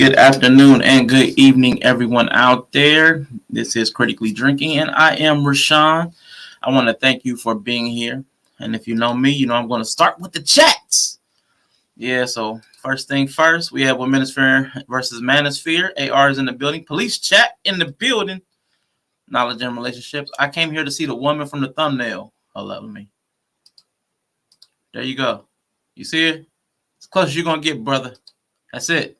good afternoon, and good evening, everyone out there. This is Critically Drinking, and I am Rashawn. I want to thank you for being here. And if you know me, you know I'm going to start with the chats. Yeah, so first thing first, we have Womanisphere versus Manosphere. AR is in the building. Police chat in the building. Knowledge and relationships. I came here to see the woman from the thumbnail. Hello, me. There you go. You see it? It's close as you're going to get, brother. That's it.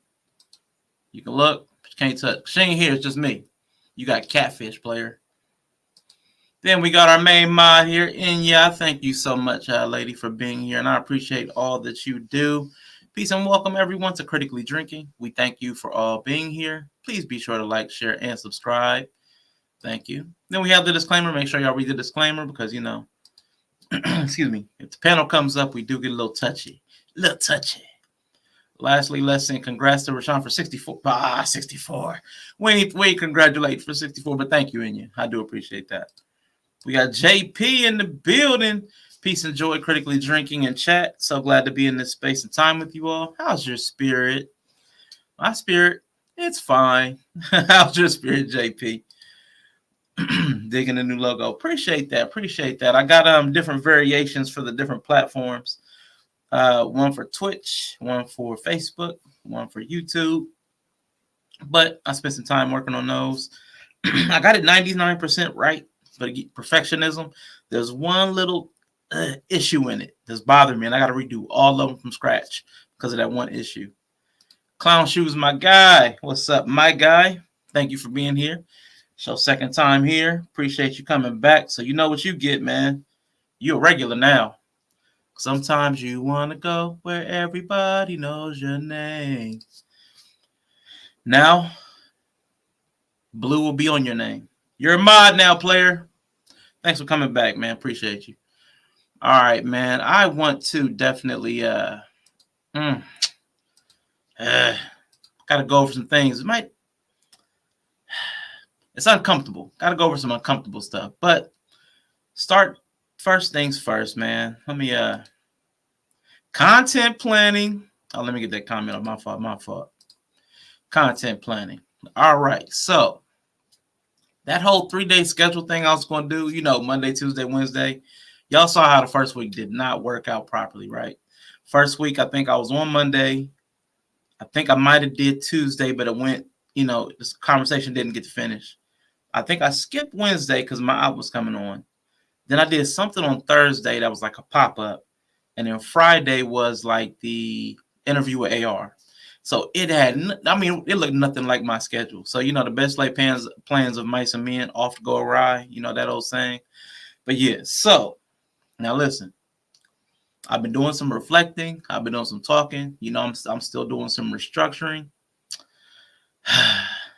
You can look, but you can't touch. She ain't here. It's just me. You got catfish, player. Then we got our main mod here. Inya, thank you so much, lady, for being here. And I appreciate all that you do. Peace and welcome, everyone, to Critically Drinking. We thank you for all being here. Please be sure to like, share, and subscribe. Thank you. Then we have the disclaimer. Make sure y'all read the disclaimer because, you know, excuse me, if the panel comes up, we do get a little touchy. A little touchy. Lastly, let's say congrats to Rashawn for 64. 64. We congratulate for 64, but thank you, Inya. I do appreciate that. We got JP in the building. Peace and joy, critically drinking and chat. So glad to be in this space and time with you all. How's your spirit? My spirit, it's fine. How's your spirit, JP? Digging the new logo. Appreciate that. I got different variations for the different platforms. One for Twitch, one for Facebook, one for YouTube. But I spent some time working on those. I got it 99% right, but perfectionism. There's one little issue in it that's bothering me, and I got to redo all of them from scratch because of that one issue. Clown Shoes, my guy. What's up, my guy? Thank you for being here. So second time here. Appreciate you coming back. So you know what you get, man. You're a regular now. Sometimes you want to go where everybody knows your name. Now, blue will be on your name. You're a mod now, player. Thanks for coming back, man. Appreciate you. All right, man. I want to definitely gotta go over some things. It's uncomfortable. Gotta go over some uncomfortable stuff. But first things first, man. Let me content planning. Oh, let me get that comment on my fault. Content planning. All right. So that whole 3-day schedule thing I was going to do, you know, Monday, Tuesday, Wednesday. Y'all saw how the first week did not work out properly, right? First week, I think I was on Monday. I think I might have did Tuesday, but it went, you know, this conversation didn't get to finish. I think I skipped Wednesday because my out was coming on. Then I did something on Thursday that was like a pop-up. And then Friday was like the interview with AR. So it looked nothing like my schedule. So, you know, the best laid plans of mice and men off to go awry. You know, that old saying. But yeah, so now listen. I've been doing some reflecting. I've been doing some talking. You know, I'm still doing some restructuring.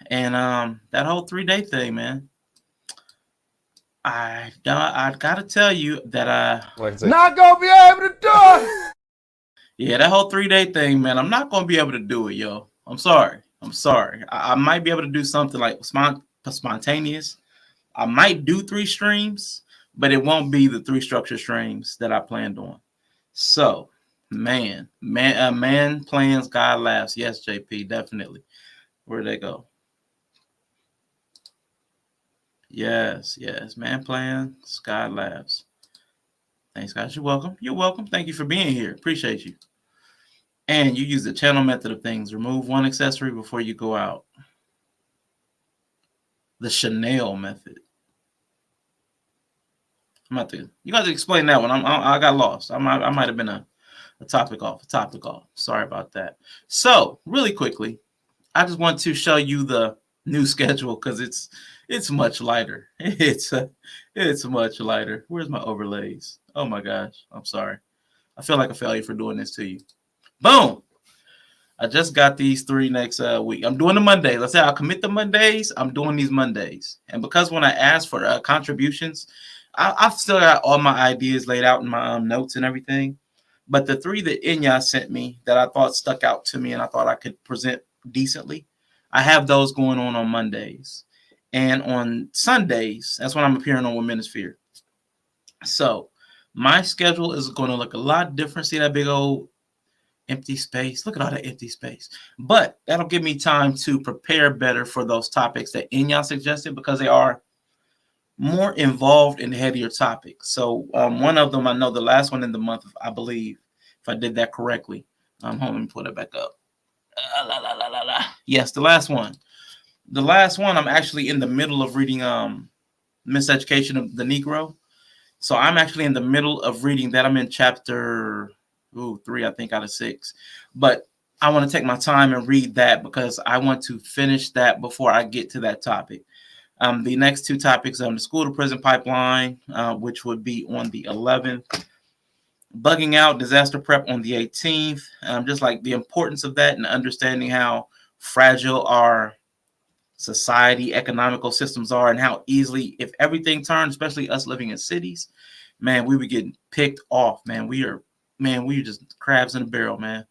And that whole 3-day thing, man. I gotta tell you that not gonna be able to do it. Yeah, that whole 3-day thing, man. I'm not gonna be able to do it, yo. I'm sorry. I might be able to do something like spontaneous. I might do 3 streams, but it won't be the 3 structured streams that I planned on. So, man plans, God laughs. Yes, JP, definitely. Where'd they go? Yes. Man plans, God laughs. Thanks, guys. You're welcome. Thank you for being here. Appreciate you. And you use the channel method of things. Remove one accessory before you go out. The Chanel method. You got to explain that one. I got lost. I might have been a topic off. Sorry about that. So really quickly, I just want to show you the new schedule because it's much lighter. It's much lighter. Where's my overlays? Oh my gosh. I'm sorry. I feel like a failure for doing this to you. Boom. I just got these 3 next week. I'm doing the Mondays. I said I'll commit the Mondays. I'm doing these Mondays. And because when I asked for contributions, I've still got all my ideas laid out in my notes and everything. But the 3 that Inya sent me that I thought stuck out to me and I thought I could present decently, I have those going on Mondays. And on Sundays, that's when I'm appearing on Womanisphere. So my schedule is going to look a lot different. See that big old Empty space. Look at all that empty space. But that'll give me time to prepare better for those topics that y'all suggested, because they are more involved in heavier topics. So one of them, I know the last one in the month, I believe, if I did that correctly. Hold on, let me pull that back up. Yes, the last one. The last one, I'm actually in the middle of reading Miseducation of the Negro. So I'm actually in the middle of reading that. I'm in chapter 3, I think, out of 6. But I want to take my time and read that because I want to finish that before I get to that topic. The next two topics are the school to prison pipeline, which would be on the 11th. Bugging out, disaster prep on the 18th. Just like the importance of that and understanding how fragile our society, economical systems are, and how easily, if everything turned, especially us living in cities, man, we were getting picked off, man. We are just crabs in a barrel, man.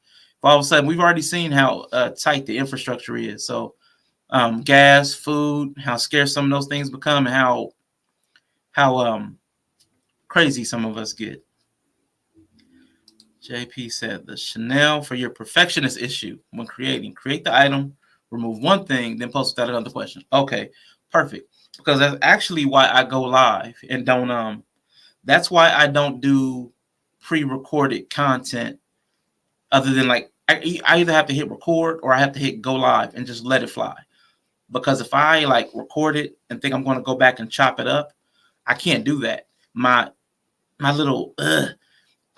All of a sudden, we've already seen how tight the infrastructure is. So gas, food, how scarce some of those things become, and how crazy some of us get. JP said, the Chanel for your perfectionist issue when creating. Create the item, remove one thing, then post without another question. Okay, perfect. Because that's actually why I go live and don't that's why I don't do pre-recorded content, other than like I either have to hit record or I have to hit go live and just let it fly. Because if I like record it and think I'm going to go back and chop it up, I can't do that. My little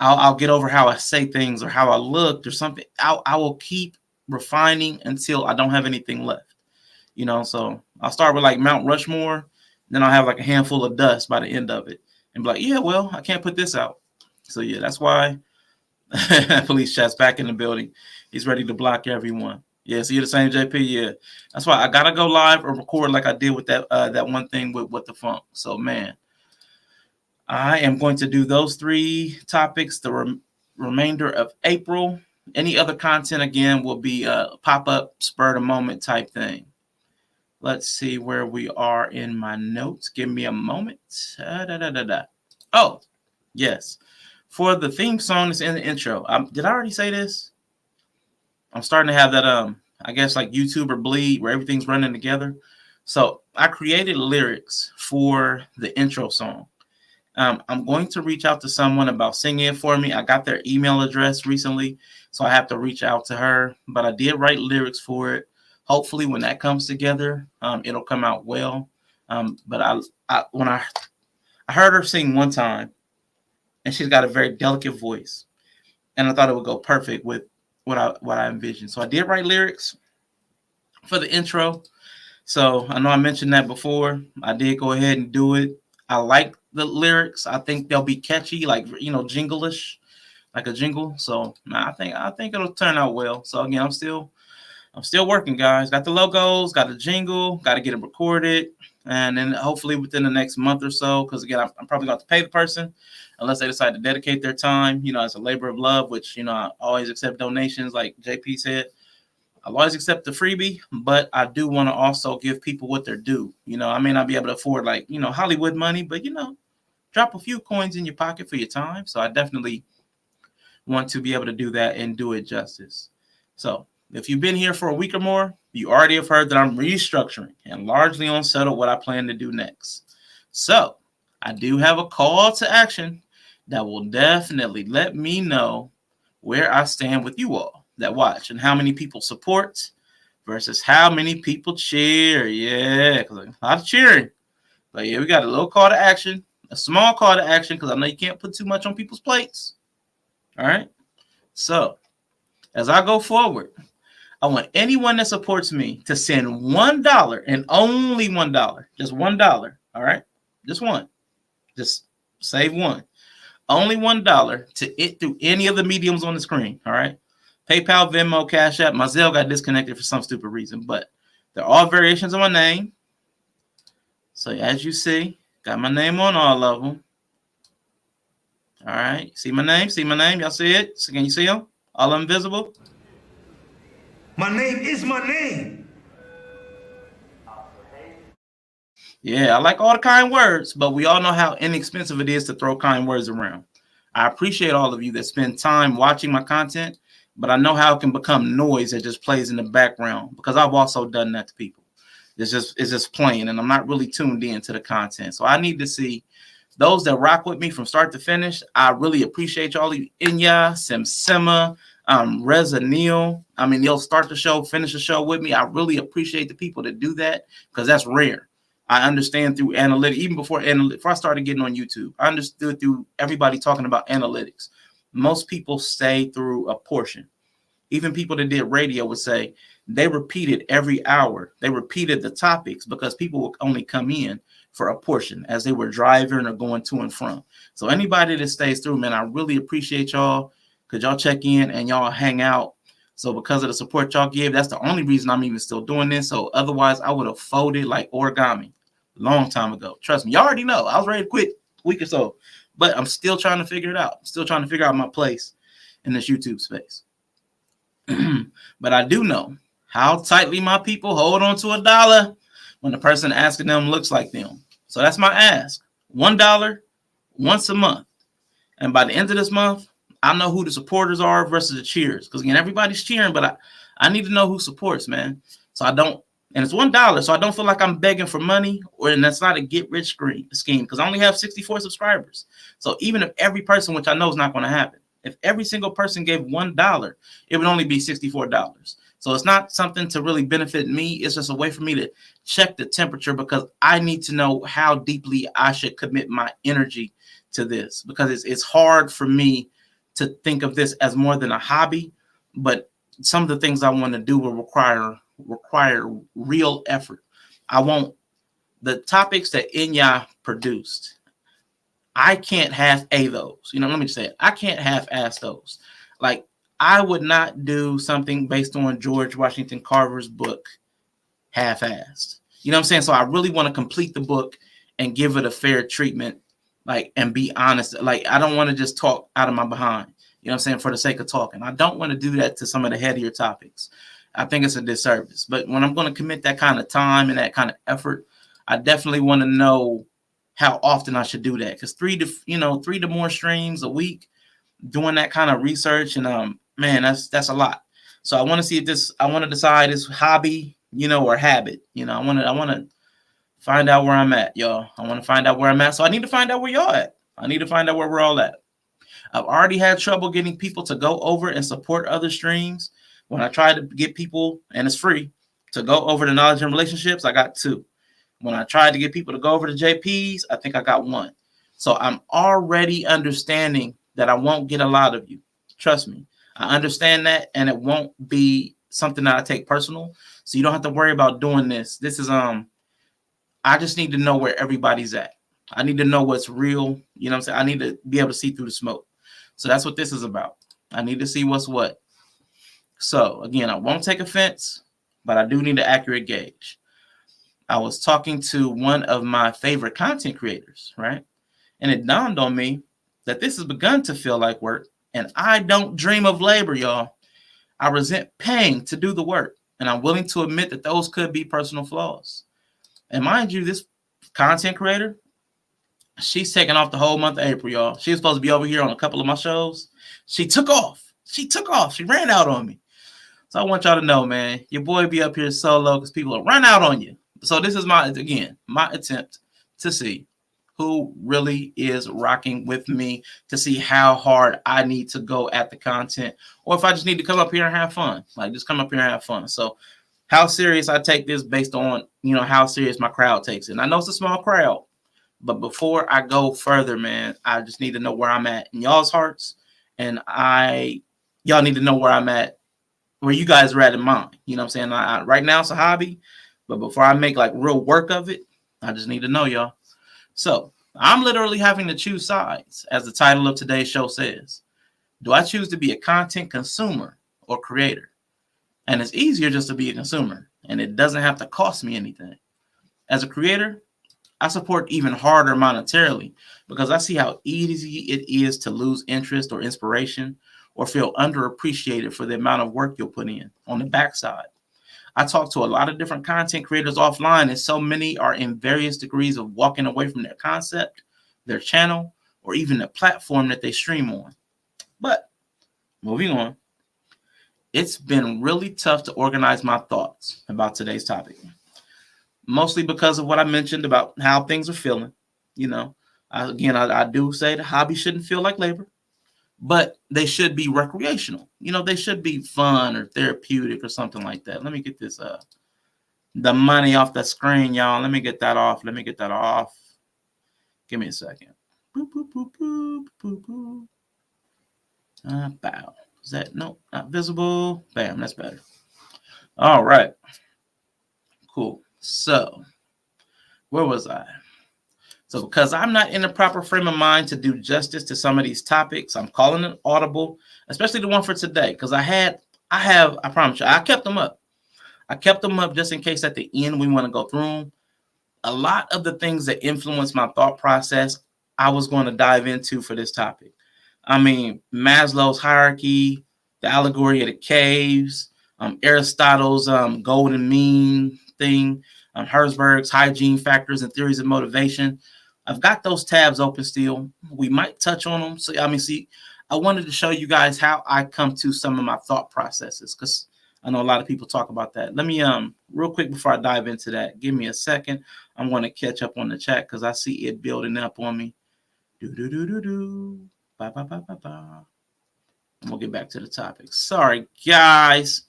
I'll get over how I say things or how I looked or something. I will keep refining until I don't have anything left. So I'll start with like Mount Rushmore, then I'll have like a handful of dust by the end of it and be like, yeah, well, I can't put this out. So yeah, that's why police chat's back in the building. He's ready to block everyone. Yeah, so you're the same, JP. Yeah, that's why I gotta go live or record like I did with that one thing with What the Funk. So man, I am going to do those 3 topics the remainder of April. Any other content, again, will be a pop-up, spur-of-the-moment type thing. Let's see where we are in my notes. Give me a moment. Oh, yes. For the theme song that's in the intro. Did I already say this? I'm starting to have that, I guess, like YouTube or Bleed, where everything's running together. So I created lyrics for the intro song. I'm going to reach out to someone about singing it for me. I got their email address recently, so I have to reach out to her. But I did write lyrics for it. Hopefully, when that comes together, it'll come out well. But when I heard her sing one time, and she's got a very delicate voice, and I thought it would go perfect with what I envisioned. So I did write lyrics for the intro. So I know I mentioned that before. I did go ahead and do it. I like the lyrics. I think they'll be catchy, like jingle-ish, like a jingle. So I think it'll turn out well. So again, I'm still working, guys. Got the logos, got the jingle, got to get it recorded, and then hopefully within the next month or so. Because again, I'm probably going to pay the person unless they decide to dedicate their time. As a labor of love, which I always accept donations, like JP said. I'll always accept the freebie, but I do want to also give people what they're due. I may not be able to afford Hollywood money, but drop a few coins in your pocket for your time. So I definitely want to be able to do that and do it justice. So if you've been here for a week or more, you already have heard that I'm restructuring and largely unsettled what I plan to do next. So I do have a call to action that will definitely let me know where I stand with you all that watch and how many people support versus how many people cheer. Yeah, because a lot of cheering. But yeah, we got a little call to action, a small call to action, because I know you can't put too much on people's plates. All right. So as I go forward, I want anyone that supports me to send $1 and only $1, just $1. All right. Just one. Just save one. Only $1 to it through any of the mediums on the screen. All right. PayPal, Venmo, Cash App. My Zelle got disconnected for some stupid reason, but they're all variations of my name. So as you see, got my name on all of them. All right. See my name? See my name? Y'all see it? So can you see them? All of them visible? My name is my name. Yeah, I like all the kind words, but we all know how inexpensive it is to throw kind words around. I appreciate all of you that spend time watching my content but I know how it can become noise that just plays in the background because I've also done that to people. It's just playing, and I'm not really tuned in to the content. So I need to see those that rock with me from start to finish. I really appreciate y'all. Inya, Simsima, Reza Neal. I mean, you'll start the show, finish the show with me. I really appreciate the people that do that because that's rare. I understand through analytics, even before I started getting on YouTube, I understood through everybody talking about analytics. Most people stay through a portion. Even people that did radio would say they repeated every hour. They repeated the topics because people would only come in for a portion as they were driving or going to and from. So anybody that stays through, man, I really appreciate y'all because y'all check in and y'all hang out. So because of the support y'all give, that's the only reason I'm even still doing this. So otherwise, I would have folded like origami a long time ago. Trust me, y'all already know. I was ready to quit a week or so, but I'm still trying to figure it out. I'm still trying to figure out my place in this YouTube space. But I do know how tightly my people hold on to $1 when the person asking them looks like them. So that's my ask. $1 once a month. And by the end of this month, I know who the supporters are versus the cheers. Because again, everybody's cheering, but I need to know who supports, man. So I don't, and it's $1, so I don't feel like I'm begging for money, and that's not a get-rich scheme because I only have 64 subscribers. So even if every person, which I know is not going to happen, if every single person gave $1, it would only be $64. So it's not something to really benefit me. It's just a way for me to check the temperature because I need to know how deeply I should commit my energy to this because it's hard for me to think of this as more than a hobby, but some of the things I want to do will require real effort. I want the topics that Inya produced. I can't half-a those. Let me just say it. I can't half-ass those. Like, I would not do something based on George Washington Carver's book half-assed. You know what I'm saying? So I really want to complete the book and give it a fair treatment, like, and be honest. Like, I don't want to just talk out of my behind, you know what I'm saying, for the sake of talking. I don't want to do that to some of the headier topics. I think it's a disservice. But when I'm going to commit that kind of time and that kind of effort, I definitely want to know how often I should do that. Because 3 to more streams a week, doing that kind of research, and man, that's a lot. So I want to see if I want to decide is hobby, or habit. I want to find out where I'm at, y'all. I want to find out where I'm at. So I need to find out where y'all at. I need to find out where we're all at. I've already had trouble getting people to go over and support other streams. When I tried to get people, and it's free, to go over to Knowledge and Relationships, I got 2. When I tried to get people to go over to JPs, I think I got 1. So I'm already understanding that I won't get a lot of you. Trust me. I understand that, and it won't be something that I take personal. So you don't have to worry about doing this. This is I just need to know where everybody's at. I need to know what's real. You know what I'm saying? I need to be able to see through the smoke. So that's what this is about. I need to see what's what. So again, I won't take offense, but I do need an accurate gauge. I was talking to one of my favorite content creators, right? And it dawned on me that this has begun to feel like work. And I don't dream of labor, y'all. I resent paying to do the work. And I'm willing to admit that those could be personal flaws. And mind you, this content creator, she's taking off the whole month of April, y'all. She was supposed to be over here on a couple of my shows. She took off. She ran out on me. So I want y'all to know, man, your boy be up here solo because people will run out on you. So this is my attempt to see who really is rocking with me, to see how hard I need to go at the content, or if I just need to come up here and have fun. Like, just come up here and have fun. So how serious I take this based on, how serious my crowd takes it. And I know it's a small crowd, but before I go further, man, I just need to know where I'm at in y'all's hearts. And y'all need to know where I'm at, where you guys are at in mine. You know what I'm saying? Right now it's a hobby, but before I make like real work of it, I just need to know y'all. So I'm literally having to choose sides, as the title of today's show says. Do I choose to be a content consumer or creator? And it's easier just to be a consumer, and it doesn't have to cost me anything. As a creator, I support even harder monetarily because I see how easy it is to lose interest or inspiration or feel underappreciated for the amount of work you'll put in on the backside. I talk to a lot of different content creators offline, and so many are in various degrees of walking away from their concept, their channel, or even the platform that they stream on. But moving on, it's been really tough to organize my thoughts about today's topic. Mostly because of what I mentioned about how things are feeling. You know, I do say the hobby shouldn't feel like labor, but they should be recreational. You know, they should be fun or therapeutic or something like that. Let me get this the money off the screen, y'all. Let me get that off. Give me a second. Boop, boop, boop, boop, boop, boop. Bow. Is that no? Not visible. Bam. That's better. All right. Cool. So, where was I? So, because I'm not in the proper frame of mind to do justice to some of these topics, I'm calling it audible, especially the one for today. Because I promise you, I kept them up. I kept them up just in case at the end we want to go through them. A lot of the things that influence my thought process, I was going to dive into for this topic. I mean, Maslow's hierarchy, the allegory of the caves, Aristotle's golden mean thing, Herzberg's hygiene factors and theories of motivation. I've got those tabs open still. We might touch on them. So, I wanted to show you guys how I come to some of my thought processes, because I know a lot of people talk about that. Let me, real quick before I dive into that, give me a second. I'm going to catch up on the chat because I see it building up on me. Ba, ba, ba, ba, ba. And we'll get back to the topic. Sorry, guys.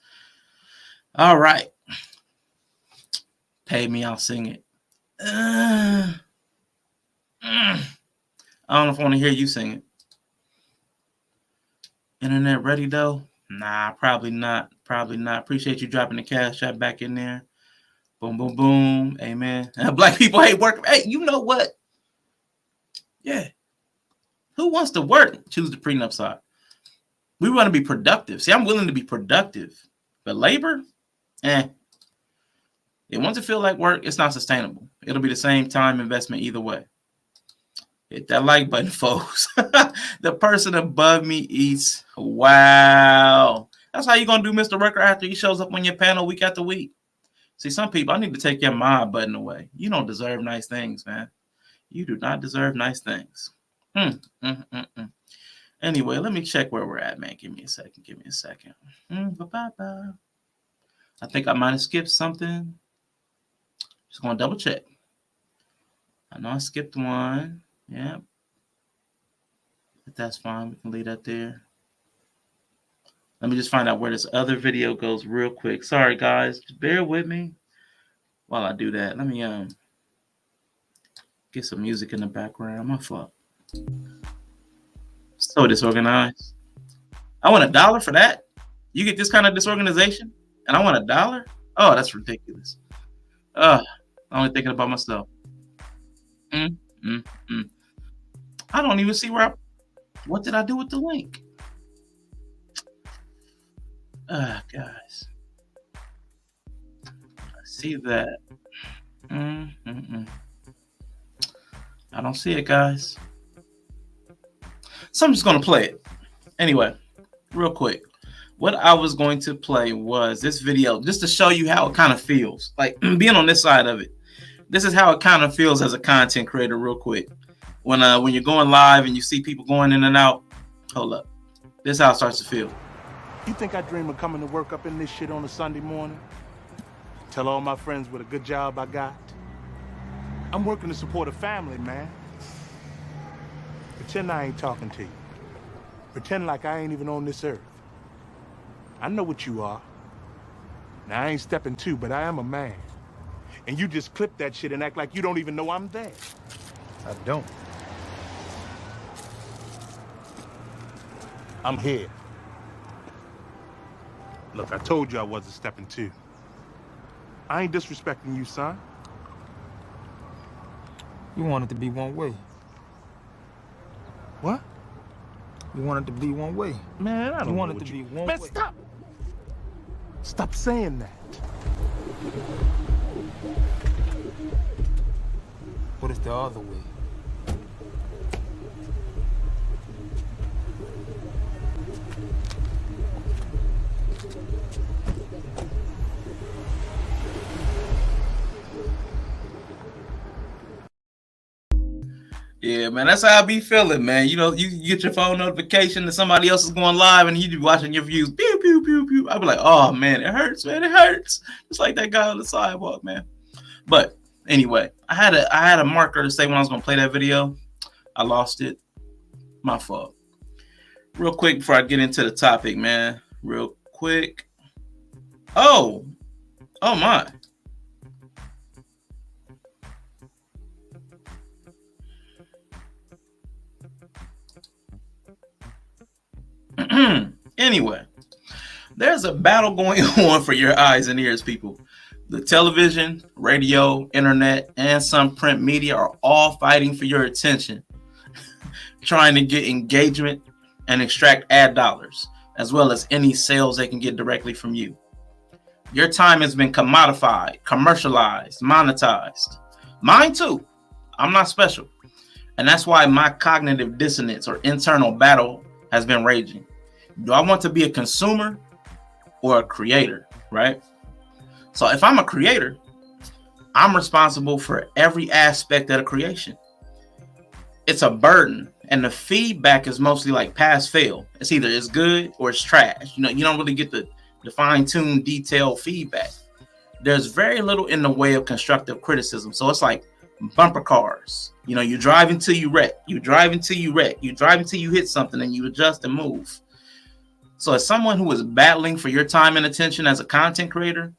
All right. Pay me, I'll sing it. I don't know if I want to hear you sing it. Internet ready, though? Nah, probably not. Appreciate you dropping the cash app back in there. Boom, boom, boom. Amen. Black people hate work. Hey, you know what? Yeah. Who wants to work? Choose the prenup side. We want to be productive. See, I'm willing to be productive. But labor? It once it feel like work, it's not sustainable. It'll be the same time investment either way. Hit that like button, folks. The person above me eats. Wow. That's how you going to do Mr. Worker after he shows up on your panel week after week. See, some people, I need to take your mod button away. You don't deserve nice things, man. You do not deserve nice things. Anyway, let me check where we're at, man. Give me a second. I think I might have skipped something. Just going to double check. I know I skipped one. Yeah. But that's fine. We can leave that there. Let me just find out where this other video goes real quick. Sorry, guys. Just bear with me while I do that. Let me get some music in the background. My fault. So disorganized. I want $1 for that. You get this kind of disorganization, and I want $1? Oh, that's ridiculous. I'm only thinking about myself. I don't even see what did I do with the link? Guys. I see that. I don't see it, guys. So I'm just going to play it. Anyway, real quick. What I was going to play was this video just to show you how it kind of feels. Like being on this side of it. This is how it kind of feels as a content creator real quick. When you're going live and you see people going in and out. Hold up. This is how it starts to feel. You think I dream of coming to work up in this shit on a Sunday morning? Tell all my friends what a good job I got? I'm working to support a family, man. Pretend I ain't talking to you. Pretend like I ain't even on this earth. I know what you are. Now, I ain't stepping two, but I am a man. And you just clip that shit and act like you don't even know I'm there. I don't. I'm here. Look, I told you I wasn't stepping two. I ain't disrespecting you, son. You want it to be one way. What? You want it to be one way. Man, I don't want know it to be one Man, way. stop! Stop saying that. What is the other way? Yeah, man, that's how I be feeling, man. You know, you get your phone notification that somebody else is going live and you be watching your views. Pew, pew, pew, pew. I be like, oh, man, it hurts, man. It hurts. It's like that guy on the sidewalk, man. But anyway, I had a marker to say when I was going to play that video. I lost it. My fault. Real quick before I get into the topic, man. Real quick. Oh my. Anyway, there's a battle going on for your eyes and ears, people. The television, radio, internet, and some print media are all fighting for your attention, trying to get engagement and extract ad dollars, as well as any sales they can get directly from you. Your time has been commodified, commercialized, monetized. Mine too. I'm not special. And that's why my cognitive dissonance or internal battle has been raging. Do I want to be a consumer or a creator, right? So if I'm a creator, I'm responsible for every aspect of the creation. It's a burden, and the feedback is mostly like pass fail. It's either it's good or it's trash. You know, you don't really get the fine-tuned, detailed feedback. There's very little in the way of constructive criticism. So it's like bumper cars. You know, you drive until you wreck. You drive until you wreck. You drive until you hit something and you adjust and move. So as someone who is battling for your time and attention as a content creator,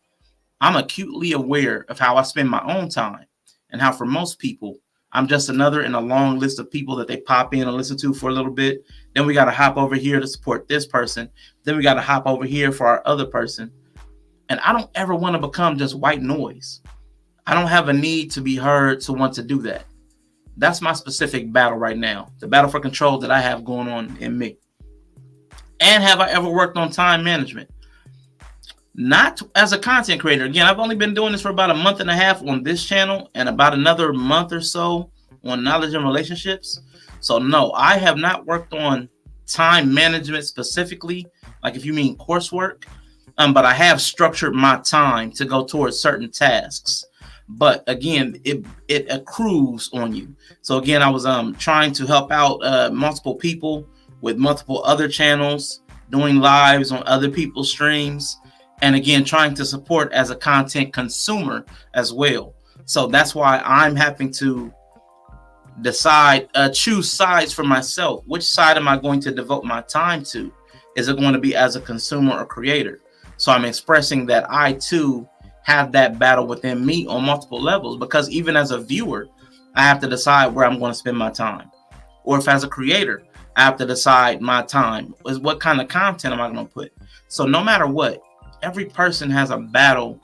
I'm acutely aware of how I spend my own time and how for most people, I'm just another in a long list of people that they pop in and listen to for a little bit. Then we got to hop over here to support this person. Then we got to hop over here for our other person. And I don't ever want to become just white noise. I don't have a need to be heard to want to do that. That's my specific battle right now. The battle for control that I have going on in me. And have I ever worked on time management? Not as a content creator. Again, I've only been doing this for about a month and a half on this channel and about another month or so on knowledge and relationships. So no, I have not worked on time management specifically, like if you mean coursework, but I have structured my time to go towards certain tasks. But again, it accrues on you. So again, I was trying to help out multiple people with multiple other channels, doing lives on other people's streams. And again, trying to support as a content consumer as well. So that's why I'm having to decide, choose sides for myself. Which side am I going to devote my time to? Is it going to be as a consumer or creator? So I'm expressing that I too have that battle within me on multiple levels, because even as a viewer, I have to decide where I'm going to spend my time. Or if as a creator, I have to decide my time is what kind of content am I going to put. So no matter what, every person has a battle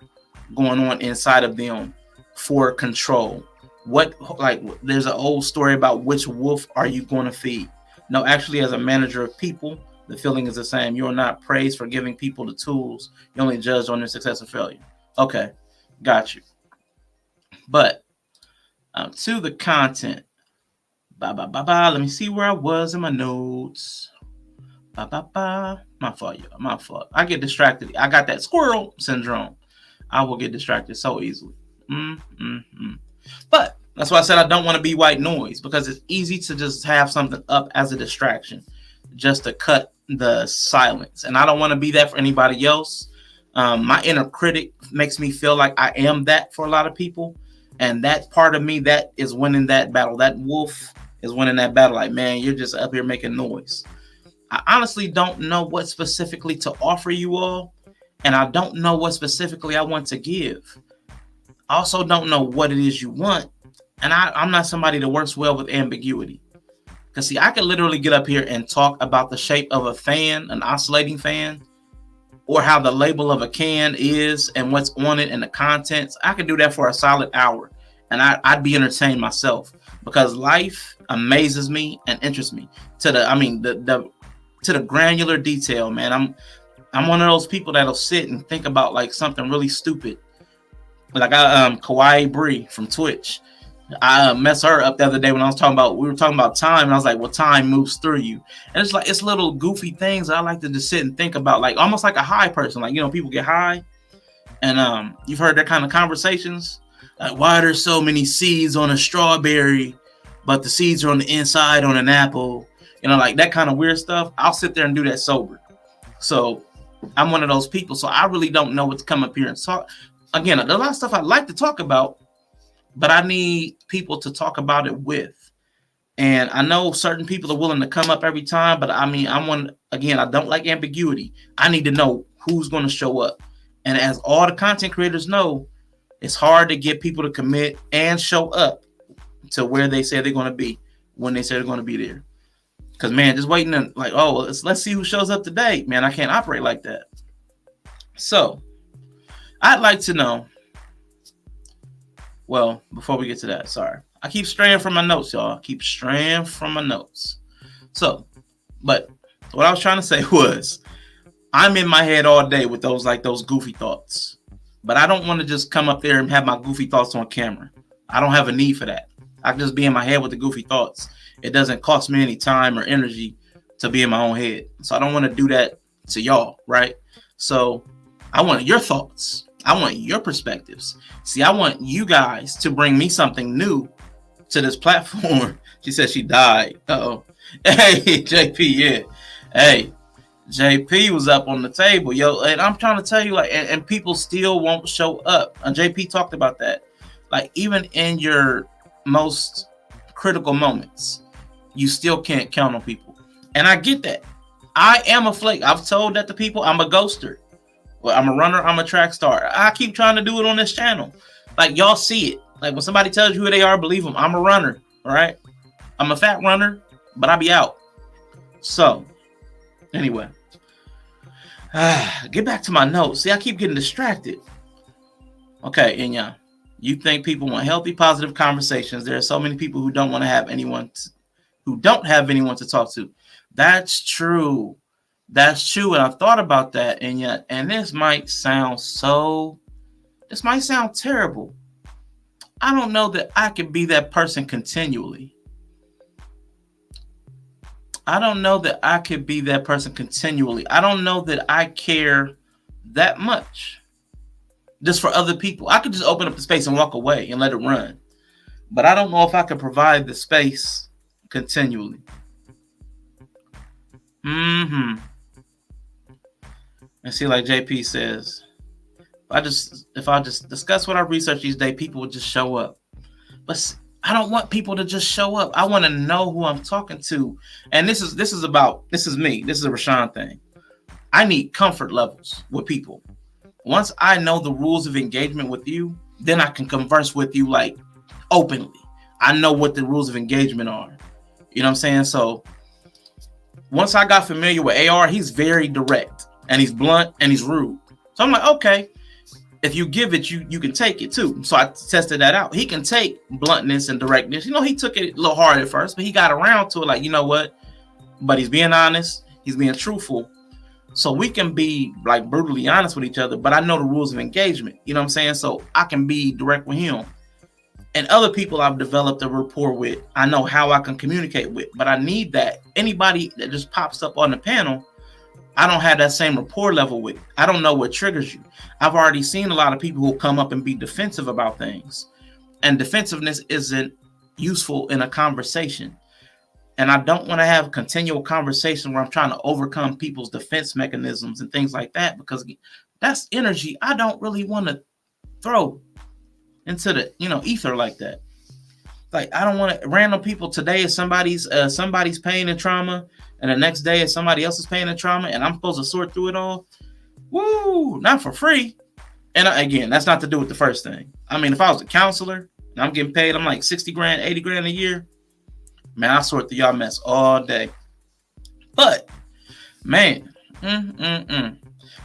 going on inside of them for control. There's an old story about which wolf are you going to feed? No, actually, as a manager of people, the feeling is the same. You are not praised for giving people the tools. You only judge on their success or failure. Okay, got you. But to the content. Let me see where I was in my notes. My fault, y'all. My fault. I get distracted. I got that squirrel syndrome. I will get distracted so easily. But that's why I said I don't want to be white noise, because it's easy to just have something up as a distraction, just to cut the silence. And I don't want to be that for anybody else. My inner critic makes me feel like I am that for a lot of people. And that part of me that is winning that battle. That wolf is winning that battle. Like, man, you're just up here making noise. I honestly don't know what specifically to offer you all. And I don't know what specifically I want to give. I also don't know what it is you want. And I'm not somebody that works well with ambiguity. Because see, I could literally get up here and talk about the shape of a fan, an oscillating fan, or how the label of a can is and what's on it and the contents. I could do that for a solid hour. And I'd be entertained myself, because life amazes me and interests me to the granular detail, man. I'm one of those people that'll sit and think about like something really stupid. Like Kawaii Bree from Twitch. I messed her up the other day when we were talking about time, and I was like, well, time moves through you. And it's little goofy things I like to just sit and think about, like almost like a high person. Like, you know, people get high, and you've heard that kind of conversations. Like, why are there so many seeds on a strawberry? but the seeds are on the inside on an apple, like that kind of weird stuff. I'll sit there and do that sober. So I'm one of those people. So I really don't know what to come up here and talk. Again, there's a lot of stuff I'd like to talk about, but I need people to talk about it with. And I know certain people are willing to come up every time, but I don't like ambiguity. I need to know who's going to show up. And as all the content creators know, it's hard to get people to commit and show up to where they say they're going to be when they say they're going to be there. Because, man, just waiting and let's see who shows up today. Man, I can't operate like that. So I'd like to know. Well, before we get to that, sorry. I keep straying from my notes, y'all. So, but what I was trying to say was, I'm in my head all day with those goofy thoughts. But I don't want to just come up there and have my goofy thoughts on camera. I don't have a need for that. I can just be in my head with the goofy thoughts. It doesn't cost me any time or energy to be in my own head. So I don't want to do that to y'all, right? So I want your thoughts. I want your perspectives. See, I want you guys to bring me something new to this platform. She said she died. Uh-oh. Hey, JP, yeah. Hey, JP was up on the table, yo. And I'm trying to tell you, and people still won't show up. And JP talked about that. Even in your most critical moments, you still can't count on people. And I get that. I am a flake. I've told that to people. I'm a ghoster. Well, I'm a runner. I'm a track star. I keep trying to do it on this channel. Y'all see it. When somebody tells you who they are, believe them. I'm a runner. All right. I'm a fat runner, but I be out. So anyway, get back to my notes. See, I keep getting distracted. Okay. And yeah, you think people want healthy, positive conversations. There are so many people who don't want to have anyone to talk to. That's true. That's true. And I thought about that. And this might sound terrible. I don't know that I could be that person continually. I don't know that I care that much just for other people. I could just open up the space and walk away and let it run. But I don't know if I can provide the space continually. And see, like JP says, if I just discuss what I research these days, people would just show up. But I don't want people to just show up. I want to know who I'm talking to. And this is me. This is a Rashawn thing. I need comfort levels with people. Once I know the rules of engagement with you, then I can converse with you openly. I know what the rules of engagement are. You know what I'm saying? So once I got familiar with AR, he's very direct and he's blunt and he's rude. So I'm like, okay, if you give it, you can take it too. So I tested that out. He can take bluntness and directness. He took it a little hard at first, but he got around to it. You know what? But he's being honest. He's being truthful. So we can be brutally honest with each other, but I know the rules of engagement. You know what I'm saying? So I can be direct with him. And other people I've developed a rapport with, I know how I can communicate with, but I need that. Anybody that just pops up on the panel, I don't have that same rapport level with. I don't know what triggers you. I've already seen a lot of people who come up and be defensive about things. And defensiveness isn't useful in a conversation. And I don't want to have continual conversation where I'm trying to overcome people's defense mechanisms and things like that, because that's energy I don't really want to throw into the ether like that. I don't want to random people. Today is somebody's pain and trauma, and the next day is somebody else's pain and trauma, and I'm supposed to sort through it all. Woo, not for free. And again, that's not to do with the first thing. I mean, if I was a counselor and I'm getting paid, I'm like 60 grand, 80 grand a year, man, I sort through y'all mess all day. But man,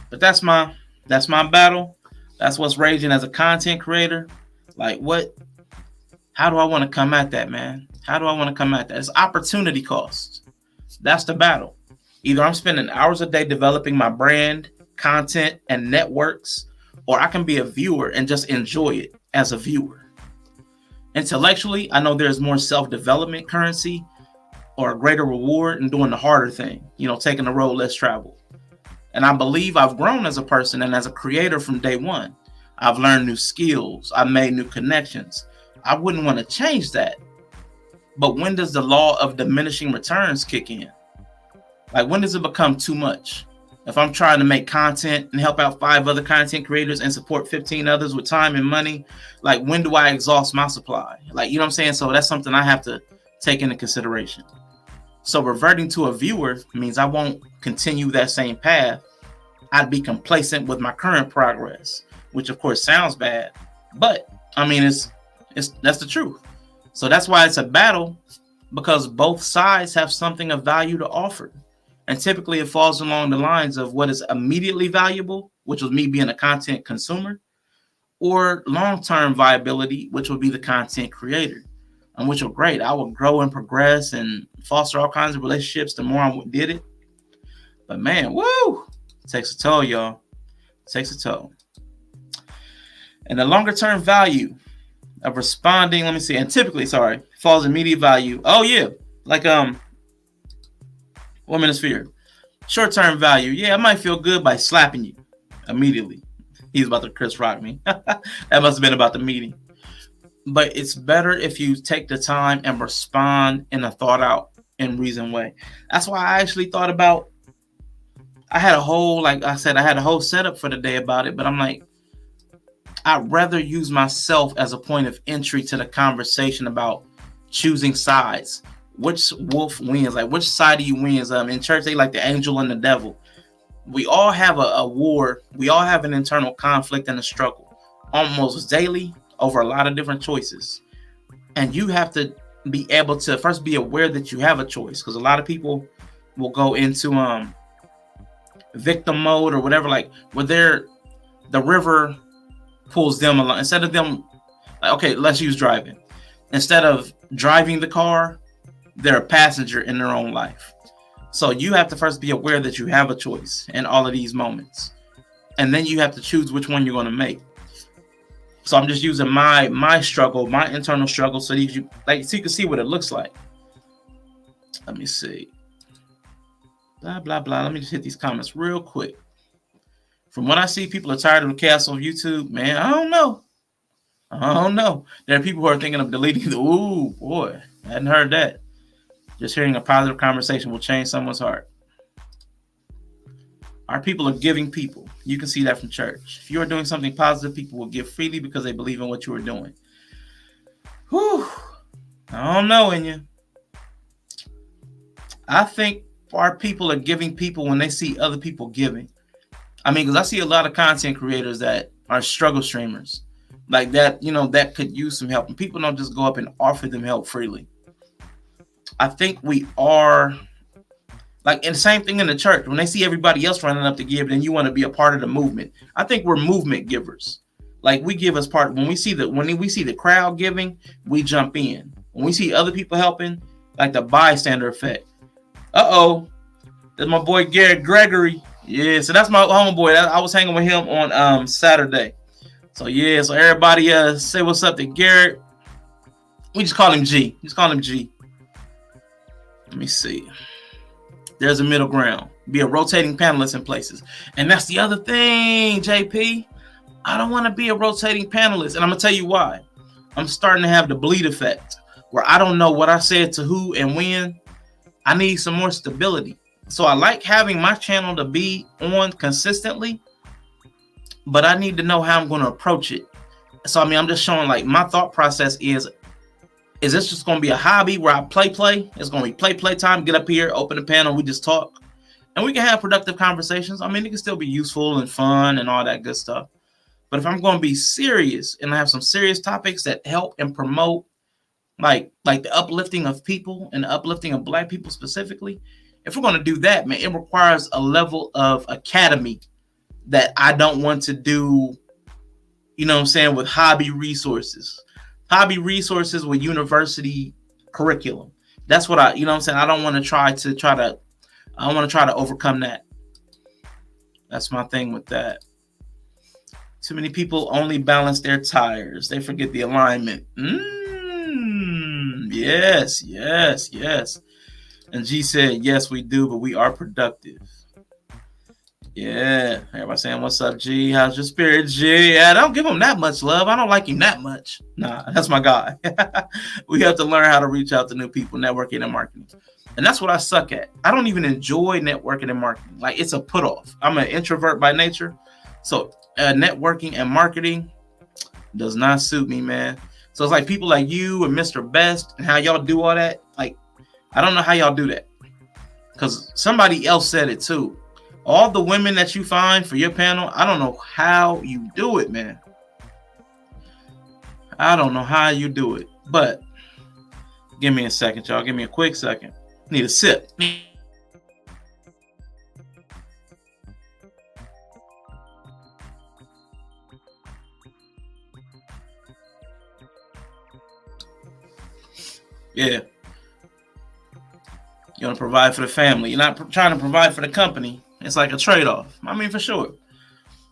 but that's my battle. That's what's raging as a content creator. How do I want to come at that, man? How do I want to come at that? It's opportunity cost. That's the battle. Either I'm spending hours a day developing my brand, content, and networks, or I can be a viewer and just enjoy it as a viewer. Intellectually, I know there's more self-development currency or a greater reward in doing the harder thing, taking the road less traveled. And I believe I've grown as a person and as a creator from day one. I've learned new skills. I've made new connections. I wouldn't want to change that. But when does the law of diminishing returns kick in? Like, when does it become too much? If I'm trying to make content and help out 5 other content creators and support 15 others with time and money, like, when do I exhaust my supply? Like, you know what I'm saying? So that's something I have to take into consideration. So reverting to a viewer means I won't continue that same path. I'd be complacent with my current progress, which of course sounds bad, but I mean, it's that's the truth. So that's why it's a battle, because both sides have something of value to offer. And typically it falls along the lines of what is immediately valuable, which was me being a content consumer, or long-term viability, which would be the content creator, and which are great. I would grow and progress and foster all kinds of relationships the more I did it. But man, woo, it takes a toll, y'all. It takes a toll. And the longer-term value of responding, let me see, and typically, falls immediate value. Oh yeah, like 1 minute sphere. Short-term value, yeah, I might feel good by slapping you immediately. He's about to Chris Rock me. That must have been about the meeting. But it's better if you take the time and respond in a thought out and reasoned way. That's why I actually thought about, I had a whole setup for the day about it, but I'm like, I'd rather use myself as a point of entry to the conversation about choosing sides. Which wolf wins? Like, which side do you win? In church, they like the angel and the devil. We all have a war. We all have an internal conflict and a struggle almost daily over a lot of different choices. And you have to be able to first be aware that you have a choice, because a lot of people will go into victim mode or whatever, like where the river pulls them along. Instead of them, like, okay, let's use driving. Instead of driving the car, they're a passenger in their own life. So you have to first be aware that you have a choice in all of these moments. And then you have to choose which one you're going to make. So I'm just using my struggle, my internal struggle, so you can see what it looks like. Let me see. Blah, blah, blah. Let me just hit these comments real quick. From what I see, people are tired of the chaos on YouTube. Man, I don't know. There are people who are thinking of deleting the, ooh, boy, I hadn't heard that. Just hearing a positive conversation will change someone's heart. Our people are giving people. You can see that from church. If you are doing something positive, people will give freely because they believe in what you are doing. Whew. I don't know, Inya. I think our people are giving people when they see other people giving. I mean, because I see a lot of content creators that are struggle streamers. Like that, that could use some help. And people don't just go up and offer them help freely. I think we are, like, and the same thing in the church. When they see everybody else running up to give, then you want to be a part of the movement. I think we're movement givers. Like, we give as part. When we see the crowd giving, we jump in. When we see other people helping, like the bystander effect. That's my boy Garrett Gregory. Yeah, so that's my homeboy. I was hanging with him on Saturday. So yeah, so everybody say what's up to Garrett. We just call him G. Let me see. There's a middle ground. Be a rotating panelist in places. And that's the other thing, JP. I don't want to be a rotating panelist. And I'm going to tell you why. I'm starting to have the bleed effect, where I don't know what I said to who and when. I need some more stability. So I like having my channel to be on consistently, but I need to know how I'm going to approach it. So, I mean, I'm just showing, like, my thought process is this just going to be a hobby where I play? It's going to be play time, get up here, open the panel, we just talk. And we can have productive conversations. I mean, it can still be useful and fun and all that good stuff. But if I'm going to be serious and I have some serious topics that help and promote, like the uplifting of people and the uplifting of Black people specifically, if we're going to do that, man, it requires a level of academy that I don't want to do, with hobby resources. Hobby resources with university curriculum. That's what I don't want to try to overcome that. That's my thing with that. Too many people only balance their tires. They forget the alignment. Yes. And G said, yes, we do, but we are productive. Yeah, everybody saying, what's up, G? How's your spirit, G? Yeah, I don't give him that much love. I don't like him that much. Nah, that's my guy. We have to learn how to reach out to new people, networking and marketing. And that's what I suck at. I don't even enjoy networking and marketing. Like, it's a put off. I'm an introvert by nature. So networking and marketing does not suit me, man. So it's like people like you and Mr. Best and how y'all do all that. Like, I don't know how y'all do that. Because somebody else said it too. All the women that you find for your panel, I don't know how you do it, man. I don't know how you do it. But give me a second, y'all. Give me a quick second. Need a sip. Yeah. You want to provide for the family. You're not trying to provide for the company. It's like a trade-off. I mean, for sure.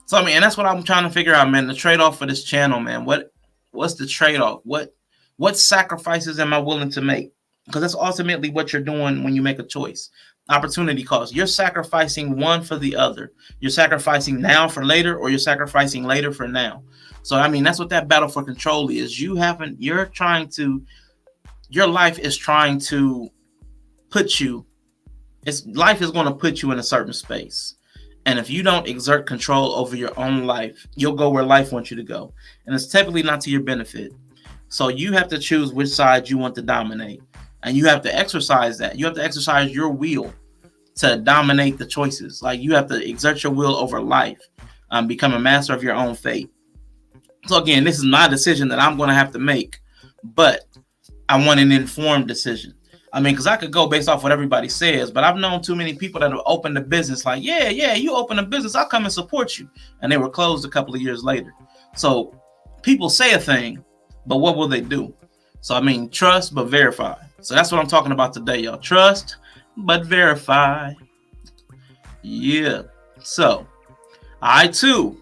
So, I mean, and that's what I'm trying to figure out, man. The trade-off for this channel, man. What's the trade-off? What sacrifices am I willing to make? Because that's ultimately what you're doing when you make a choice. Opportunity cost. You're sacrificing one for the other. You're sacrificing now for later, or you're sacrificing later for now. So, I mean, that's what that battle for control is. Your life is trying to put you, life is going to put you in a certain space. And if you don't exert control over your own life, you'll go where life wants you to go. And it's typically not to your benefit. So you have to choose which side you want to dominate. And you have to exercise that. You have to exercise your will to dominate the choices. Like, you have to exert your will over life, become a master of your own fate. So again, this is my decision that I'm going to have to make, but I want an informed decision. I mean, because I could go based off what everybody says, but I've known too many people that have opened a business like, yeah, you open a business, I'll come and support you. And they were closed a couple of years later. So people say a thing, but what will they do? So, I mean, trust, but verify. So that's what I'm talking about today, y'all. Trust, but verify. Yeah. So I, too,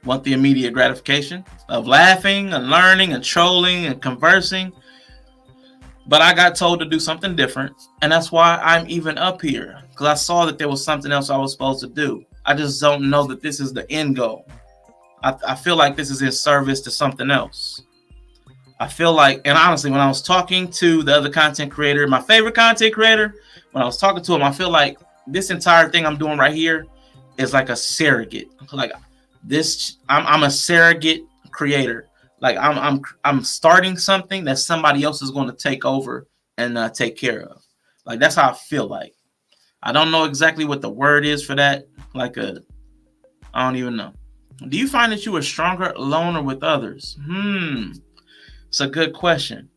want the immediate gratification of laughing and learning and trolling and conversing. But I got told to do something different. And that's why I'm even up here. Because I saw that there was something else I was supposed to do. I just don't know that this is the end goal. I feel like this is in service to something else. I feel like, and honestly, when I was talking to the other content creator, my favorite content creator, when I was talking to him, I feel like this entire thing I'm doing right here is like a surrogate. Like this, I'm a surrogate creator. Like I'm starting something that somebody else is going to take over and take care of. Like, that's how I feel like. I don't know exactly what the word is for that. I don't even know. Do you find that you are stronger alone or with others? It's a good question.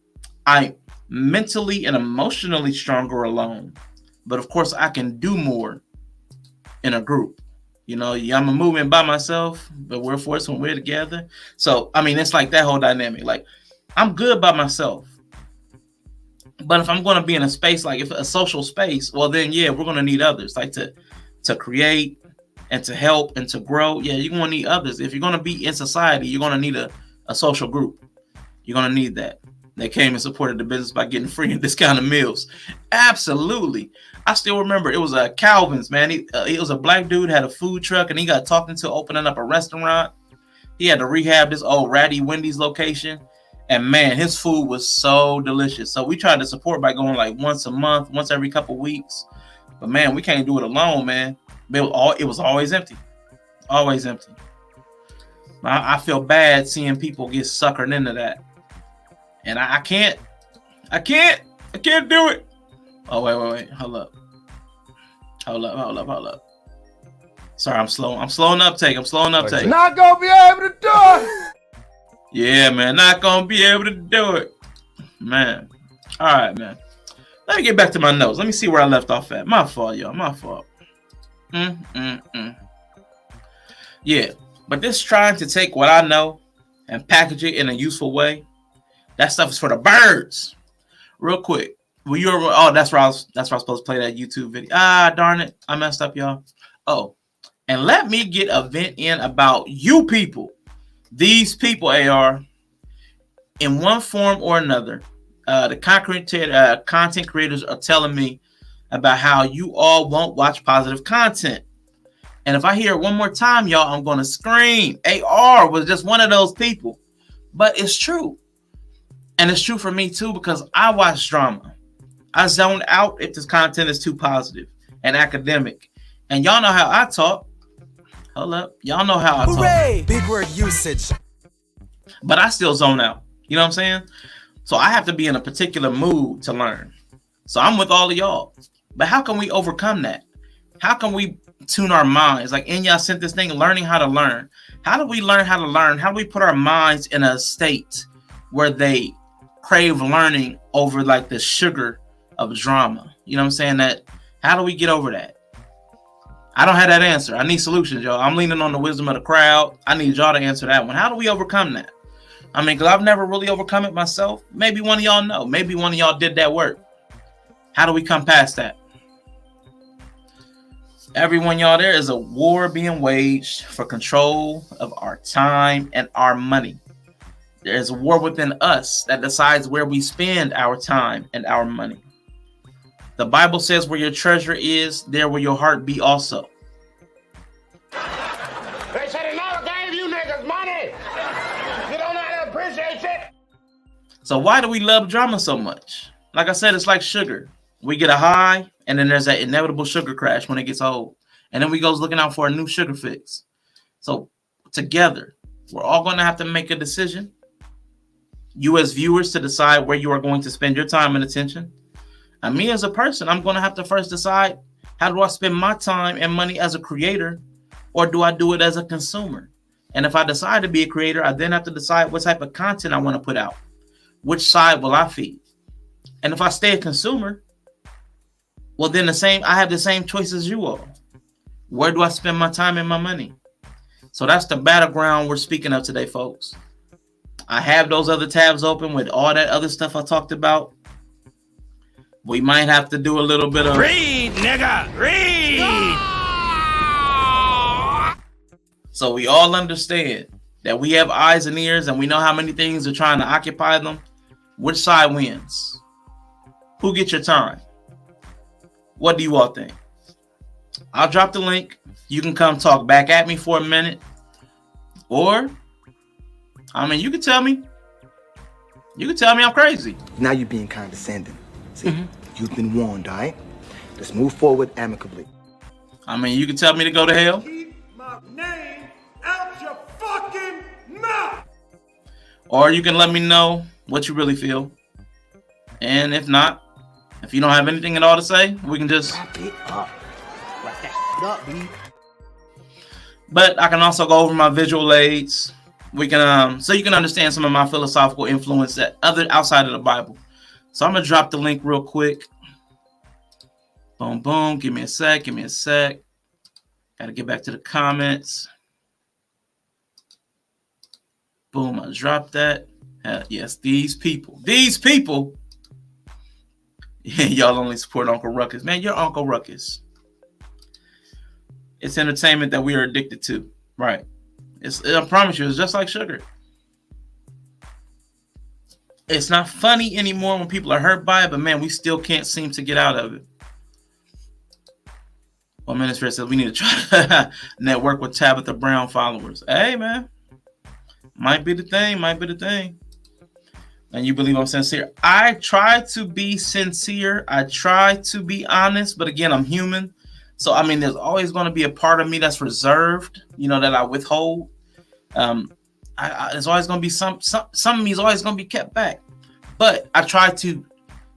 I'm mentally and emotionally stronger alone, but of course I can do more in a group. You know, I'm a movement by myself, but we're a force when we're together. So, I mean, it's like that whole dynamic. Like, I'm good by myself. But if I'm going to be in a space, like if a social space, well, then, yeah, we're going to need others, like to create and to help and to grow. Yeah, you're going to need others. If you're going to be in society, you're going to need a social group. You're going to need that. They came and supported the business by getting free and discounted meals. Absolutely. I still remember it was Calvin's, man. He was a black dude, had a food truck, and he got talked into opening up a restaurant. He had to rehab this old ratty Wendy's location. And, man, his food was so delicious. So we tried to support by going like once a month, once every couple weeks. But, man, we can't do it alone, man. It was always empty. Always empty. I feel bad seeing people get suckered into that. And I can't do it. Oh, wait. Hold up. Sorry, I'm slow. I'm slowing uptake. Not gonna be able to do it. Yeah, man, not gonna be able to do it. Man. All right, man. Let me get back to my notes. Let me see where I left off at. My fault, y'all. My fault. Yeah, but this trying to take what I know and package it in a useful way, that stuff is for the birds. Real quick. That's where I was supposed to play that YouTube video. Darn it. I messed up, y'all. Oh, and let me get a vent in about you people. These people, AR, in one form or another, the content creators are telling me about how you all won't watch positive content. And if I hear it one more time, y'all, I'm going to scream. AR was just one of those people. But it's true. And it's true for me, too, because I watch drama. I zone out if this content is too positive and academic. And y'all know how I talk. Hold up. Y'all know how I talk. Big word usage. But I still zone out. You know what I'm saying? So I have to be in a particular mood to learn. So I'm with all of y'all. But how can we overcome that? How can we tune our minds? Like Inya sent this thing, learning how to learn. How do we learn how to learn? How do we put our minds in a state where they crave learning over like the sugar of drama? You know what I'm saying? That how do we get over that? I don't have that answer. I need solutions, y'all. I'm leaning on the wisdom of the crowd. I need y'all to answer that one. How do we overcome that? I mean, because I've never really overcome it myself. Maybe one of y'all know. Maybe one of y'all did that work. How do we come past that? Everyone, y'all, there is a war being waged for control of our time and our money. There is a war within us that decides where we spend our time and our money. The Bible says where your treasure is, there will your heart be also. They said they never gave you niggas money. You don't know how to appreciate it. So why do we love drama so much? Like I said, it's like sugar. We get a high, and then there's that inevitable sugar crash when it gets old. And then we goes looking out for a new sugar fix. So together, we're all going to have to make a decision. You as viewers to decide where you are going to spend your time and attention. And me as a person, I'm going to have to first decide, how do I spend my time and money as a creator, or do I do it as a consumer? And if I decide to be a creator, I then have to decide what type of content I want to put out. Which side will I feed? And if I stay a consumer, well, then I have the same choice as you all. Where do I spend my time and my money? So that's the battleground we're speaking of today, folks. I have those other tabs open with all that other stuff I talked about. We might have to do a little bit of... Read, nigga, read! So we all understand that we have eyes and ears and we know how many things are trying to occupy them. Which side wins? Who gets your time? What do you all think? I'll drop the link. You can come talk back at me for a minute. Or, I mean, you can tell me. You can tell me I'm crazy. Now you're being condescending. See, you've been warned, all right? Let's move forward amicably. I mean, you can tell me to go to hell. Keep my name out your fucking mouth! Or you can let me know what you really feel. And if not, if you don't have anything at all to say, we can just... Wrap it up. Wrap that up, B. But I can also go over my visual aids. We can, so you can understand some of my philosophical influence that outside of the Bible. So I'm gonna drop the link real quick. Boom, boom. Give me a sec. Got to get back to the comments. Boom, I dropped that. Yes, these people. Yeah, y'all only support Uncle Ruckus. Man, you're Uncle Ruckus. It's entertainment that we are addicted to. Right. I promise you, it's just like sugar. It's not funny anymore when people are hurt by it, but man, we still can't seem to get out of it. Well, Minister says we need to try to network with Tabitha Brown followers. Hey, man. Might be the thing. And you believe I'm sincere. I try to be sincere. I try to be honest. But again, I'm human. So, I mean, there's always going to be a part of me that's reserved, that I withhold. There's always going to be some of me is always going to be kept back. But I try to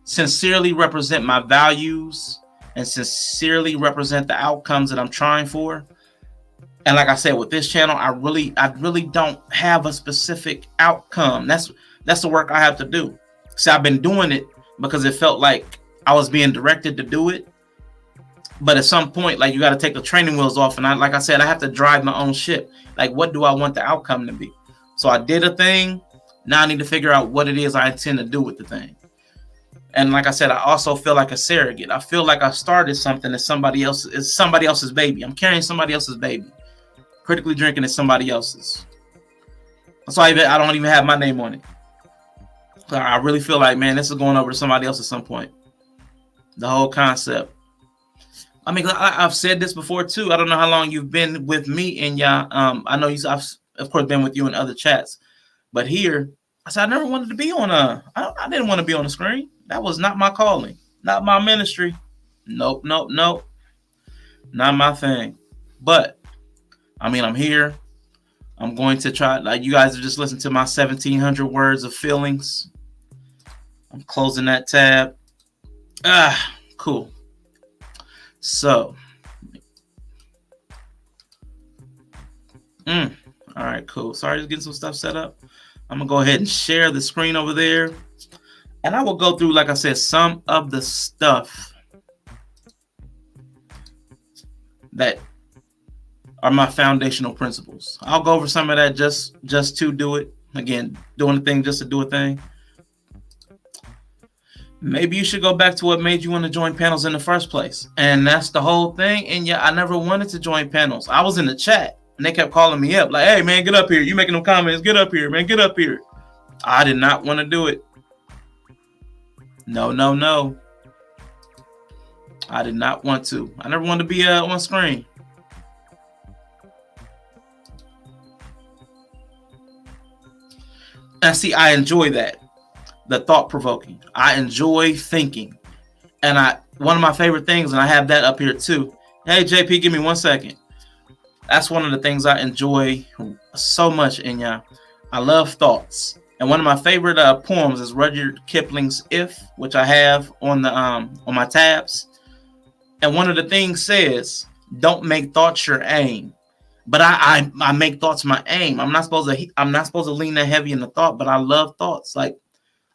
sincerely represent my values and sincerely represent the outcomes that I'm trying for. And like I said, with this channel, I really don't have a specific outcome. That's the work I have to do. See, I've been doing it because it felt like I was being directed to do it. But at some point, like, you got to take the training wheels off. And like I said, I have to drive my own ship. Like, what do I want the outcome to be? So I did a thing. Now I need to figure out what it is I intend to do with the thing. And like I said, I also feel like a surrogate. I feel like I started something that somebody else's baby. I'm carrying somebody else's baby. Critically Drinking is somebody else's. So I don't even have my name on it. So I really feel like, man, this is going over to somebody else at some point. The whole concept. I mean, I've said this before too. I don't know how long you've been with me and y'all. I know I've of course been with you in other chats, but here I said I never wanted to be on I didn't want to be on the screen. That was not my calling, not my ministry. Nope, nope, nope, not my thing. But I mean, I'm here. I'm going to try. Like you guys have just listened to my 1,700 words of feelings. I'm closing that tab. Cool. So, all right, cool. Sorry, just getting some stuff set up. I'm gonna go ahead and share the screen over there, and I will go through, like I said, some of the stuff that are my foundational principles. I'll go over some of that just to do it. Again, doing a thing just to do a thing. Maybe you should go back to what made you want to join panels in the first place. And that's the whole thing. And yeah, I never wanted to join panels. I was in the chat and they kept calling me up like, hey, man, get up here. You making them comments. Get up here, man. Get up here. I did not want to do it. No, no, no. I did not want to. I never wanted to be on screen. And see, I enjoy that. The thought-provoking. I enjoy thinking. And one of my favorite things, and I have that up here too. Hey, JP, give me 1 second. That's one of the things I enjoy so much in y'all. I love thoughts. And one of my favorite poems is Rudyard Kipling's If, which I have on the on my tabs. And one of the things says, don't make thoughts your aim. But I make thoughts my aim. I'm not supposed to lean that heavy in the thought, but I love thoughts. Like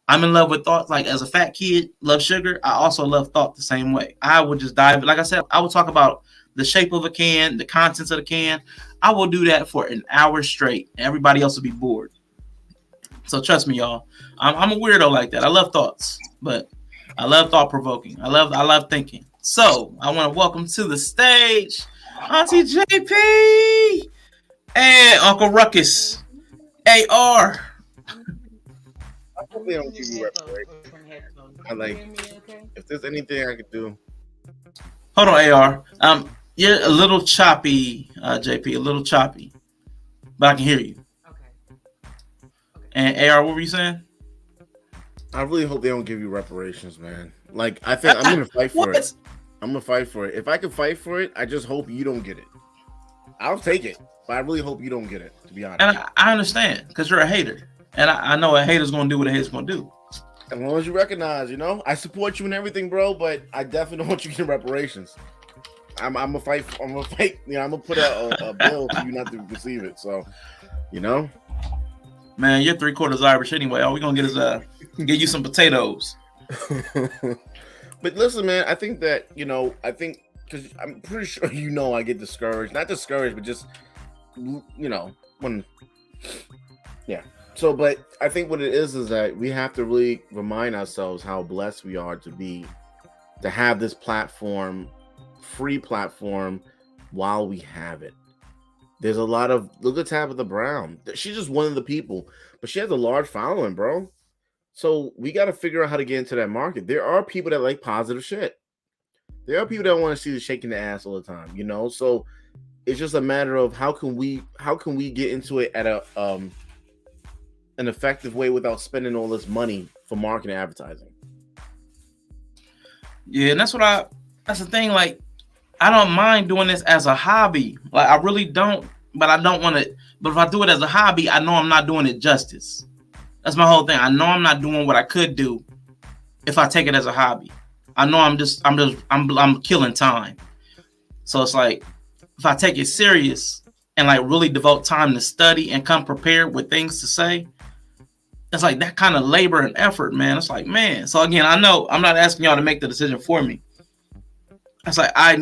I'm in love with thoughts. Like as a fat kid, love sugar. I also love thought the same way. I would just dive. Like I said, I would talk about the shape of a can, the contents of the can. I will do that for an hour straight. Everybody else will be bored. So trust me, y'all. I'm a weirdo like that. I love thoughts, but I love thought provoking. I love thinking. So I want to welcome to the stage Auntie JP and Uncle Ruckus AR. I hope they don't give you reparations. I like if there's anything I could do. Hold on, AR. You're a little choppy, JP, a little choppy. But I can hear you. Okay. And AR, what were you saying? I really hope they don't give you reparations, man. Like I think I'm gonna fight for it. I'm gonna fight for it. If I can fight for it, I just hope you don't get it. I'll take it, but I really hope you don't get it, to be honest. And I understand, because you're a hater. And I know a hater's gonna do what a hater's gonna do. As long as you recognize, I support you and everything, bro, but I definitely don't want you to get reparations. I'm gonna fight. I'm gonna fight. I'm gonna put a bill for you not to receive it. So, Man, you're 3/4 Irish anyway. All we're gonna get is get you some potatoes. But listen, man, I think that, because I'm pretty sure I get discouraged. Not discouraged, but just, when, yeah. So, but I think what it is that we have to really remind ourselves how blessed we are to have this platform, free platform, while we have it. There's a lot of, look at Tabitha Brown. She's just one of the people, but she has a large following, bro. So we got to figure out how to get into that market. There are people that like positive shit. There are people that want to see the shaking the ass all the time, So it's just a matter of how can we get into it at an effective way without spending all this money for marketing and advertising. Yeah, and that's the thing. Like, I don't mind doing this as a hobby. Like, I really don't, but I don't want to. But if I do it as a hobby, I know I'm not doing it justice. That's my whole thing. I know I'm not doing what I could do if I take it as a hobby. I know I'm killing time. So it's like, if I take it serious and like really devote time to study and come prepared with things to say, it's like that kind of labor and effort, man. It's like, man. So again, I know I'm not asking y'all to make the decision for me. It's like, I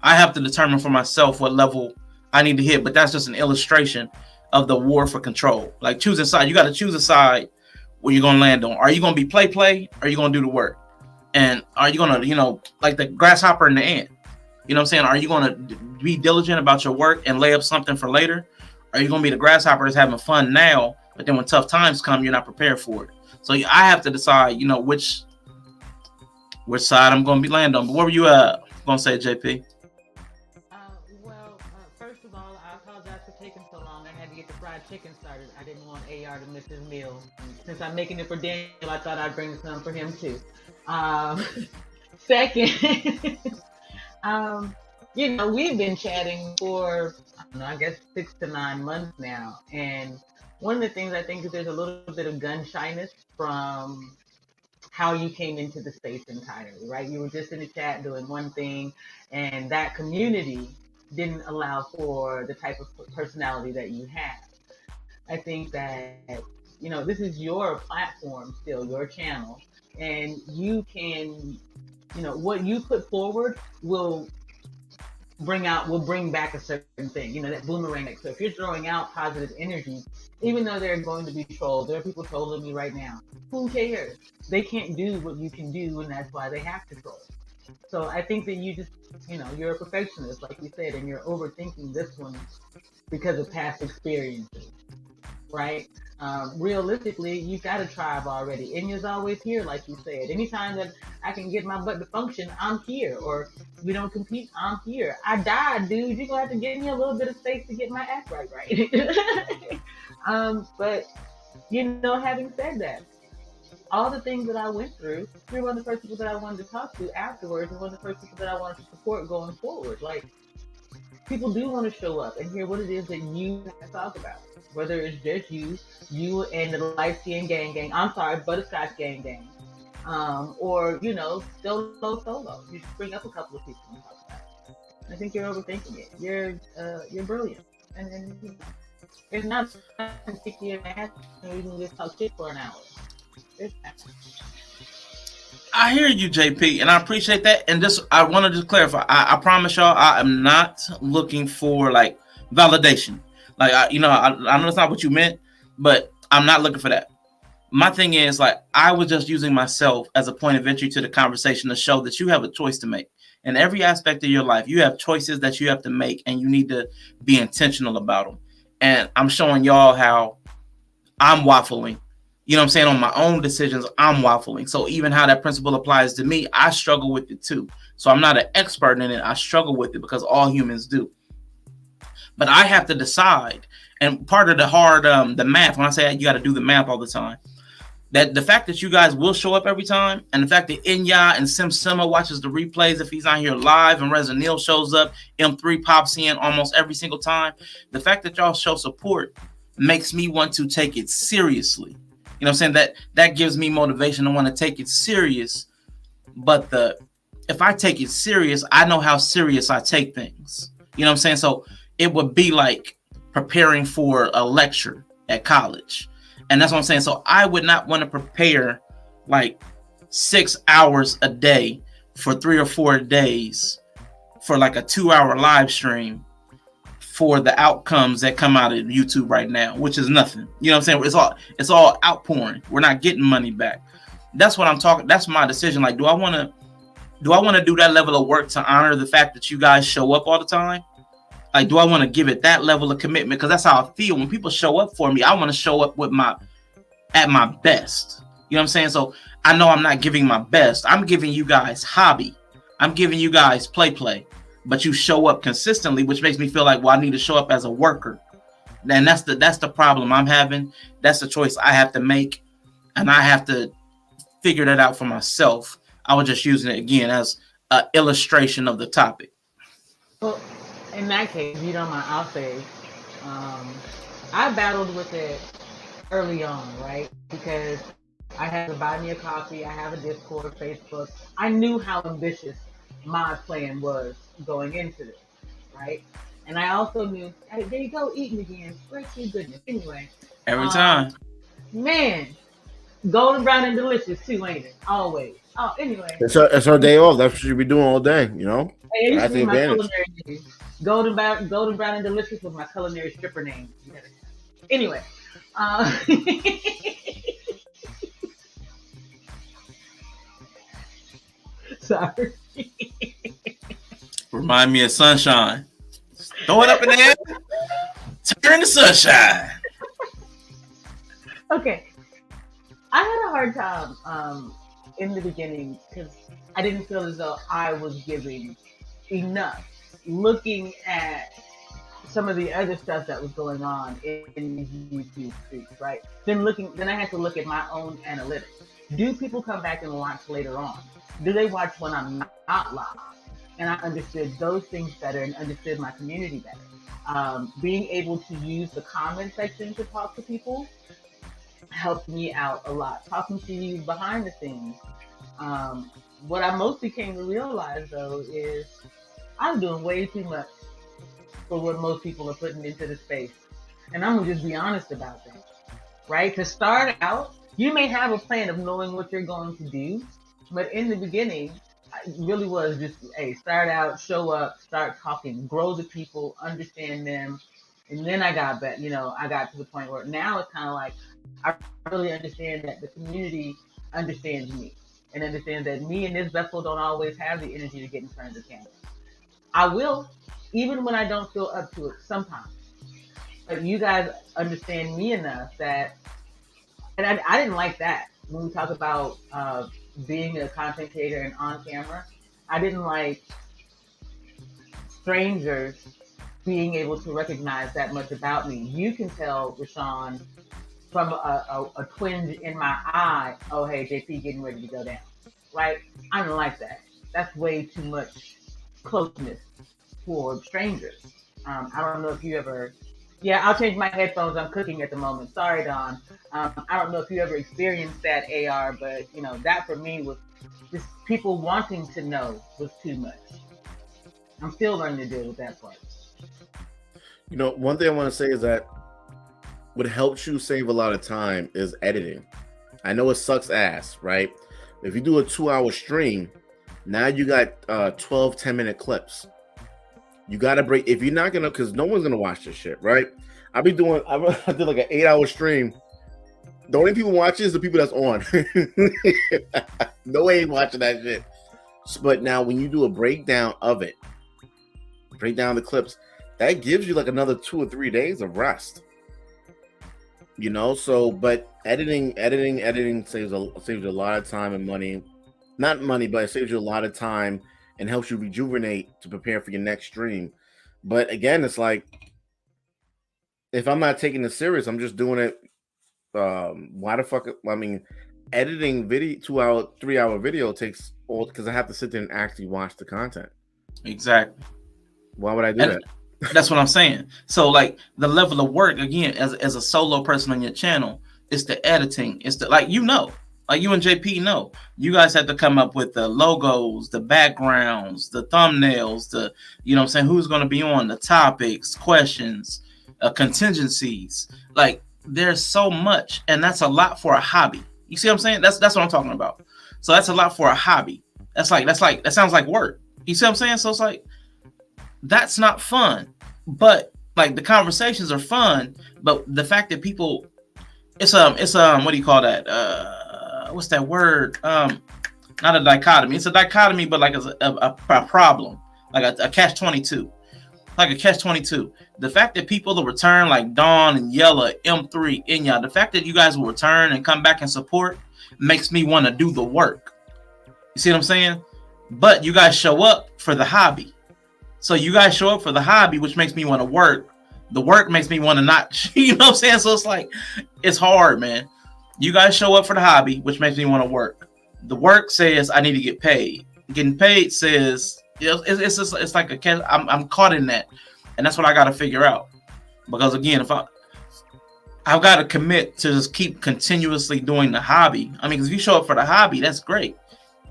have to determine for myself what level I need to hit, but that's just an illustration of the war for control. Like, choose a side. You got to choose a side where you're going to land on. Are you going to be play? Or are you going to do the work? And are you going to, like the grasshopper and the ant? You know what I'm saying? Are you going to be diligent about your work and lay up something for later? Or are you going to be the grasshopper that's having fun now, but then when tough times come, you're not prepared for it? So I have to decide, which side I'm going to be land on. But what were you gonna say, JP? First of all, I apologize for taking so long. I had to get the fried chicken started. I didn't want AR to miss his meal. And since I'm making it for Daniel, I thought I'd bring some for him too. Second, we've been chatting for, I guess 6 to 9 months now. And one of the things I think is there's a little bit of gun shyness from how you came into the space entirely, right? You were just in the chat doing one thing, and that community didn't allow for the type of personality that you have. I think that, this is your platform still, your channel, and you can, what you put forward will bring back a certain thing, that boomerang. So if you're throwing out positive energy, even though there are going to be trolls, there are people trolling me right now. Who cares? They can't do what you can do, and that's why they have to troll. So I think that you just, you're a perfectionist, like you said, and you're overthinking this one because of past experiences, right? Realistically, you've got a tribe already. Inya's always here, like you said. Anytime that I can get my butt to function, I'm here. Or we don't compete, I'm here. I died, dude. You're going to have to give me a little bit of space to get my act right. But, having said that, all the things that I went through, you're one of the first people that I wanted to talk to afterwards, and one of the first people that I wanted to support going forward. Like, people do want to show up and hear what it is that you have to talk about. Whether it's just you and the light skin gang, butterscotch gang, or, solo. You just bring up a couple of people and talk about it. I think you're overthinking it. You're brilliant. And there's not something to kick you in the ass and we can just talk shit for an hour. I hear you, JP, and I appreciate that. And I want to just clarify. I promise y'all, I am not looking for like validation. Like, I know it's not what you meant, but I'm not looking for that. My thing is, like, I was just using myself as a point of entry to the conversation to show that you have a choice to make. In every aspect of your life, you have choices that you have to make, and you need to be intentional about them. And I'm showing y'all how I'm waffling. You know what I'm saying? On my own decisions, I'm waffling. So even how that principle applies to me, I struggle with it too. So I'm not an expert in it. I struggle with it because all humans do. But I have to decide. And part of the math, when I say you got to do the math all the time, that the fact that you guys will show up every time, and the fact that Inya and Sima watches the replays if he's not here live, and Reza Neal shows up, M3 pops in almost every single time, the fact that y'all show support makes me want to take it seriously. You know what I'm saying? That gives me motivation to want to take it serious. But if I take it serious, I know how serious I take things. You know what I'm saying? So it would be like preparing for a lecture at college. And that's what I'm saying. So I would not want to prepare like 6 hours a day for 3 or 4 days for like a 2-hour live stream for the outcomes that come out of YouTube right now, which is nothing. You know what I'm saying? It's all outpouring. We're not getting money back. That's what I'm talking. That's my decision. Like, do I want to do that level of work to honor the fact that you guys show up all the time? Like, do I want to give it that level of commitment? Because that's how I feel when people show up for me. I want to show up at my best. You know what I'm saying? So I know I'm not giving my best. I'm giving you guys hobby. I'm giving you guys play. But you show up consistently, which makes me feel like, well, I need to show up as a worker. And that's the problem I'm having. That's the choice I have to make. And I have to figure that out for myself. I was just using it again as an illustration of the topic. Well, in that case, if you don't mind, I'll say, I battled with it early on, right? Because I had to buy me a coffee. I have a Discord, Facebook. I knew how ambitious my plan was going into this, right? And I also knew, hey, there you go, eating again. Great to goodness. Anyway. Every time. Man, golden brown and delicious too, ain't it? Always. Oh, anyway. It's our day off. That's what you be doing all day, you know? Hey, that's the advantage. Golden brown and delicious was my culinary stripper name. Anyway. Sorry. Remind me of sunshine. Throw it up in the air. Turn the sunshine. Okay. I had a hard time in the beginning because I didn't feel as though I was giving enough looking at some of the other stuff that was going on in these YouTube streets, right? Then I had to look at my own analytics. Do people come back and watch later on? Do they watch when I'm not live? And I understood those things better and understood my community better. Being able to use the comment section to talk to people helped me out a lot. Talking to you behind the scenes. What I mostly came to realize though is I'm doing way too much for what most people are putting into the space. And I'm gonna just be honest about that, right? To start out, you may have a plan of knowing what you're going to do, but in the beginning, it really was just, hey, start out, show up, start talking, grow the people, understand them. And then I got back, I got to the point where now it's kind of like, I really understand that the community understands me and understands that me and this vessel don't always have the energy to get in front of the camera. I will, even when I don't feel up to it sometimes. But you guys understand me enough that, and I didn't like that when we talk about being a content creator and on camera. I didn't like strangers being able to recognize that much about me. You can tell, Rashawn, from a twinge in my eye, oh, hey, JP getting ready to go down, right? I don't like that. That's way too much closeness for strangers. I don't know if you ever, I'll change my headphones. I'm cooking at the moment. Sorry, Don. I don't know if you ever experienced that, AR, but, that for me was just people wanting to know was too much. I'm still learning to deal with that part. One thing I want to say is that what helps you save a lot of time is editing. I know it sucks ass, right? If you do a 2-hour stream, now you got 12 10-minute clips. You got to break, if you're not going to, because no one's going to watch this shit, right? I did like an 8-hour stream. The only people watching is the people that's on. No way ain't watching that shit. But now when you do a breakdown of it, break down the clips, that gives you like another 2 or 3 days of rest. So, but editing saves a lot of time and money. Not money, but it saves you a lot of time and helps you rejuvenate to prepare for your next stream. But again, it's like, if I'm not taking it serious, I'm just doing it. Why the fuck? I mean, editing video, 2-hour, 3-hour video takes all, because I have to sit there and actually watch the content. Exactly. Why would I do that? That's what I'm saying. So like the level of work, again, as a solo person on your channel, it's the editing. It's the, like you and JP know, you guys have to come up with the logos, the backgrounds, the thumbnails, the, who's going to be on, the topics, questions, contingencies. Like there's so much, and that's a lot for a hobby. You see what I'm saying? That's what I'm talking about. So that's a lot for a hobby. That sounds like work. You see what I'm saying? So it's like, that's not fun. But like the conversations are fun, but the fact that people, it's what do you call that? What's that word? Not a dichotomy. It's a dichotomy, but like a problem, like a catch-22, like a catch-22. The fact that people will return, like Dawn and Yella, M3, Inya, the fact that you guys will return and come back and support makes me want to do the work. You see what I'm saying? But you guys show up for the hobby. So you guys show up for the hobby, which makes me want to work. The work makes me want to not, you know what I'm saying? So it's like, it's hard, man. You guys show up for the hobby, which makes me want to work. The work says I need to get paid. Getting paid says, it's like I'm caught in that. And that's what I got to figure out. Because again, if I've got to commit to just keep continuously doing the hobby. I mean, because if you show up for the hobby, that's great.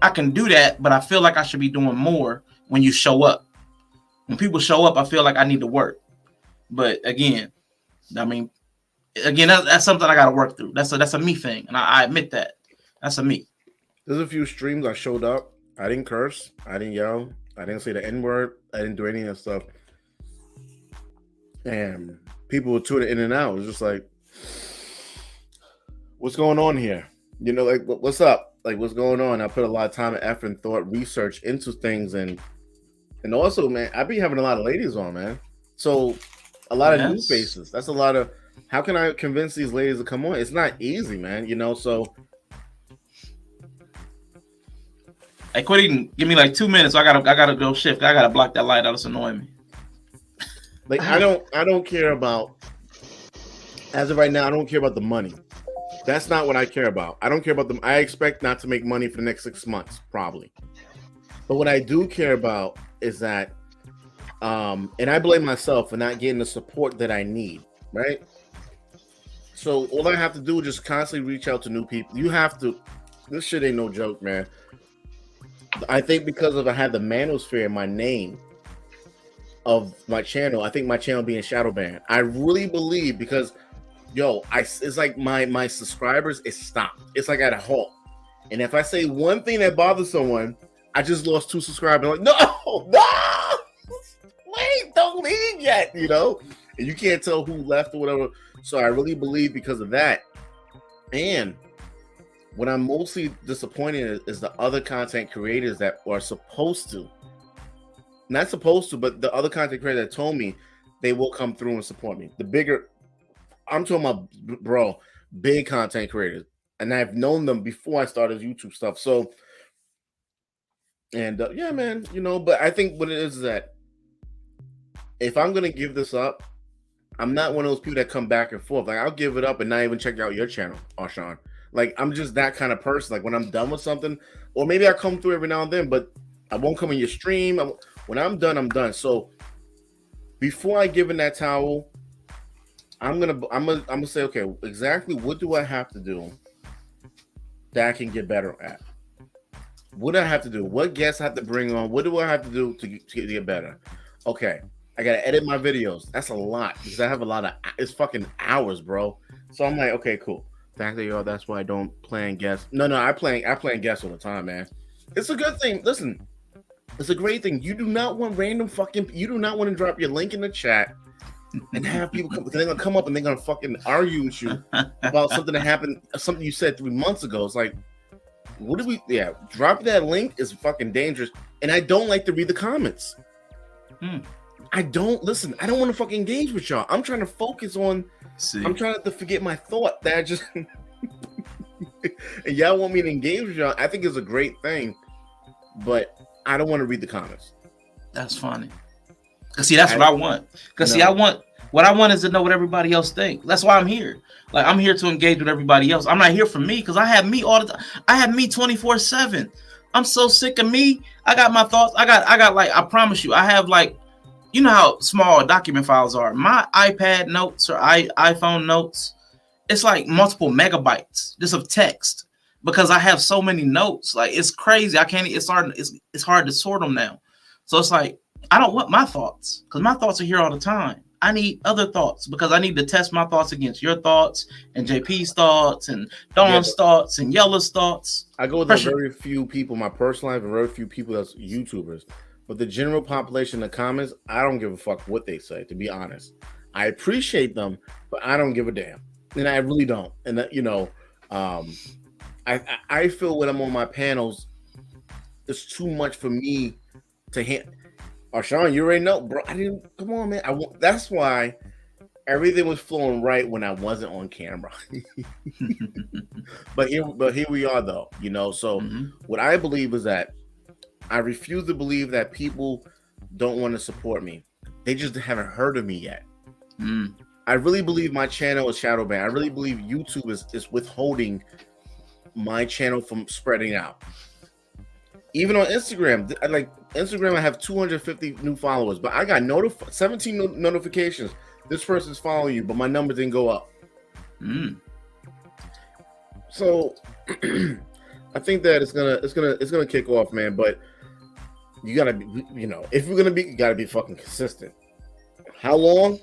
I can do that, but I feel like I should be doing more when you show up. When people show up, I feel like I need to work. But again, that's something I got to work through. That's a me thing, and I admit that. That's a me. There's a few streams I showed up. I didn't curse. I didn't yell. I didn't say the N-word. I didn't do any of that stuff. And people were tuning in and out. It was just like, what's going on here? Like, what's up? Like, what's going on? I put a lot of time and effort and thought, research into things, and also, man, I be having a lot of ladies on, man. So a lot of new faces. That's a lot of, how can I convince these ladies to come on? It's not easy, man. So Hey, quit eating. Give me like 2 minutes. I gotta go shift. I gotta block that light out. It's annoying me. Like I don't care about. As of right now, I don't care about the money. That's not what I care about. I don't care about them. I expect not to make money for the next 6 months, probably. But what I do care about is that, and I blame myself for not getting the support that I need, right? So all I have to do is just constantly reach out to new people. You have to. This shit ain't no joke, man. I think because I had the manosphere in my name of my channel, I think my channel being shadow banned. I really believe because. It's like my subscribers is stopped. It's like at a halt. And if I say one thing that bothers someone, I just lost 2 subscribers. I'm like, no, wait, don't leave yet, you know? And you can't tell who left or whatever. So I really believe because of that. And what I'm mostly disappointed is the other content creators that are supposed to, not supposed to, but the other content creators that told me they will come through and support me. The bigger, I'm talking about, bro, big content creators, and I've known them before I started YouTube stuff. So, and yeah, man, you know, but I think what it is that if I'm gonna give this up, I'm not one of those people that come back and forth. Like I'll give it up and not even check out your channel, Arshawn. Like I'm just that kind of person. Like when I'm done with something, or maybe I come through every now and then, but I won't come in your stream. When I'm done, I'm done. So before I give in that towel, I'm gonna say, okay, exactly what do I have to do that I can get better at? What do I have to do? What guests I have to bring on? What do I have to do to get better? Okay, I gotta edit my videos. That's a lot because I have a lot of it's fucking hours, bro. So I'm like, okay, cool. That's why I don't plan guests. No, I plan guests all the time, man. It's a good thing. Listen, it's a great thing. You do not want you do not want to drop your link in the chat and have people come, they're gonna come up and they're gonna fucking argue with you about something that happened, something you said 3 months ago. It's like, what do we? Yeah, dropping that link is fucking dangerous. And I don't like to read the comments. I don't want to fucking engage with y'all. I'm trying to focus on. I'm trying not to forget my thought that I just. And y'all want me to engage with y'all. I think it's a great thing, but I don't want to read the comments. That's funny. Cause see, that's what I want. Cause what I want is to know what everybody else thinks. That's why I'm here. Like I'm here to engage with everybody else. I'm not here for me because I have me all the time. I have me 24/7. I'm so sick of me. I got my thoughts. I got like, I promise you, I have like, you know how small document files are. My iPad notes or iPhone notes, it's like multiple megabytes just of text because I have so many notes. Like it's crazy. I can't. It's hard to sort them now. So it's like I don't want my thoughts because my thoughts are here all the time. I need other thoughts because I need to test my thoughts against your thoughts and JP's thoughts and Dawn's thoughts and Yella's thoughts. I go with very few people, my personal life, and very few people that's YouTubers. But the general population in the comments, I don't give a fuck what they say, to be honest. I appreciate them, but I don't give a damn. And I really don't. And, that, you know, I feel when I'm on my panels, it's too much for me to handle. Arshawn, you already know, bro. Come on, man. That's why everything was flowing right when I wasn't on camera. but here we are, though. You know, so what I believe is that I refuse to believe that people don't want to support me. They just haven't heard of me yet. I really believe my channel is shadow banned. I really believe YouTube is withholding my channel from spreading out. Even on Instagram, I have 250 new followers, but I got 17 notifications. This person's following you, but my number didn't go up. So I think that it's gonna kick off, man. But you gotta be, you know, if you're gonna be, you gotta be fucking consistent. How long?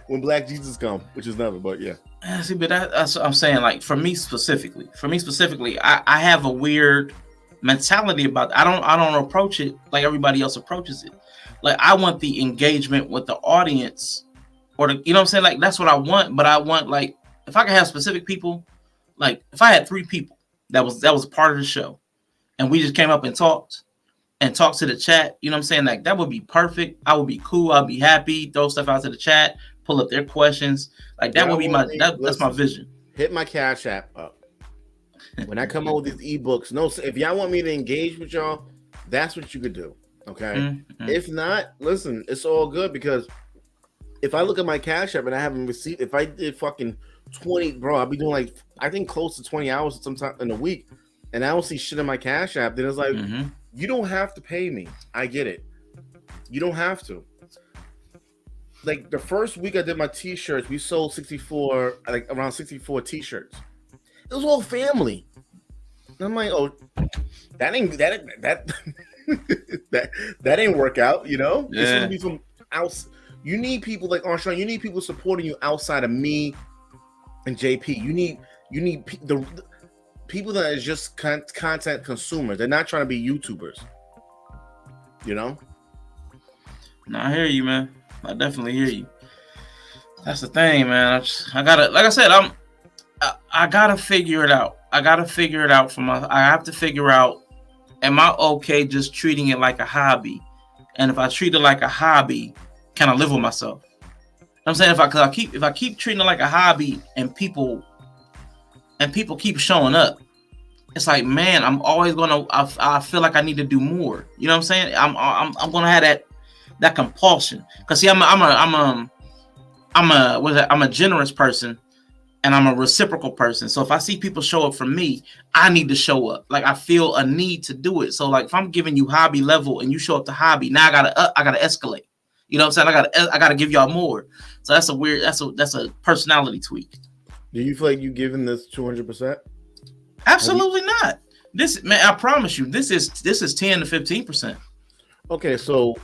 When Black Jesus come, which is never, but yeah. See, but that's what I'm saying. Like for me specifically, I have a weird mentality about it. I don't approach it like everybody else approaches it. Like I want the engagement with the audience, or the, you know what I'm saying? Like that's what I want. But I want, like, if I could have specific people, like if I had 3 people that was part of the show, and we just came up and talked to the chat, you know what I'm saying? Like that would be perfect. I would be cool. I'd be happy. Throw stuff out to the chat. Pull up their questions. Like that would be that's my vision. Hit my Cash App up. When I come out with these ebooks, no, if y'all want me to engage with y'all, that's what you could do. Okay. Mm-hmm. If not, listen, it's all good because if I look at my Cash App and I haven't received, if I did fucking 20, bro, I'll be doing like, I think close to 20 hours sometime in a week, and I don't see shit in my Cash App, then it's like, you don't have to pay me. I get it. You don't have to. Like the first week I did my t-shirts, we sold 64, like around 64 t-shirts. It was all family. And I'm like, oh, that that ain't work out, you know? Yeah. It's gonna be from outside. You need people like Arshon, you need people supporting you outside of me and JP. You need the people that is just content consumers. They're not trying to be YouTubers. You know? No, I hear you, man. I definitely hear you. That's the thing, man. I gotta, like I said, I gotta figure it out. I have to figure out, am I okay just treating it like a hobby? And if I treat it like a hobby, can I live with myself? You know what I'm saying, if I keep treating it like a hobby and people keep showing up, it's like, man, I'm always I feel like I need to do more. You know what I'm saying? I'm gonna have that compulsion. Cause see, I'm a generous person and I'm a reciprocal person. So if I see people show up for me, I need to show up. Like I feel a need to do it. So like if I'm giving you hobby level and you show up to hobby, now I gotta escalate. You know what I'm saying? I gotta give y'all more. So that's a personality tweak. Do you feel like you giving this 200%? Absolutely not. This, man, I promise you, this is 10 to 15%. Okay, so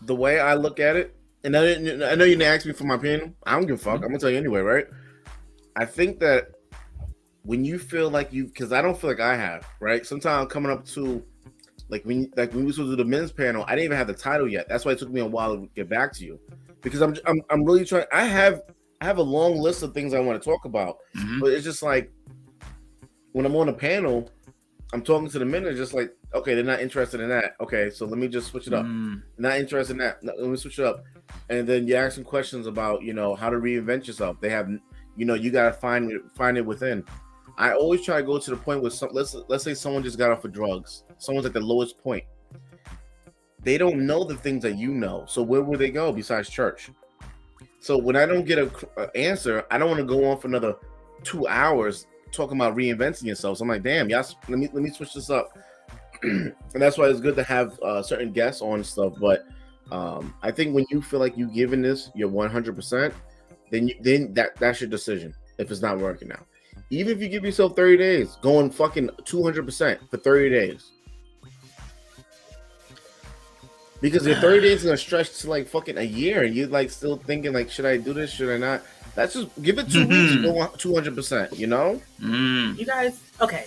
the way I look at it, and I know you didn't ask me for my opinion. I don't give a fuck. I'm gonna tell you anyway, right? I think that when you feel like because I don't feel like I have, right? Sometimes coming up to like when we were supposed to do the men's panel, I didn't even have the title yet. That's why it took me a while to get back to you, because I'm really trying. I have a long list of things I want to talk about, but it's just like when I'm on a panel, I'm talking to the men. It's just like, okay, they're not interested in that. Okay, so let me just switch it up. Not interested in that. Let me switch it up. And then you ask some questions about, how to reinvent yourself. They have, you got to find it within. I always try to go to the point where let's say someone just got off of drugs. Someone's at the lowest point. They don't know the things that you know. So where would they go besides church? So when I don't get an answer, I don't want to go on for another 2 hours talking about reinventing yourself. So I'm like, damn, yes, let me switch this up. And that's why it's good to have certain guests on stuff. But I think when you feel like you giving this your 100%, then that's your decision if it's not working out. Even if you give yourself 30 days, going fucking 200% for 30 days. Because your 30 days is gonna stretch to like fucking a year, and you're like still thinking like, should I do this? Should I not? That's just give it 2 weeks to go 200%. You guys, okay.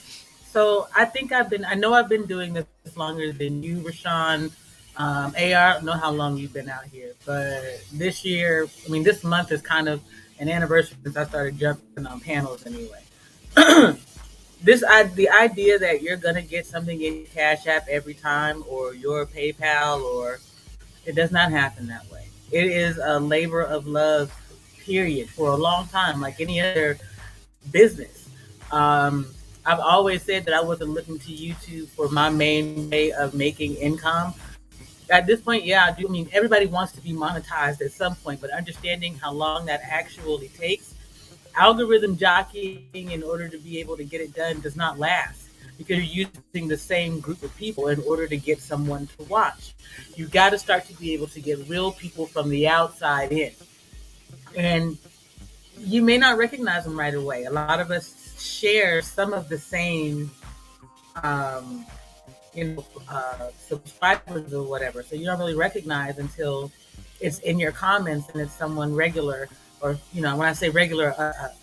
So I think I know I've been doing this longer than you, Rashawn. AR, I don't know how long you've been out here, but this year, this month is kind of an anniversary since I started jumping on panels anyway. The idea that you're gonna get something in Cash App every time, or your PayPal, or it does not happen that way. It is a labor of love, period, for a long time, like any other business. I've always said that I wasn't looking to YouTube for my main way of making income. At this point, yeah, I do. Everybody wants to be monetized at some point, but understanding how long that actually takes, algorithm jockeying in order to be able to get it done does not last, because you're using the same group of people in order to get someone to watch. You got to start to be able to get real people from the outside in. And you may not recognize them right away. A lot of us share some of the same subscribers or whatever, so you don't really recognize until it's in your comments and it's someone regular, or when I say regular,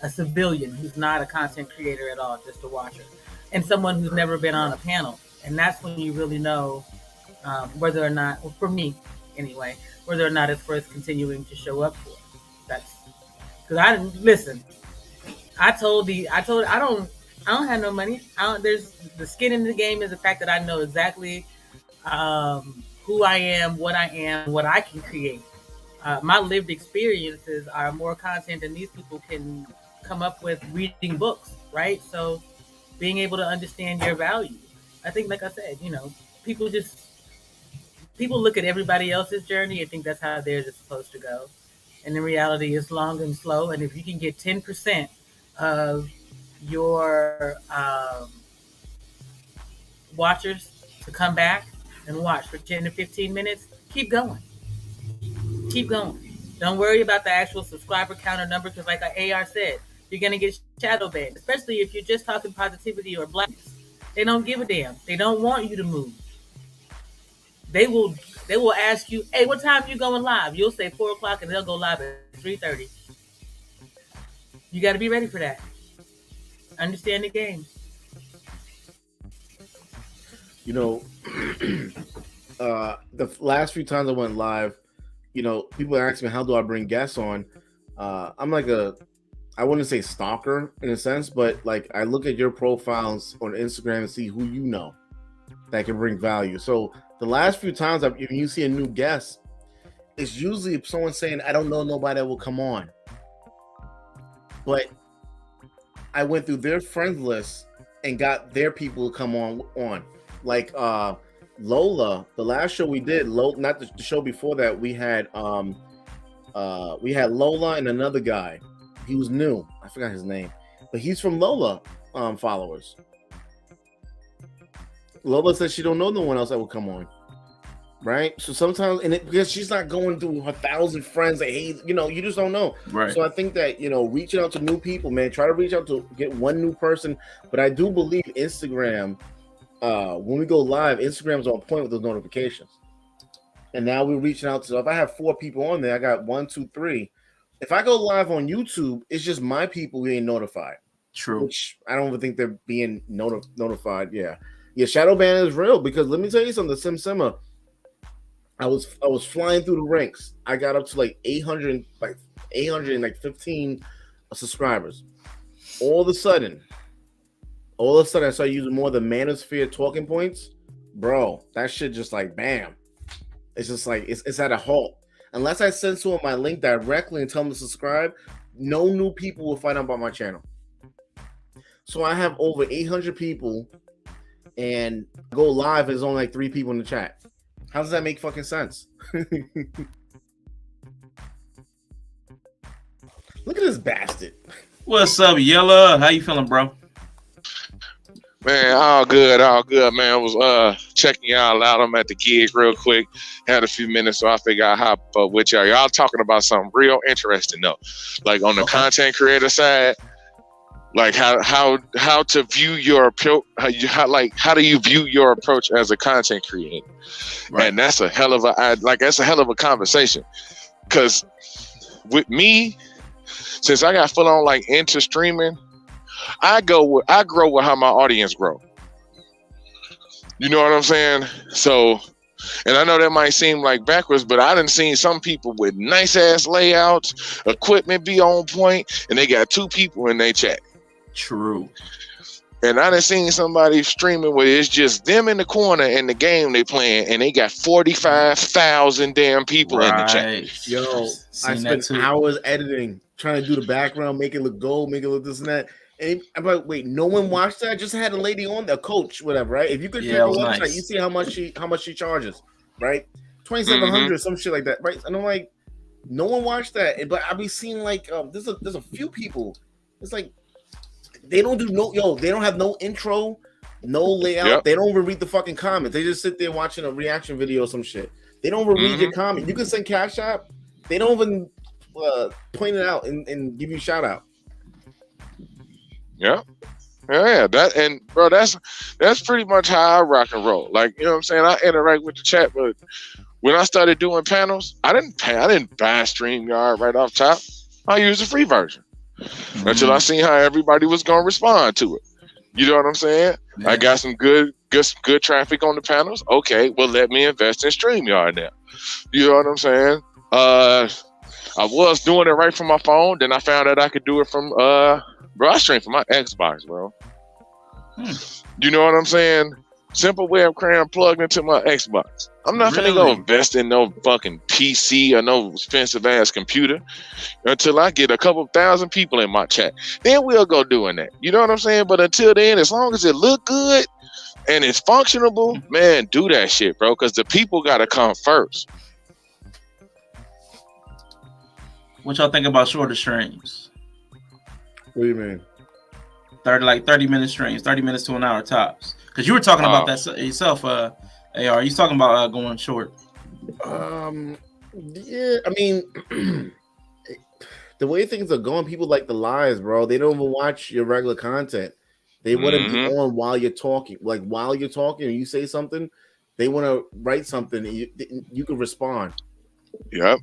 a civilian who's not a content creator at all, just a watcher, and someone who's never been on a panel. And that's when you really know whether or not, for me anyway, whether or not it's worth continuing to show up for. That's because I didn't listen. I don't have no money. There's the skin in the game is the fact that I know exactly who I am, what I can create. My lived experiences are more content than these people can come up with reading books, right? So being able to understand your value. I think, like I said, people look at everybody else's journey and think that's how theirs is supposed to go. And in reality, it's long and slow. And if you can get 10% of your watchers to come back and watch for 10 to 15 minutes, keep going. Keep going. Don't worry about the actual subscriber count or number, because like AR said, you're going to get shadow banned, especially if you're just talking positivity or blackness. They don't give a damn. They don't want you to move. They will ask you, hey, what time are you going live? You'll say 4 o'clock and they'll go live at 3:30. You got to be ready for that. Understand the game. The last few times I went live, people ask me, how do I bring guests on? I'm like I wouldn't say stalker in a sense, but like I look at your profiles on Instagram and see who that can bring value. So the last few times when you see a new guest, it's usually someone saying, I don't know nobody that will come on. But I went through their friends list and got their people to come on. Like Lola, the last show we did, not the show before that, we had Lola and another guy. He was new. I forgot his name, but he's from Lola followers. Lola said she don't know no one else that will come on, right? So sometimes, because she's not going through her 1,000 friends that hate, you just don't know. Right. So I think that reaching out to new people, man, try to reach out to get one new person. But I do believe Instagram, when we go live, Instagram's on point with those notifications. And now we're reaching out to. If I have 4 people on there, I got 1, 2, 3. If I go live on YouTube, it's just my people being notified. True. Which I don't even think they're being notified. Yeah. Shadow ban is real, because let me tell you something. The Simma, I was flying through the ranks. I got up to like 815 subscribers. All of a sudden, I started using more of the Manosphere talking points. Bro, that shit just like bam. It's just like it's at a halt. Unless I send someone my link directly and tell them to subscribe, no new people will find out about my channel. So I have over 800 people, and go live, and there's only like 3 people in the chat. How does that make fucking sense? Look at this bastard. What's up, Yella? How you feeling, bro? Man, all good, man. I was checking y'all out. I'm at the gig real quick. Had a few minutes, so I figured I'd hop up with y'all. Y'all talking about something real interesting though. Like on the content creator side, like how to view your approach, how do you view your approach as a content creator? Right. And that's a hell of a conversation. Cause with me, since I got full on like into streaming, I grow with how my audience grow. You know what I'm saying? So, and I know that might seem like backwards, but I done seen some people with nice ass layouts, equipment be on point, and they got 2 people in their chat. True. And I done seen somebody streaming where it's just them in the corner in the game they playing, and they got 45,000 damn people in the chat. Yo, I spent hours editing, trying to do the background, make it look gold, make it look this and that. And I'm like, wait, no one watched that? I just had a lady on there, coach, whatever, right? If you could check her website, nice. You see how much she charges, right? 2,700, some shit like that, right? And I'm like, no one watched that. But I be seeing like there's a few people. It's like they don't have no intro, no layout. Yep. They don't even read the fucking comments. They just sit there watching a reaction video or some shit. They don't even read your comment. You can send Cash App. They don't even point it out and give you a shout out. Yeah. That, and bro, that's pretty much how I rock and roll. Like, you know what I'm saying? I interact with the chat, but when I started doing panels, I didn't buy StreamYard right off top. I used the free version until I seen how everybody was gonna respond to it. You know what I'm saying? Yeah. I got some good traffic on the panels. Okay, well, let me invest in StreamYard now. You know what I'm saying? I was doing it right from my phone. Then I found out I could do it from bro, I stream from my Xbox, bro. You know what I'm saying? Simple webcam plugged into my Xbox. I'm not gonna go invest in no fucking PC or no expensive ass computer until I get a couple thousand people in my chat. Then we'll go doing that. You know what I'm saying? But until then, as long as it look good and it's functionable, man, do that shit, bro. Because the people gotta come first. What y'all think about shorter streams? What do you mean? 30-minute streams, 30 minutes to an hour tops. Because you were talking about that yourself, AR. You talking about going short? Yeah, I mean, the way things are going, people like the lives, bro. They don't even watch your regular content. They want to be on while you're talking. Like while you're talking and you say something, they want to write something and you can respond. Yep.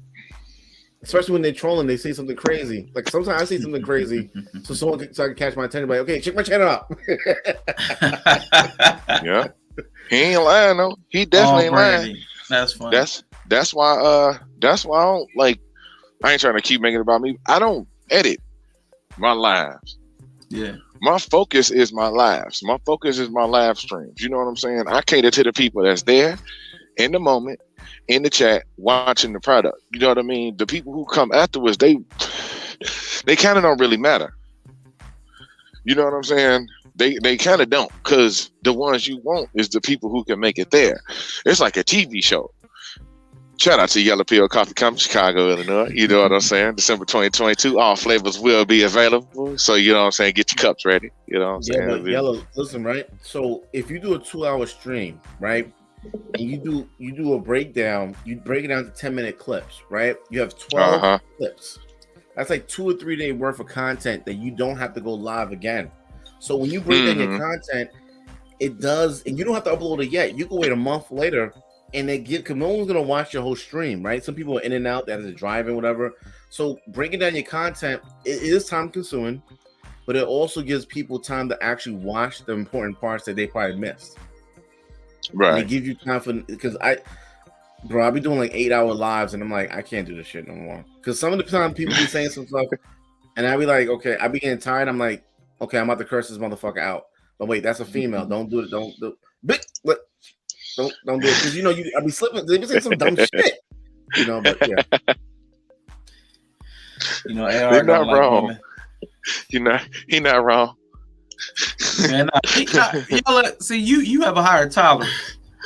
Especially when they're trolling, they say something crazy. Like sometimes I say something crazy, so I can catch my attention. Like, okay, check my channel out. Yeah, he ain't lying though. He definitely ain't lying. That's funny. That's why I don't like. I ain't trying to keep making it about me. I don't edit my lives. Yeah. My focus is my lives. My focus is my live streams. You know what I'm saying? I cater to the people that's there in the moment, in the chat, watching the product. You know what I mean? The people who come afterwards, they kind of don't really matter. You know what I'm saying? They kind of don't, because the ones you want is the people who can make it there. It's like a TV show. Shout out to Yella Pill Coffee Company, Chicago, Illinois. You know what I'm saying? December 2022, all flavors will be available. So, you know what I'm saying? Get your cups ready. You know what I'm saying? But Yella, listen, right? So if you do a 2-hour stream, right? And you do a breakdown, you break it down to 10-minute clips, right? You have 12 clips. That's like 2 or 3 days worth of content that you don't have to go live again. So when you break down your content, it does, and you don't have to upload it yet. You can wait a month later, and because no one's gonna watch your whole stream, right? Some people are in and out, that is driving, whatever. So breaking down your content, it is time consuming, but it also gives people time to actually watch the important parts that they probably missed. Right. And it gives you time for, because I'll be doing like 8-hour lives, and I'm like, I can't do this shit no more. Because some of the time people be saying some stuff, and I be like, okay, I be getting tired. I'm like, okay, I'm about to curse this motherfucker out. But wait, that's a female. Don't do it. Don't do it. Don't do it, because you know I be slipping. They be saying some dumb shit. You know, but yeah. You know, AR they're not wrong. You know, he not wrong. Man, see, you have a higher tolerance.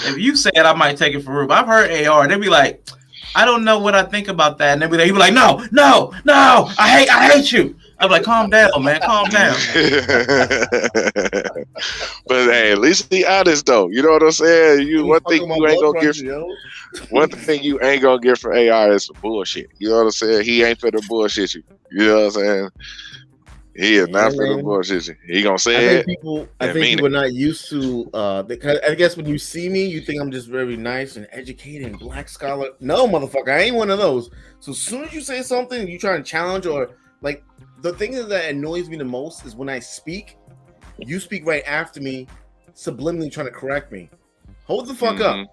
If you say it, I might take it for real. But I've heard AR. They be like, I don't know what I think about that, and he be like, no, I hate you. I'm like, calm down, man, calm down. But hey, at least he honest though. You know what I'm saying? One thing you ain't gonna get from AR is some bullshit. You know what I'm saying? He ain't finna bullshit you. You know what I'm saying? He is not finna bullshit you. He gonna say it. I think people are not used to. I guess when you see me, you think I'm just very nice and educated and black scholar. No, motherfucker, I ain't one of those. So as soon as you say something, you try to challenge or like. The thing that annoys me the most is when I speak, you speak right after me, subliminally trying to correct me. Hold the fuck up.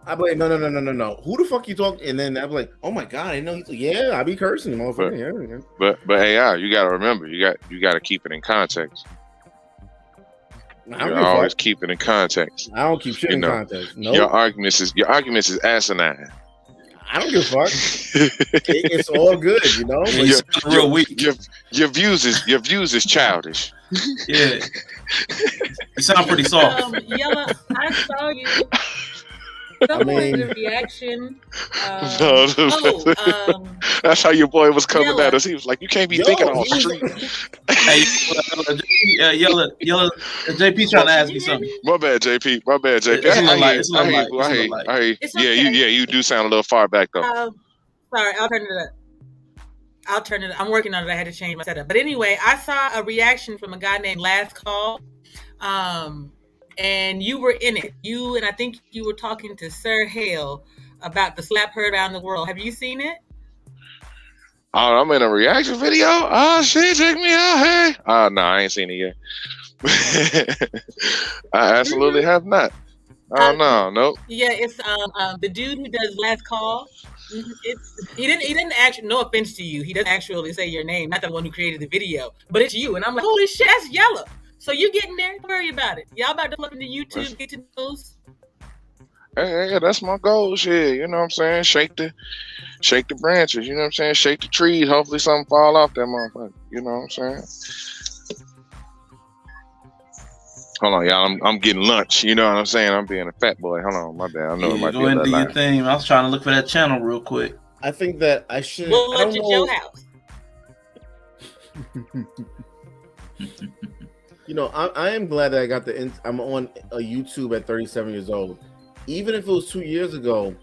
I'm like, no. Who the fuck you talking? And then I'm like, oh my god, I know he's like, yeah, I be cursing, motherfucker. But AI, you gotta remember, you gotta keep it in context. You always keep it in context. I don't keep shit in context. No, your arguments is asinine. I don't give a fuck. It's all good, you know. Real weak. Your views is childish. Yeah, you sound pretty soft. Yella, I saw you. The reaction. That's how your boy was coming at us. He was like, "You can't be thinking on street." Hey, Yella, JP trying to ask me something. My bad, JP. I hear you do sound a little far back though. Sorry, I'll turn it up. I'm working on it. I had to change my setup. But anyway, I saw a reaction from a guy named Last Call. And you were in it. You and I think you were talking to Sir Hale about the slap heard around the world. Have you seen it? Oh, I'm in a reaction video. Oh shit, check me out. Hey. No, I ain't seen it yet. I absolutely have not. Nope. Yeah, it's the dude who does Last Call. He didn't actually. No offense to you, he doesn't actually say your name. Not the one who created the video, but it's you. And I'm like, holy shit, that's Yella. So you getting there? Don't worry about it. Y'all about to look into YouTube, get to those. Hey, that's my goal. Shit, you know what I'm saying? Shake the branches. You know what I'm saying? Shake the trees. Hopefully, something fall off that motherfucker. You know what I'm saying? Hold on, y'all. I'm getting lunch. You know what I'm saying? I'm being a fat boy. Hold on, my bad. I know it might go be ahead a and do little your thing. I was trying to look for that channel real quick. I think that I should. We'll I lunch don't at know. your house. You know, I am glad that I got I'm on a YouTube at 37 years old. Even if it was 2 years ago,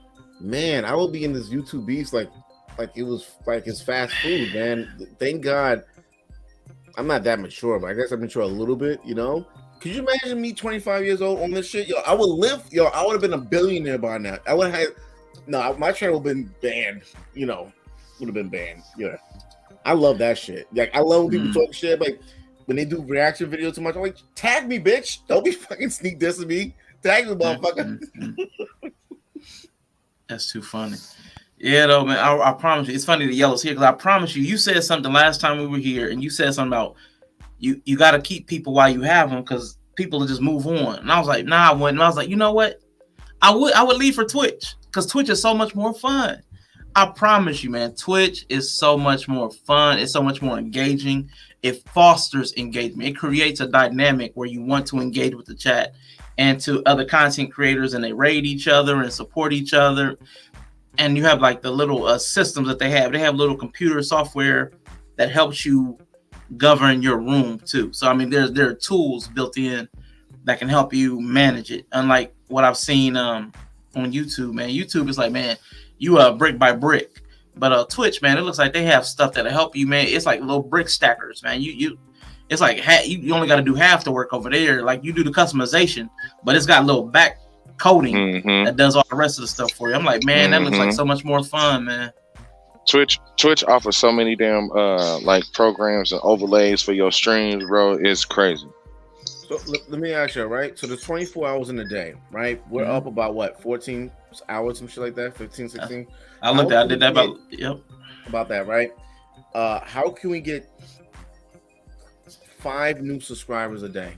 man, I would be in this YouTube beast like it was like it's fast food, man. Thank God I'm not that mature, but I guess I'm mature a little bit, you know. Could you imagine me 25 years old on this shit? I would have been a billionaire by now. I would have my channel would have been banned, you know, would have been banned. Yeah. I love that shit. Like I love when people talk shit, like when they do reaction videos too much, I'm like, tag me, bitch. Don't be fucking sneak dissing me. Tag me, motherfucker. That's too funny. Yeah, though, man. I promise you, it's funny the Yellow's here because I promise you, you said something last time we were here, and you said something about you got to keep people while you have them because people will just move on. And I was like, nah, I wouldn't. And I was like, you know what? I would leave for Twitch because Twitch is so much more fun. I promise you, man. Twitch is so much more fun. It's so much more engaging. It fosters engagement. It creates a dynamic where you want to engage with the chat and to other content creators, and they raid each other and support each other. And you have like the little systems that they have. They have little computer software that helps you govern your room too. So I mean, there are tools built in that can help you manage it. Unlike what I've seen on YouTube, man. YouTube is like, man, you brick by brick. But Twitch, man, it looks like they have stuff that'll help you, man. It's like little brick stackers, man. It's like you only got to do half the work over there. Like you do the customization, but it's got a little back coding that does all the rest of the stuff for you. I'm like, man, that looks like so much more fun, man. Twitch offers so many damn like programs and overlays for your streams, bro. It's crazy. So let me ask you, right? So there's 24 hours in a day, right? We're up about what, 14 hours, some shit like that, 15, 16. I did that about that, right? How can we get 5 new subscribers a day?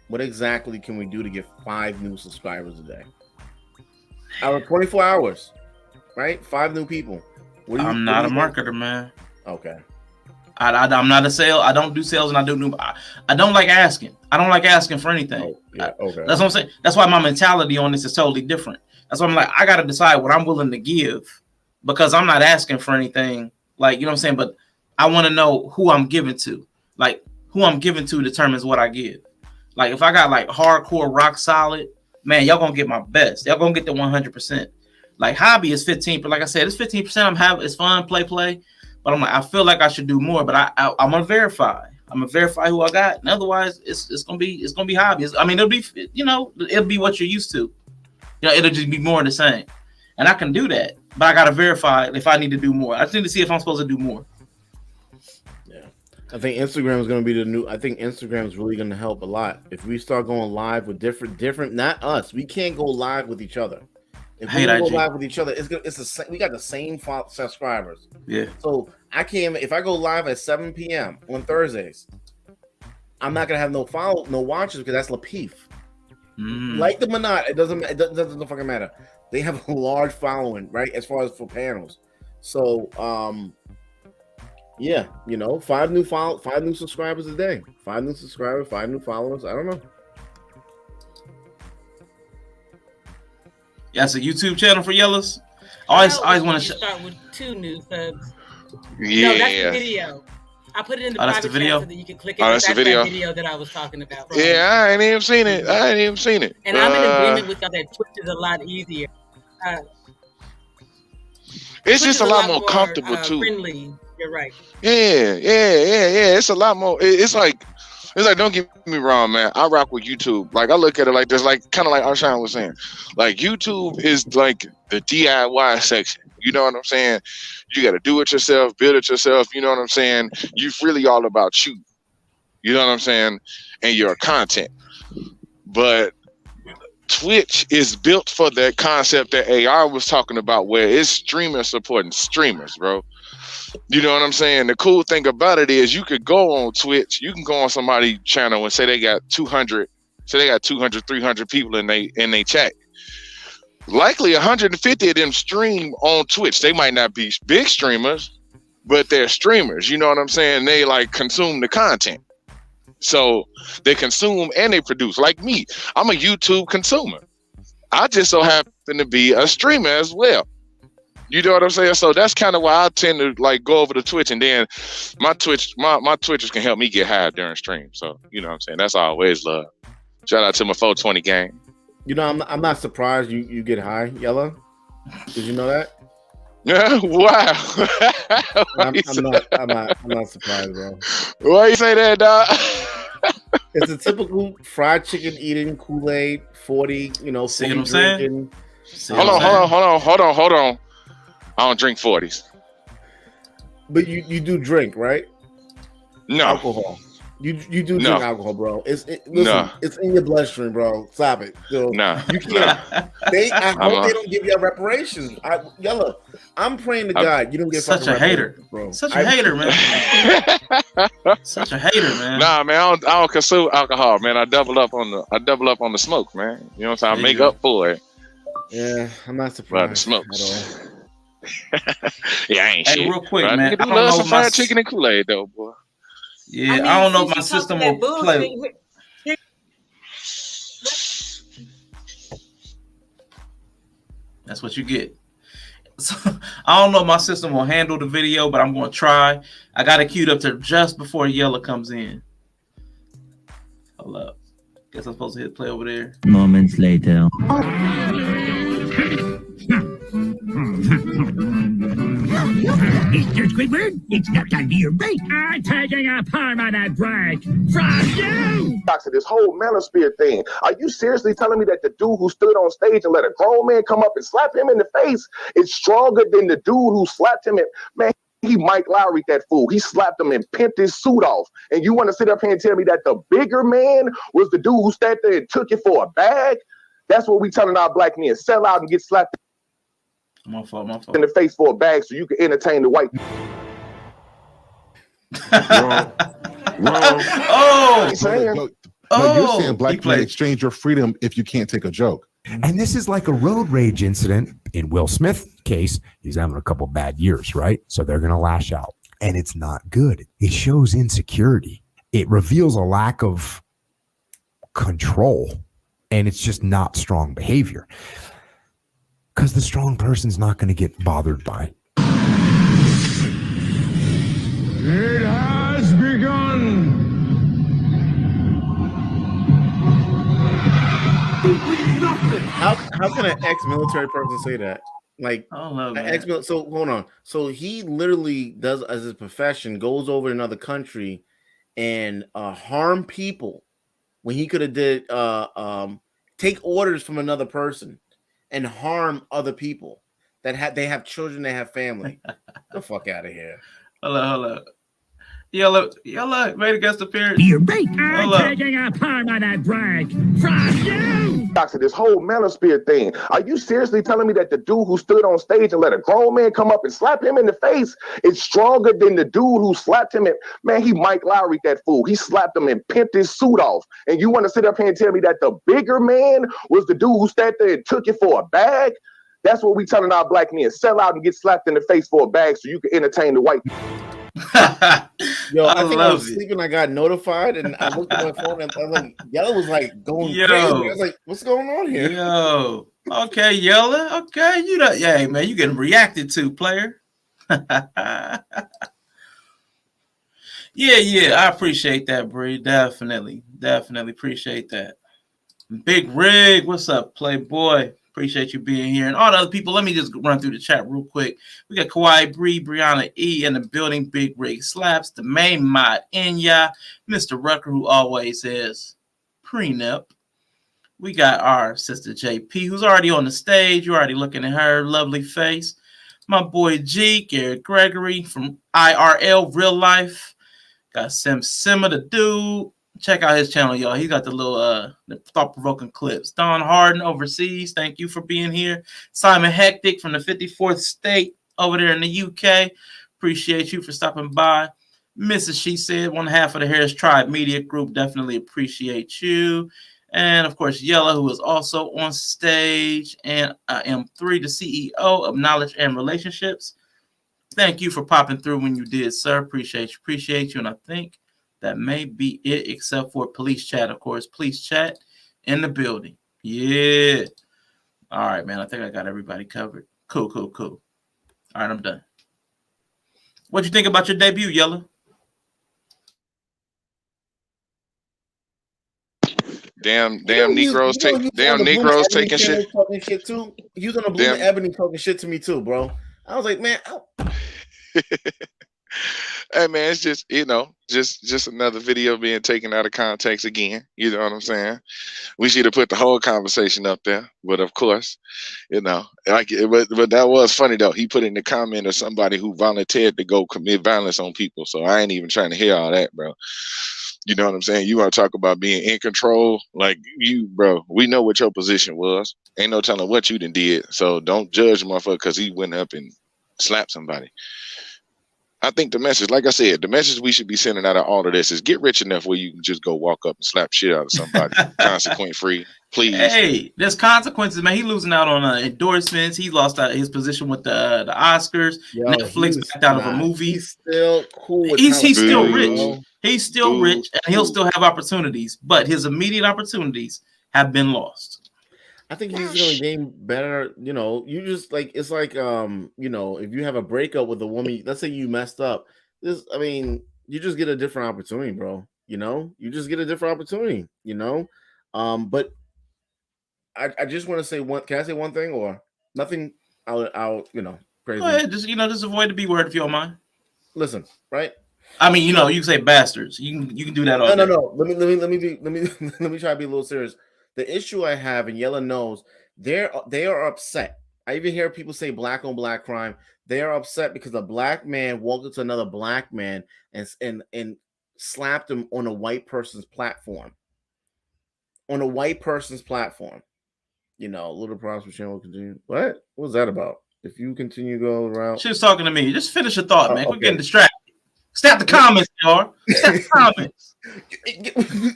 What exactly can we do to get 5 new subscribers a day? Out of 24 hours, right? 5 new people. I'm not a marketer, man. Okay. I'm not a sale. I don't do sales, and I don't like asking. I don't like asking for anything. Oh, yeah, okay. That's what I'm saying. That's why my mentality on this is totally different. That's why I'm like, I got to decide what I'm willing to give because I'm not asking for anything. Like, you know what I'm saying? But I want to know who I'm giving to. Like, who I'm giving to determines what I give. Like, if I got like hardcore rock solid, man, y'all gonna get my best. Y'all gonna get the 100%. Like hobby is 15%, but like I said, it's 15%. It's fun, play. But I'm like, I feel like I should do more. But I'm gonna verify. I'm gonna verify who I got, and otherwise, it's gonna be hobby. I mean, it'll be what you're used to. It'll just be more of the same, and I can do that. But I gotta verify if I need to do more. I just need to see if I'm supposed to do more. Yeah, I think Instagram is gonna be the new. I think Instagram is really gonna help a lot if we start going live with different. Not us. We can't go live with each other. If we go live with each other, we got the same subscribers. Yeah. So I can't. If I go live at 7 p.m. on Thursdays, I'm not gonna have no watchers because that's Lapeef. Like them or not, it doesn't fucking matter. They have a large following, right? As far as for panels. So yeah, 5 new subscribers a day. 5 new subscribers, 5 new followers. I don't know. Yeah, it's a YouTube channel for Yellas. I always want to start with 2 new subs. Yeah, no, that's the video. I put it in the private chat so that you can click it. That's the video. That video that I was talking about. Right? Yeah, I ain't even seen it. And I'm in agreement with y'all that Twitch is a lot easier. It's just a lot more comfortable too. Friendly. You're right. Yeah. It's a lot more. It's like don't get me wrong, man. I rock with YouTube. Like I look at it like this, like kind of like Arshawn was saying. Like YouTube is like the DIY section. You know what I'm saying? You got to do it yourself, build it yourself. You know what I'm saying? You're really all about you. You know what I'm saying? And your content. But Twitch is built for that concept that AR was talking about, where it's streamers supporting streamers, bro. You know what I'm saying? The cool thing about it is you could go on Twitch, you can go on somebody's channel and say they got 200, 300 people in they chat. Likely 150 of them stream on Twitch. They might not be big streamers, but they're streamers. You know what I'm saying? They like consume the content. So they consume and they produce. Like me, I'm a YouTube consumer. I just so happen to be a streamer as well. You know what I'm saying? So that's kind of why I tend to like go over to Twitch, and then my Twitchers can help me get high during stream. So you know what I'm saying? That's always love. Shout out to my 420 gang. You know, I'm not surprised you get high, Yella. Did you know that? Yeah, wow. I'm not surprised, bro. Why you say that, dog? It's a typical fried chicken eating, Kool-Aid, 40, you know, 40 drinking. Hold on. I don't drink 40s. But you do drink, right? No. Alcohol. You do drink alcohol, bro. It's in your bloodstream, bro. Stop it. So no. You can't. I hope they don't give you reparations. Yella, I'm praying to God you don't get such a hater, bro. Such a hater, man. Such a hater, man. Nah, man, I don't consume alcohol, man. I double up on the smoke, man. You know what I'm saying? I make up for it. Yeah, I'm not surprised. But the smokes. Yeah, I ain't shit. Real quick, but man. I do love some fried chicken and Kool-Aid, though, boy. Yeah, I don't know if my system will play. That's what you get. So, I don't know if my system will handle the video, but I'm going to try. I got it queued up to just before Yella comes in. Hold up. Guess I'm supposed to hit play over there. Moments later. Mr. Squidward, it's not time for your break. I'm taking a permanent break from you. To this whole manosphere thing. Are you seriously telling me that the dude who stood on stage and let a grown man come up and slap him in the face is stronger than the dude who slapped him? Man, he Mike Lowry that fool. He slapped him and pimped his suit off. And you want to sit up here and tell me that the bigger man was the dude who sat there and took it for a bag? That's what we telling our black men. Sell out and get slapped my fault. In the face for a bag so you can entertain the white. Wrong. Oh, you're saying black men exchange your freedom if you can't take a joke. And this is like a road rage incident. In Will Smith's case, he's having a couple bad years, right? So they're going to lash out. And it's not good. It shows insecurity. It reveals a lack of control. And it's just not strong behavior. Because the strong person's not going to get bothered by it. It has begun. How can an ex-military person say that? Like, so hold on. So he literally does as his profession, goes over to another country and harm people when he could have did take orders from another person and harm other people that they have children, they have family. Get the fuck out of here. Hold up. Yella made a guest appearance. You're right. I'm taking a permanent break from you. To this whole manosphere thing. Are you seriously telling me that the dude who stood on stage and let a grown man come up and slap him in the face is stronger than the dude who slapped him? Man, he Mike Lowry that fool. He slapped him and pimped his suit off. And you want to sit up here and tell me that the bigger man was the dude who sat there and took it for a bag? That's what we telling our black men. Sell out and get slapped in the face for a bag so you can entertain the white people. Yo, I think I was sleeping. I got notified, and I looked at my phone, and I was like, Yella was like going crazy. I was like, "What's going on here?" Yo, okay, Yella, okay, you know, yeah, man, you getting reacted to, player. yeah, I appreciate that, Bree. Definitely appreciate that. Big Rig, what's up, Playboy? Appreciate you being here. And all the other people, let me just run through the chat real quick. We got Kawhi Bree, Brianna E in the building, Big Rig Slaps, the main mod, Enya, Mr. Rucker, who always says prenup. We got our sister JP, who's already on the stage. You're already looking at her lovely face. My boy G, Garrett Gregory from IRL, Real Life. Got Simma the dude. Check out his channel, y'all. He got the little the thought-provoking clips. Don Harden overseas, thank you for being here. Simon Hectic from the 54th state over there in the UK. Appreciate you for stopping by. Mrs. She Said, one half of the Harris Tribe Media Group, definitely appreciate you. And of course, Yella, who is also on stage, and M3, the CEO of Knowledge and Relationships. Thank you for popping through when you did, sir. Appreciate you. And I think that may be it, except for police chat, of course. Police chat in the building. Yeah. All right, man. I think I got everybody covered. Cool. All right, I'm done. What'd you think about your debut, Yella? Damn Negroes taking shit. Talking shit too. He was on the Bloom and Ebony talking shit to me too, bro. I was like, man. Hey man, it's just just another video being taken out of context again. You know what I'm saying? We should have put the whole conversation up there, but of course, but that was funny though. He put in the comment of somebody who volunteered to go commit violence on people. So I ain't even trying to hear all that, bro. You know what I'm saying? You want to talk about being in control? Like you, bro, we know what your position was. Ain't no telling what you done did. So don't judge motherfucker because he went up and slapped somebody. I think the message, like I said, the message we should be sending out of all of this is get rich enough where you can just go walk up and slap shit out of somebody, consequence free. Please. Hey, there's consequences, man. He losing out on endorsements. He lost out his position with the Oscars. Yo, Netflix backed out of a movie. He's still cool. He's still rich. He's still rich, and he'll still have opportunities. But his immediate opportunities have been lost. I think he's going to gain better. You know, you just like it's like you know, if you have a breakup with a woman, let's say you messed up. You just get a different opportunity, bro. You know, you just get a different opportunity. You know, but I just want to say one. Can I say one thing or nothing? I'll crazy. Go ahead, just avoid the B word if you don't mind. Listen, right? I mean, you can say bastards. You can do that all day. No. Let me try to be a little serious. The issue I have, and Yella knows, they are upset. I even hear people say black on black crime. They are upset because a black man walked into another black man and slapped him on a white person's platform. On a white person's platform. You know, little prosper channel will continue. What was that about? If you continue to go around. She was talking to me. Just finish your thought, man. Okay. We're getting distracted. Stop the comments, y'all. Stop the comments.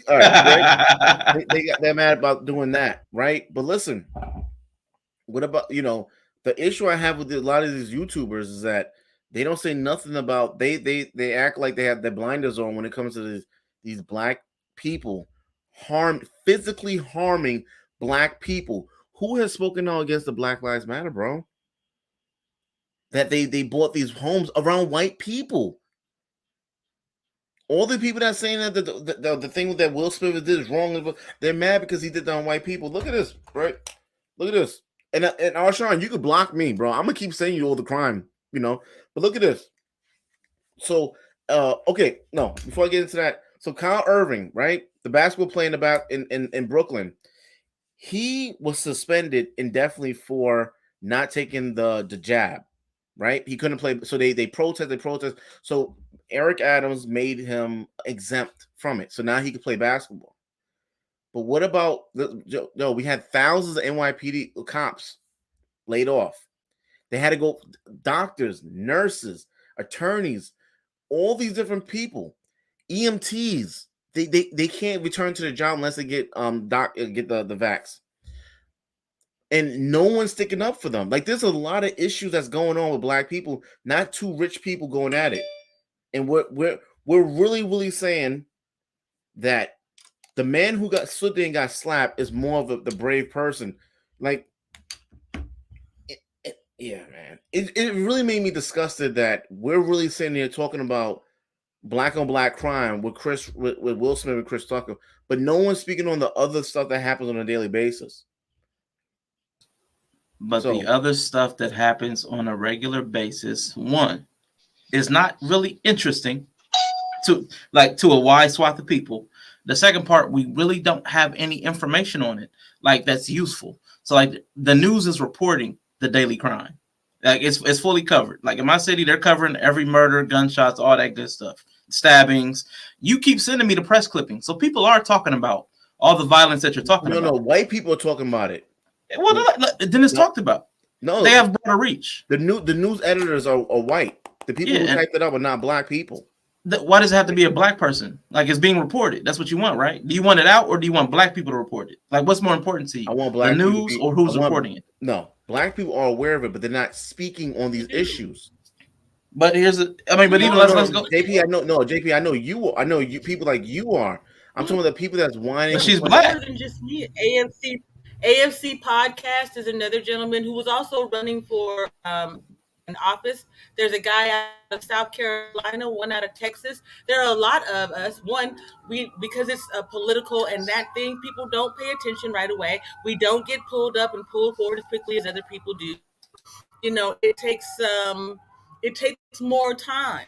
All right, they're mad about doing that, right? But listen, what about the issue I have with a lot of these YouTubers is that they don't say nothing about they act like they have their blinders on when it comes to these black people physically harming black people. Who has spoken out against the Black Lives Matter, bro? That they bought these homes around white people. All the people that are saying that the thing that Will Smith did is wrong, they're mad because he did that on white people. Look at this, right? Look at this. And Arshawn, you could block me, bro. I'm gonna keep saying you all the crime, But look at this. So, okay, no. Before I get into that, so Kyle Irving, right, the basketball player in Brooklyn, he was suspended indefinitely for not taking the jab. Right, he couldn't play, so they protest. So Eric Adams made him exempt from it, so now he could play basketball. But what about we had thousands of NYPD cops laid off. They had to go, doctors, nurses, attorneys, all these different people, EMTs. They can't return to their job unless they get the vax. And no one's sticking up for them. Like, there's a lot of issues that's going on with black people, not two rich people going at it. And we're really, really saying that the man who stood there and got slapped is more of the brave person. Like, yeah, man. It really made me disgusted that we're really sitting here talking about black on black crime with Will Smith and Chris Tucker, but no one's speaking on the other stuff that happens on a daily basis. But the other stuff that happens on a regular basis, one, is not really interesting to a wide swath of people. The second part, we really don't have any information on it, that's useful. So the news is reporting the daily crime. It's fully covered. Like in my city, they're covering every murder, gunshots, all that good stuff. stabbings. You keep sending me the press clippings, so people are talking about all the violence that you're talking about. No, white people are talking about it. Well, then it's talked about. No, they have broader reach. The news editors are white. The people who typed it up are not black people. Why does it have to be a black person? Like, it's being reported. That's what you want, right? Do you want it out, or do you want black people to report it? Like, what's more important to you? I want black the news or who's reporting it? No, black people are aware of it, but they're not speaking on these issues. But here's let's go. JP, JP, I know you. People like you are. I'm talking about the people that's whining. But she's black. More than just me. AFC podcast is another gentleman who was also running for an office. There's a guy out of South Carolina, one out of Texas. There are a lot of us. Because it's a political and that thing, people don't pay attention right away. We don't get pulled up and pulled forward as quickly as other people do. It takes more time.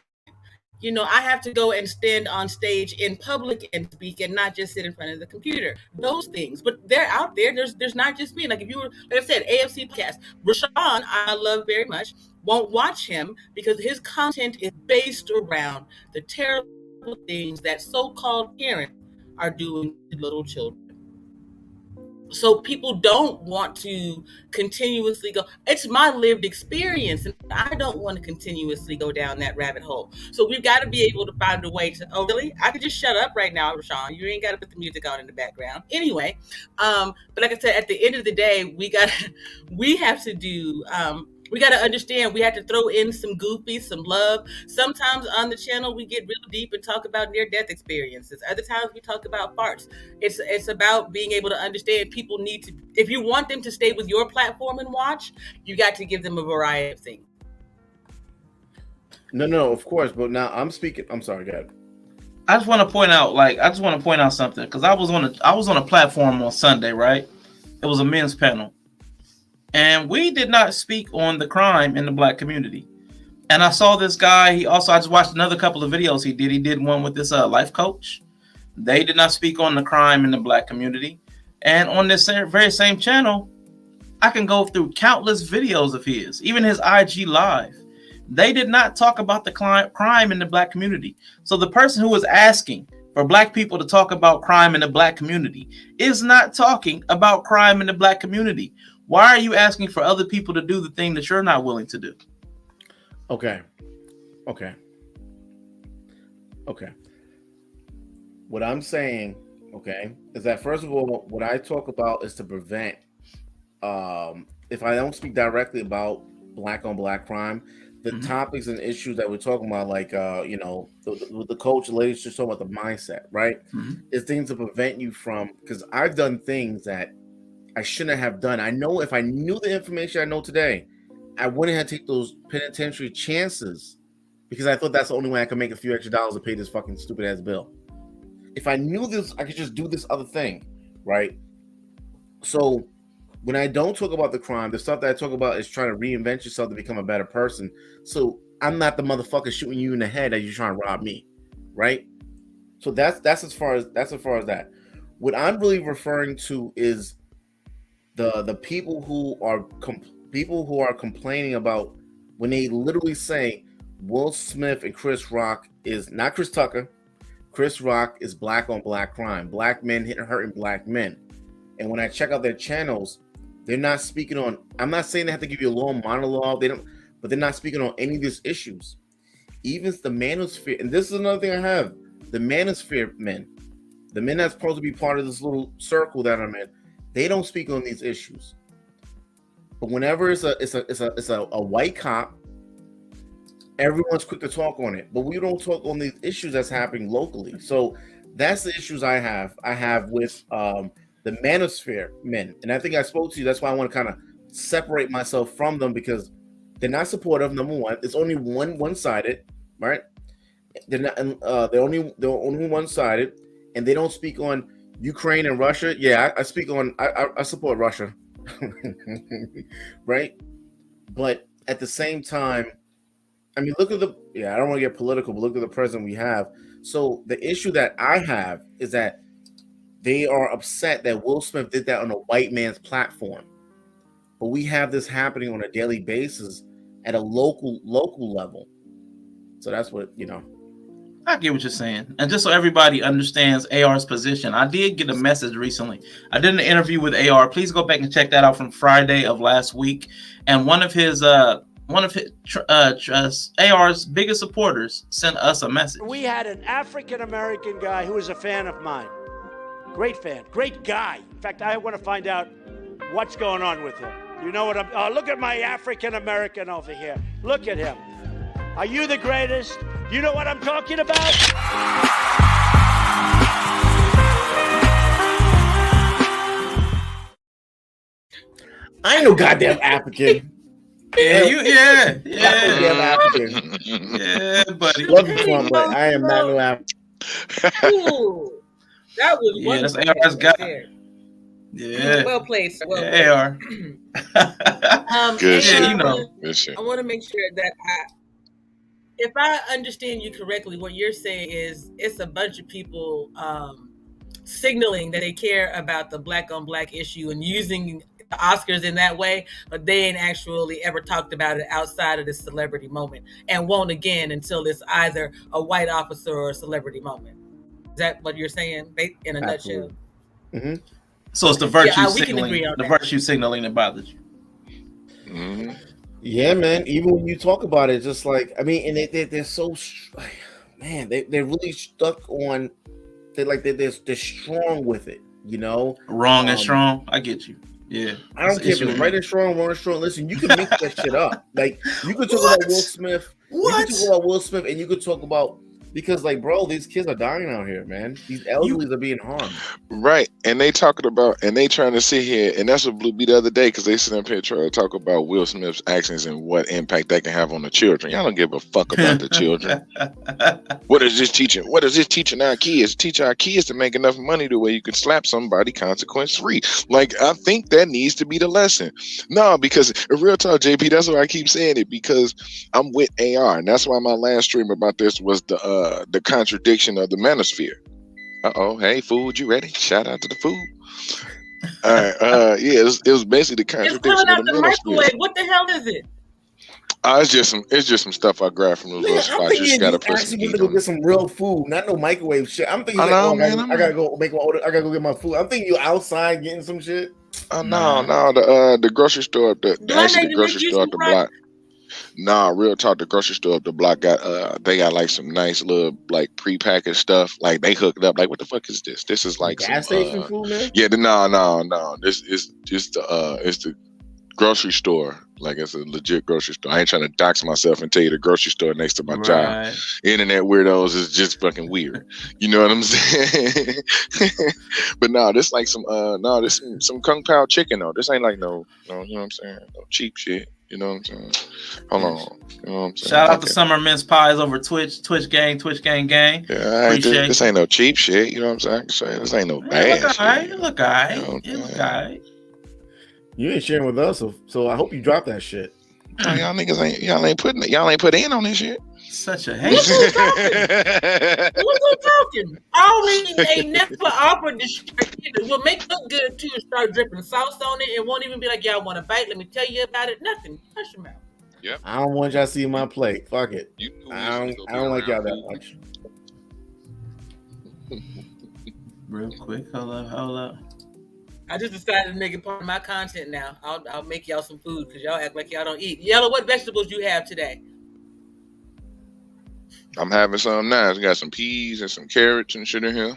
I have to go and stand on stage in public and speak and not just sit in front of the computer. Those things, but they're out there. There's not just me. Like, if you were, like I said, AFC podcast, Rashawn, I love very much, won't watch him because his content is based around the terrible things that so-called parents are doing to little children. So people don't want to continuously go. It's my lived experience, and I don't want to continuously go down that rabbit hole. So we've got to be able to find a way to. Oh, really? I could just shut up right now, Rashawn. You ain't got to put the music on in the background. Anyway, but like I said, at the end of the day, we have to do. We got to understand we have to throw in some goofy, some love. Sometimes on the channel, we get real deep and talk about near-death experiences. Other times we talk about farts. It's about being able to understand people need to, if you want them to stay with your platform and watch, you got to give them a variety of things. No, of course. But now I'm speaking. I'm sorry, go ahead. I just want to point out something, because I was on a platform on Sunday, right? It was a men's panel. And we did not speak on the crime in the black community. And I saw this guy. I just watched another couple of videos he did. He did one with this life coach. They did not speak on the crime in the black community. And on this very same channel, I can go through countless videos of his, even his IG live. They did not talk about the crime in the black community. So the person who was asking for black people to talk about crime in the black community is not talking about crime in the black community. Why are you asking for other people to do the thing that you're not willing to do? Okay. What I'm saying, is that first of all, what I talk about is to prevent, if I don't speak directly about black on black crime, the topics and issues that we're talking about, like, the coach, the ladies just talking about the mindset, right? Is things to prevent you from, because I've done things that I shouldn't have done. I know if I knew the information I know today, I wouldn't have taken those penitentiary chances, because I thought that's the only way I could make a few extra dollars to pay this fucking stupid ass bill. If I knew this, I could just do this other thing, right? So when I don't talk about the crime, the stuff that I talk about is trying to reinvent yourself to become a better person. So I'm not the motherfucker shooting you in the head as you're trying to rob me, right? So that's as far as that. What I'm really referring to is the people who are complaining about when they literally say Will Smith and Chris Rock is not Chris Tucker. Chris Rock is black on black crime, black men hurting black men. And when I check out their channels, they're not speaking on. I'm not saying they have to give you a long monologue. But they're not speaking on any of these issues. Even the manosphere, and this is another thing I have: the manosphere men, the men that's supposed to be part of this little circle that I'm in. They don't speak on these issues. But whenever it's a white cop, everyone's quick to talk on it. But we don't talk on these issues that's happening locally. So that's the issues I have. I have with the manosphere men. And I think I spoke to you. That's why I want to kind of separate myself from them, because they're not supportive. Number one, it's only one-sided, right? They're only one-sided, and they don't speak on Ukraine and Russia. Yeah, I speak on. I support Russia, right? But at the same time, I mean, look at I don't want to get political, but look at the president we have. So the issue that I have is that they are upset that Will Smith did that on a white man's platform, but we have this happening on a daily basis at a local level. So that's what I get what you're saying. And just so everybody understands AR's position, I did get a message recently. I did an interview with AR. Please go back and check that out from Friday of last week. And one of his AR's biggest supporters sent us a message. We had an African-American guy who was a fan of mine. Great fan, great guy. In fact, I want to find out what's going on with him. You know what I'm, look at my African-American over here. Look at him. Are you the greatest? You know what I'm talking about? I ain't no goddamn African. Yeah, Goddamn African. Yeah, buddy. Love you, Trump, but I am not no African. Ooh, that was that's wonderful. AR's guy. There. Yeah. Well played, sir. Well Yeah, AR. Good shit. Yeah, you know. Good shit. I want to make sure that if I understand you correctly, what you're saying is it's a bunch of people signaling that they care about the black on black issue and using the Oscars in that way, but they ain't actually ever talked about it outside of this celebrity moment and won't again until it's either a white officer or a celebrity moment. Is that what you're saying in a nutshell? Mm-hmm. So it's the virtue we can signaling, agree on the that. virtue signaling that bothers you. Mm-hmm. Yeah, man. Even when you talk about it, just like and they're so, man, they're really stuck on. They're strong with it, you know. Wrong and strong. I get you. Yeah. I don't care if it's right and strong, wrong and strong. Listen, you can make that shit up. Like you could talk about Will Smith. What? You could talk about Will Smith, and you could talk about because, like, bro, these kids are dying out here, man. These elderlies are being harmed. Right, and they talking about, and they trying to sit here, and that's what blew me the other day because they sit up here trying to talk about Will Smith's actions and what impact that can have on the children. Y'all don't give a fuck about the children. What is this teaching? What is this teaching our kids? Teach our kids to make enough money to where you can slap somebody consequence free. Like I think that needs to be the lesson. No, because real talk, JP, that's why I keep saying it because I'm with AR, and that's why my last stream about this was the contradiction of the manosphere. Hey, food, you ready? Shout out to the food. All right, yeah, it was basically the It's contradiction coming out of the the manosphere. microwave. What the hell is it? It's just some stuff I grabbed from those little I'm spots. You just thinking gotta you put some actually heat need to go on it. get some real food, not no microwave shit. I'm thinking, I know, man, I gotta go make my order. I gotta go get my food. I'm thinking you outside getting some shit. No, the grocery store up the grocery store up the block. Nah, real talk, the grocery store up the block got they got like some nice little like prepackaged stuff. Like they hooked up. Like what the fuck is this? This is like Gas some, station food, man. Yeah, no. This is just it's the grocery store. Like it's a legit grocery store. I ain't trying to dox myself and tell you the grocery store next to my job. Internet weirdos is just fucking weird. You know what I'm saying? But no, this like some this some Kung Pao chicken though. This ain't like no, you know what I'm saying? No cheap shit. You know what I'm saying? Hold on. You know what I'm saying? Shout out to Summer Mince Pies over Twitch gang. Yeah, this ain't no cheap shit. You know what I'm saying? This ain't no bad shit. It look alright. You ain't sharing with us, so I hope you drop that shit. Oh, y'all niggas ain't put in on this shit. Such a Who's hate. who talking? I ain't never offered this shit either. What makes look good too is start dripping sauce on it and won't even be like, y'all want a bite? Let me tell you about it. Nothing. Hush your mouth. Yep. I don't want y'all to see my plate. Fuck it. I don't like y'all that much. Real quick, hold up. I just decided to make it part of my content now. I'll make y'all some food because y'all act like y'all don't eat. Yella, what vegetables you have today? I'm having some now. I got some peas and some carrots and shit in here.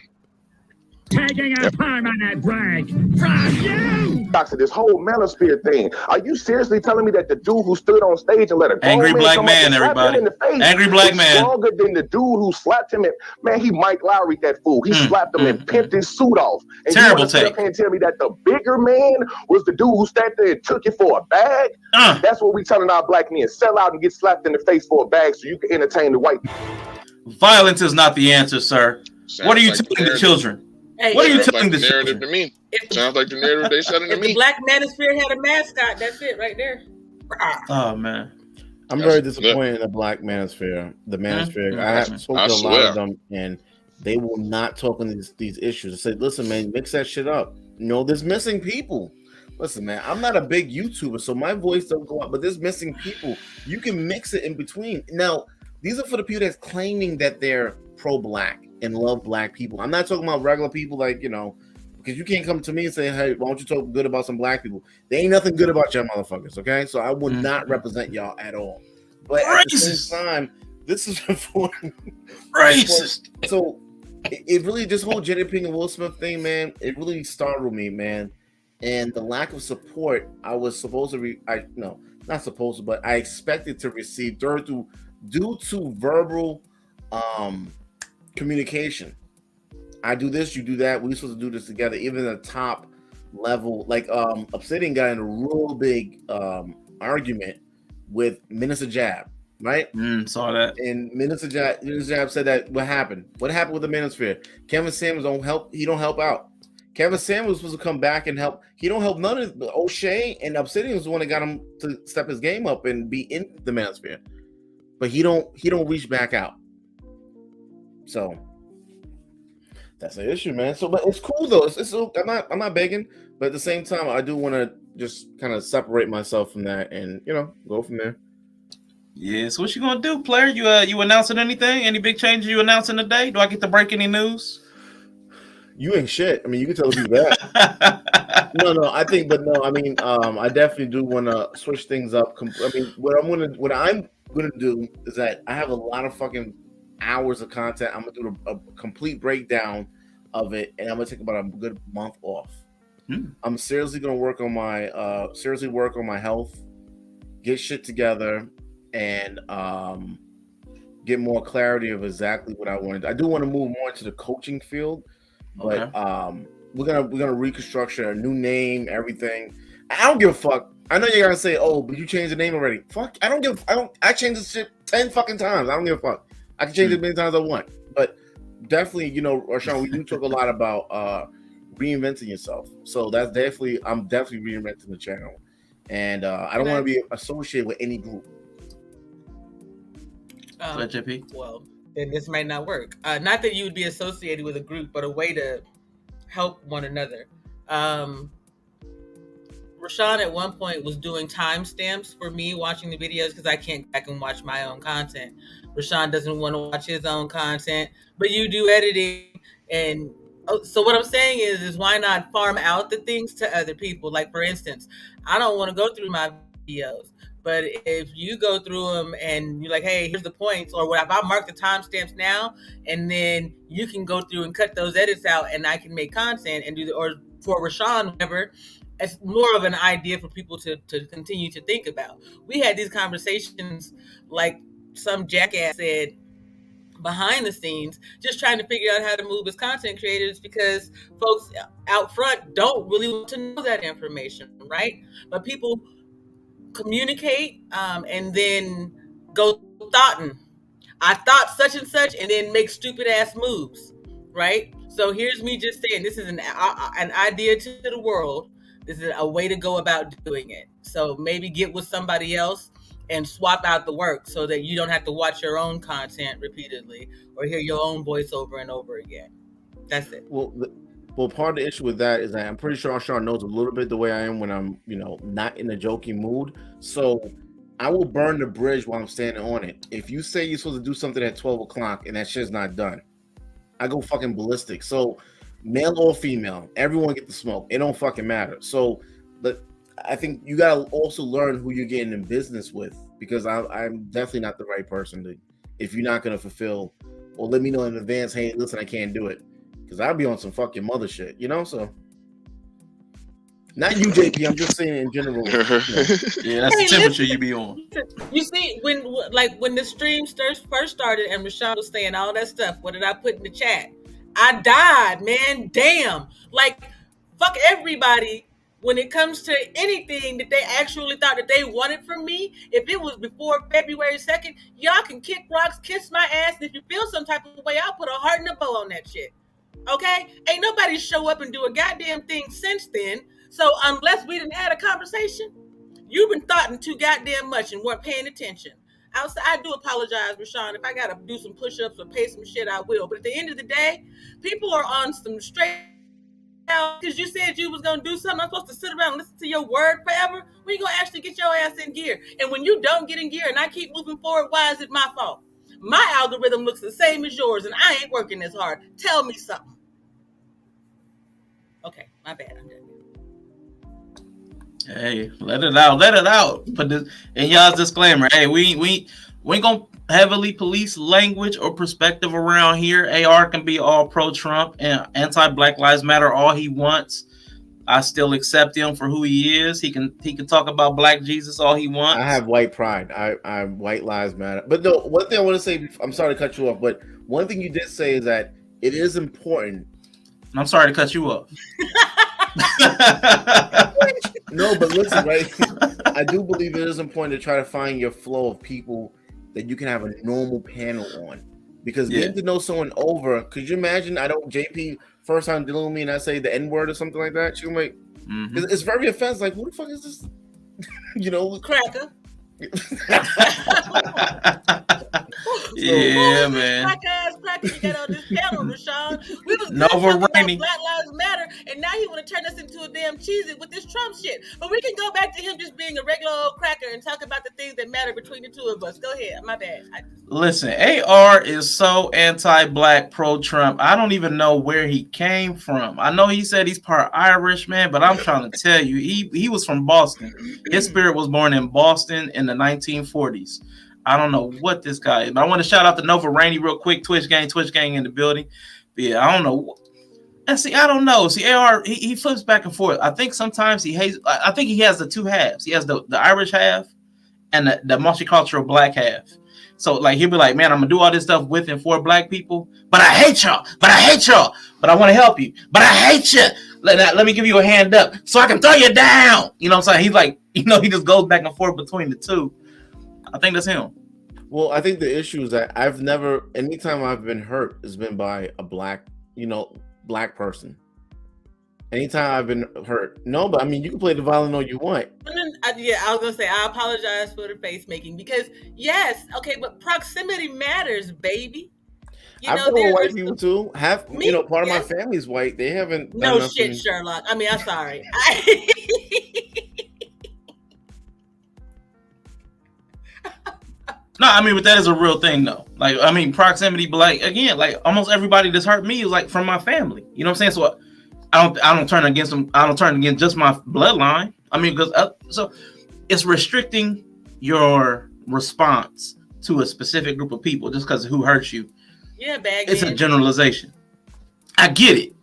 Taking a permanent break from you! To this whole manosphere thing. Are you seriously telling me that the dude who stood on stage and let a grown Angry man black come man, up and slap him everybody. in the face Angry black is man. stronger than the dude who slapped him? Man, he Mike Lowry that fool. He slapped him and pimped his suit off. And Terrible you want to sit take. up here and tell me that the bigger man was the dude who sat there and took it for a bag? That's what we telling our black men. Sell out and get slapped in the face for a bag so you can entertain the white people. Violence is not the answer, sir. What are you like the telling the narrative. children? Hey, What are you Sounds telling like the the narrative children? to me? Sounds like the narrative they selling to If the me. Black Manosphere had a mascot, that's it right there. Oh man. I'm very disappointed in the Black Manosphere. The Manosphere. I have spoken to a lot of them, and they will not talk on these issues. I said, listen, man, mix that shit up. No, there's missing people. Listen, man, I'm not a big YouTuber, so my voice don't go out, but there's missing people. You can mix it in between. Now, These are for the people that's claiming that they're pro-black and love black people. I'm not talking about regular people, like, you know, because you can't come to me and say, hey, why don't you talk good about some black people? There ain't nothing good about y'all motherfuckers, okay? So I would not represent y'all at all. But at the same time, this is important. Racist. So it really, this whole Jada Pinkett and Will Smith thing, man, it really startled me, man. And the lack of support I was supposed to not supposed to, but I expected to receive due to verbal communication. I do this, you do that. We're supposed to do this together. Even the top level, like Obsidian got in a real big argument with Minister Jab, right? Saw that. And Minister Jab said that what happened? What happened with the Manosphere? Kevin Samuels don't help. He don't help out. Kevin Samuels was supposed to come back and help. He don't help none of O'Shea, and Obsidian was the one that got him to step his game up and be in the Manosphere. But he don't reach back out. So that's an issue, man. So, but it's cool though. I'm not begging, but at the same time, I do want to just kind of separate myself from that and, you know, go from there. Yeah. So what you gonna do, player? You announcing anything? Any big changes you announcing today? Do I get to break any news? You ain't shit. I mean, you can tell people that. No. I definitely do want to switch things up. I mean, what I'm gonna do is that I have a lot of fucking hours of content. I'm gonna do a complete breakdown of it, and I'm gonna take about a good month off. I'm seriously gonna work on my health, get shit together, and get more clarity of exactly what I wanted. I do want to move more into the coaching field. But we're gonna reconstruct a new name, everything. I don't give a fuck. I know you're gonna say, "Oh, but you changed the name already." Fuck. I changed this shit 10 fucking times. I don't give a fuck. I can change it many times I want. But definitely, you know, Rashawn, we do talk a lot about reinventing yourself. So I'm definitely reinventing the channel, and I don't want to be associated with any group. JP. Well, then this might not work. Not that you would be associated with a group, but a way to help one another. Rashawn at one point was doing timestamps for me watching the videos because I can't go back and watch my own content. Rashawn doesn't want to watch his own content, but you do editing. And so what I'm saying is why not farm out the things to other people? Like, for instance, I don't want to go through my videos. But if you go through them and you're like, hey, here's the points, or what, if I mark the timestamps now, and then you can go through and cut those edits out, and I can make content and or for Rashawn, whatever, it's more of an idea for people to continue to think about. We had these conversations, like some jackass said, behind the scenes, just trying to figure out how to move as content creators because folks out front don't really want to know that information, right? But people communicate and then go thoughting. I thought such and such, and then make stupid ass moves, right? So here's me just saying, this is an idea to the world. This is a way to go about doing it. So maybe get with somebody else and swap out the work so that you don't have to watch your own content repeatedly or hear your own voice over and over again. That's it. Well, part of the issue with that is that I'm pretty sure Sean knows a little bit the way I am when I'm, you know, not in a joking mood. So I will burn the bridge while I'm standing on it. If you say you're supposed to do something at 12 o'clock and that shit's not done, I go fucking ballistic. So male or female, everyone get the smoke. It don't fucking matter. So, but I think you gotta also learn who you're getting in business with, because I'm definitely not the right person to, if you're not gonna fulfill, or let me know in advance, hey, listen, I can't do it. Because I'll be on some fucking mother shit, you know? So, not you, JP. I'm just saying in general. You know. Yeah, that's the temperature you be on. You see, when the stream first started and Rashawn was saying all that stuff, what did I put in the chat? I died, man. Damn. Like, fuck everybody when it comes to anything that they actually thought that they wanted from me. If it was before February 2nd, y'all can kick rocks, kiss my ass. And if you feel some type of way, I'll put a heart and a bow on that shit. Okay? Ain't nobody show up and do a goddamn thing since then. So unless we didn't have a conversation, you've been thoughting too goddamn much and weren't paying attention. I do apologize, Rashawn. If I gotta do some push-ups or pay some shit, I will. But at the end of the day, people are on some straight out because you said you was gonna do something. I'm supposed to sit around and listen to your word forever? When you gonna actually get your ass in gear? And when you don't get in gear and I keep moving forward, why is it my fault? My algorithm looks the same as yours, and I ain't working as hard. Tell me something. Okay, my bad. I'm done. Hey, let it out. Put this in y'all's disclaimer. Hey, we ain't gonna heavily police language or perspective around here. AR can be all pro-Trump and anti-Black Lives Matter all he wants. I still accept him for who he is. He can talk about Black Jesus all he wants. I have white pride. I'm white lives matter. But no, one thing I want to say, I'm sorry to cut you off, but one thing you did say is that it is important. I'm sorry to cut you off. No, but listen, right? I do believe it is important to try to find your flow of people that you can have a normal panel on. Because getting to know someone over, could you imagine? I don't JP first time dealing with me and I say the N-word or something like that. She'll make it's very offensive. Like, who the fuck is this? You know, cracker. Yeah, man. Black ass cracker you got on this panel, Rashawn. We was Novarainee. Black Lives Matter, and now he want to turn us into a damn cheesy with this Trump shit. But we can go back to him just being a regular old cracker and talk about the things that matter between the two of us. Go ahead. My bad. Listen, AR is so anti-Black, pro-Trump. I don't even know where he came from. I know he said he's part Irish, man, but I'm trying to tell you, he was from Boston. His spirit was born in Boston in the 1940s. I don't know what this guy is, but I want to shout out to Novarainee real quick. Twitch gang in the building. But yeah, I don't know. And see, I don't know. See, AR, he flips back and forth. I think sometimes he hates. I think he has the two halves. He has the Irish half and the multicultural Black half. So like he'll be like, man, I'm gonna do all this stuff with and for Black people, but I hate y'all. But I want to help you. But I hate you. Let me give you a hand up so I can throw you down. You know what I'm saying? He's like, he just goes back and forth between the two. I think that's him. Well, I think the issue is that anytime I've been hurt, has been by a Black person. Anytime I've been hurt. No, but I mean, you can play the violin all you want. Yeah, I was going to say, I apologize for the face making because, yes, okay, but proximity matters, baby. I've been with white people too. Part of my family's white. They haven't. No shit, Sherlock. I mean, I'm sorry. No, I mean, but that is a real thing, though. Like, I mean, proximity, but like, again, like almost everybody that's hurt me is like from my family. You know what I'm saying? So I don't turn against them. I don't turn against just my bloodline. I mean, because so it's restricting your response to a specific group of people just because of who hurts you. Yeah, it's a generalization. I get it,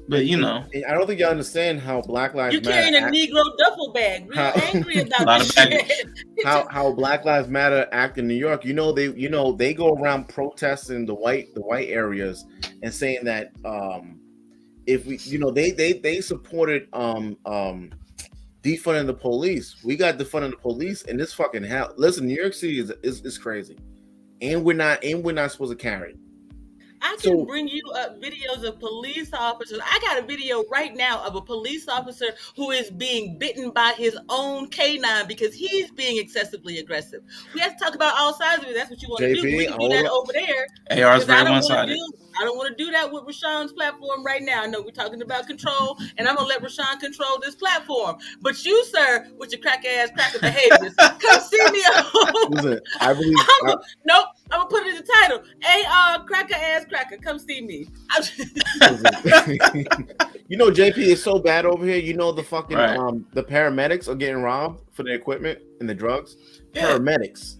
but I don't think you understand how Black Lives Matter. You're carrying a Negro duffel bag. Real angry about this shit. How Black Lives Matter act in New York. They go around protesting the white areas and saying that if we they supported defunding the police. We got defunding the police and this fucking hell. Listen, New York City is crazy, and we're not supposed to carry it. I can bring you up videos of police officers. I got a video right now of a police officer who is being bitten by his own canine because he's being excessively aggressive. We have to talk about all sides of it. That's what you want to do. We can do that over there. AR's very one-sided. I don't want to do that with Rashawn's platform right now. I know we're talking about control, and I'm going to let Rashawn control this platform. But you, sir, with your cracker behaviors, come see me. Listen, I believe... Nope, I'm going to put it in the title. Cracker, come see me. JP is so bad over here. The fucking the paramedics are getting robbed for their equipment and the drugs. Yeah. Paramedics.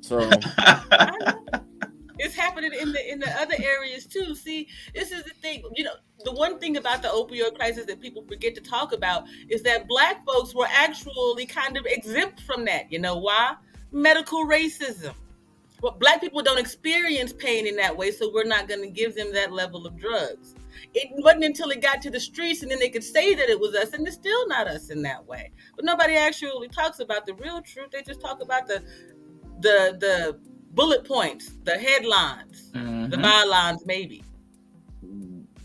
So it's happening in the other areas too. See, this is the thing. The one thing about the opioid crisis that people forget to talk about is that Black folks were actually kind of exempt from that. You know why? Medical racism. Well, Black people don't experience pain in that way, so we're not going to give them that level of drugs. It wasn't until it got to the streets and then they could say that it was us, and it's still not us in that way. But nobody actually talks about the real truth. They just talk about the bullet points, the headlines, the bylines, maybe.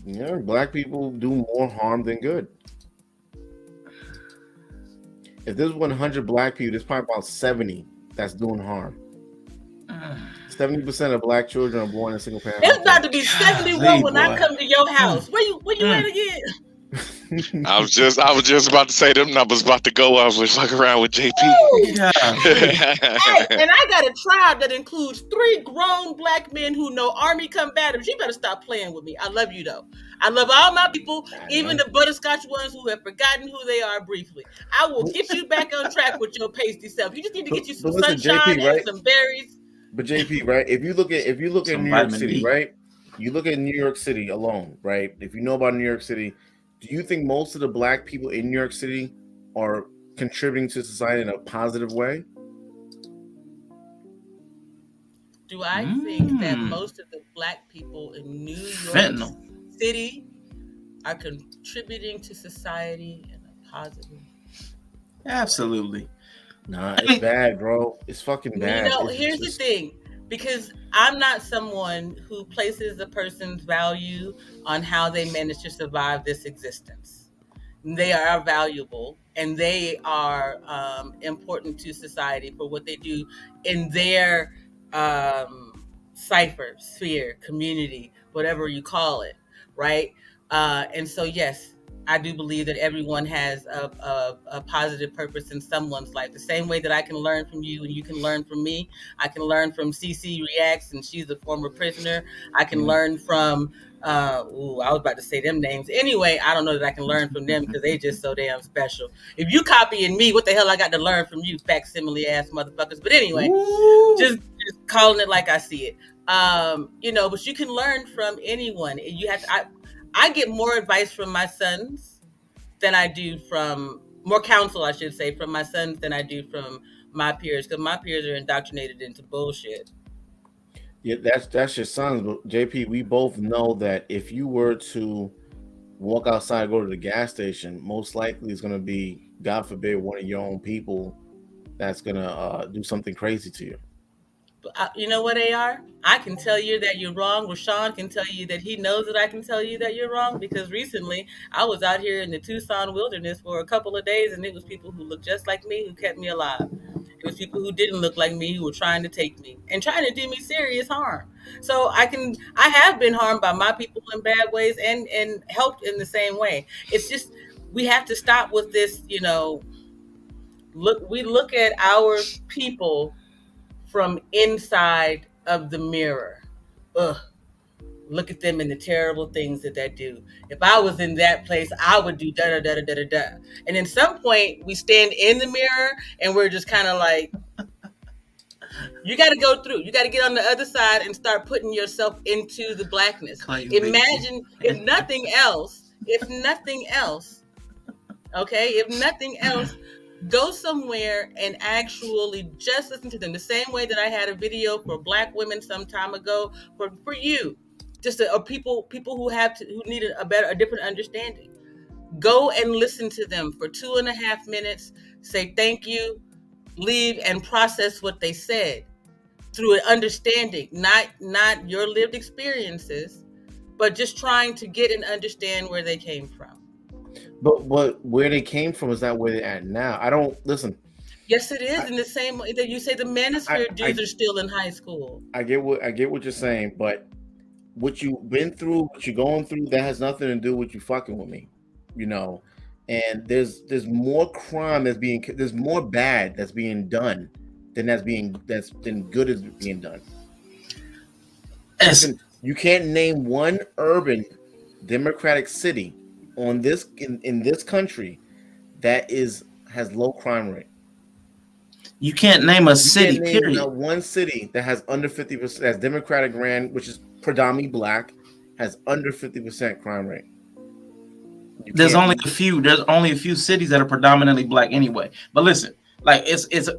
Yeah, Black people do more harm than good. If there's 100 Black people, there's probably about 70 that's doing harm. 70% of Black children are born in single parent. It's about to be 71 when I come to your house. Where you at again? I was just about to say them numbers about to go up. Let's fuck around with JP. Yeah. Hey, and I got a tribe that includes 3 grown black men who know Army combatants. You better stop playing with me. I love you though. I love all my people, even the butterscotch ones who have forgotten who they are briefly. I will get you back on track with your pasty self. You just need to get you some sunshine and some berries. But JP, right? If you look at New York City, right? You look at New York City alone, right? If you know about New York City, do you think most of the black people in New York City are contributing to society in a positive way? Do I think that most of the black people in New York City are contributing to society in a positive way? Absolutely. Nah, it's bad, bro. It's fucking bad. You know, here's the thing. Because I'm not someone who places a person's value on how they manage to survive this existence. They are valuable and they are important to society for what they do in their cipher, sphere, community, whatever you call it, right? And so, yes, I do believe that everyone has a positive purpose in someone's life. The same way that I can learn from you and you can learn from me. I can learn from CC Reacts, and she's a former prisoner. I can learn from, I was about to say them names. Anyway, I don't know that I can learn from them because they just so damn special. If you copying me, what the hell I got to learn from you, facsimile ass motherfuckers? But anyway, just calling it like I see it. You know, but you can learn from anyone. You have to, I get more advice from my sons than I do from more counsel, I should say, from my sons than I do from my peers, because my peers are indoctrinated into bullshit. Yeah, that's your sons. But JP, we both know that if you were to walk outside and go to the gas station, most likely it's going to be, God forbid, one of your own people that's going to do something crazy to you. You know what, AR? I can tell you that you're wrong. Rashawn can tell you that he knows that I can tell you that you're wrong, because recently I was out here in the Tucson wilderness for a couple of days, and it was people who looked just like me who kept me alive. It was people who didn't look like me who were trying to take me and trying to do me serious harm. So I have been harmed by my people in bad ways and helped in the same way. It's just, we have to stop with this, you know, we look at our people from inside of the mirror. Ugh. Look at them and the terrible things that they do. If I was in that place, I would do da da da da da da. And at some point, we stand in the mirror and we're just kind of like, you got to go through. You got to get on the other side and start putting yourself into the blackness. Imagine if nothing else, go somewhere and actually just listen to them. The same way that I had a video for Black women some time ago for you, just people who need a different understanding. Go and listen to them for 2.5 minutes. Say thank you, leave, and process what they said through an understanding, not your lived experiences, but just trying to get and understand where they came from. But where they came from is not where they're at now. I don't listen. Yes, it is. In the same way that you say the manosphere dudes are still in high school. I get what you're saying, but what you've been through, what you're going through, that has nothing to do with you fucking with me, you know. And there's more crime there's more bad that's being done than good is being done. Listen, you can't name one urban democratic city on this in this country that has low crime rate. You can't name a city, period. Not one city that has under 50%, that's Democratic ran, which is predominantly Black, has under 50% crime rate. There's only a few cities that are predominantly Black anyway. But listen, like it's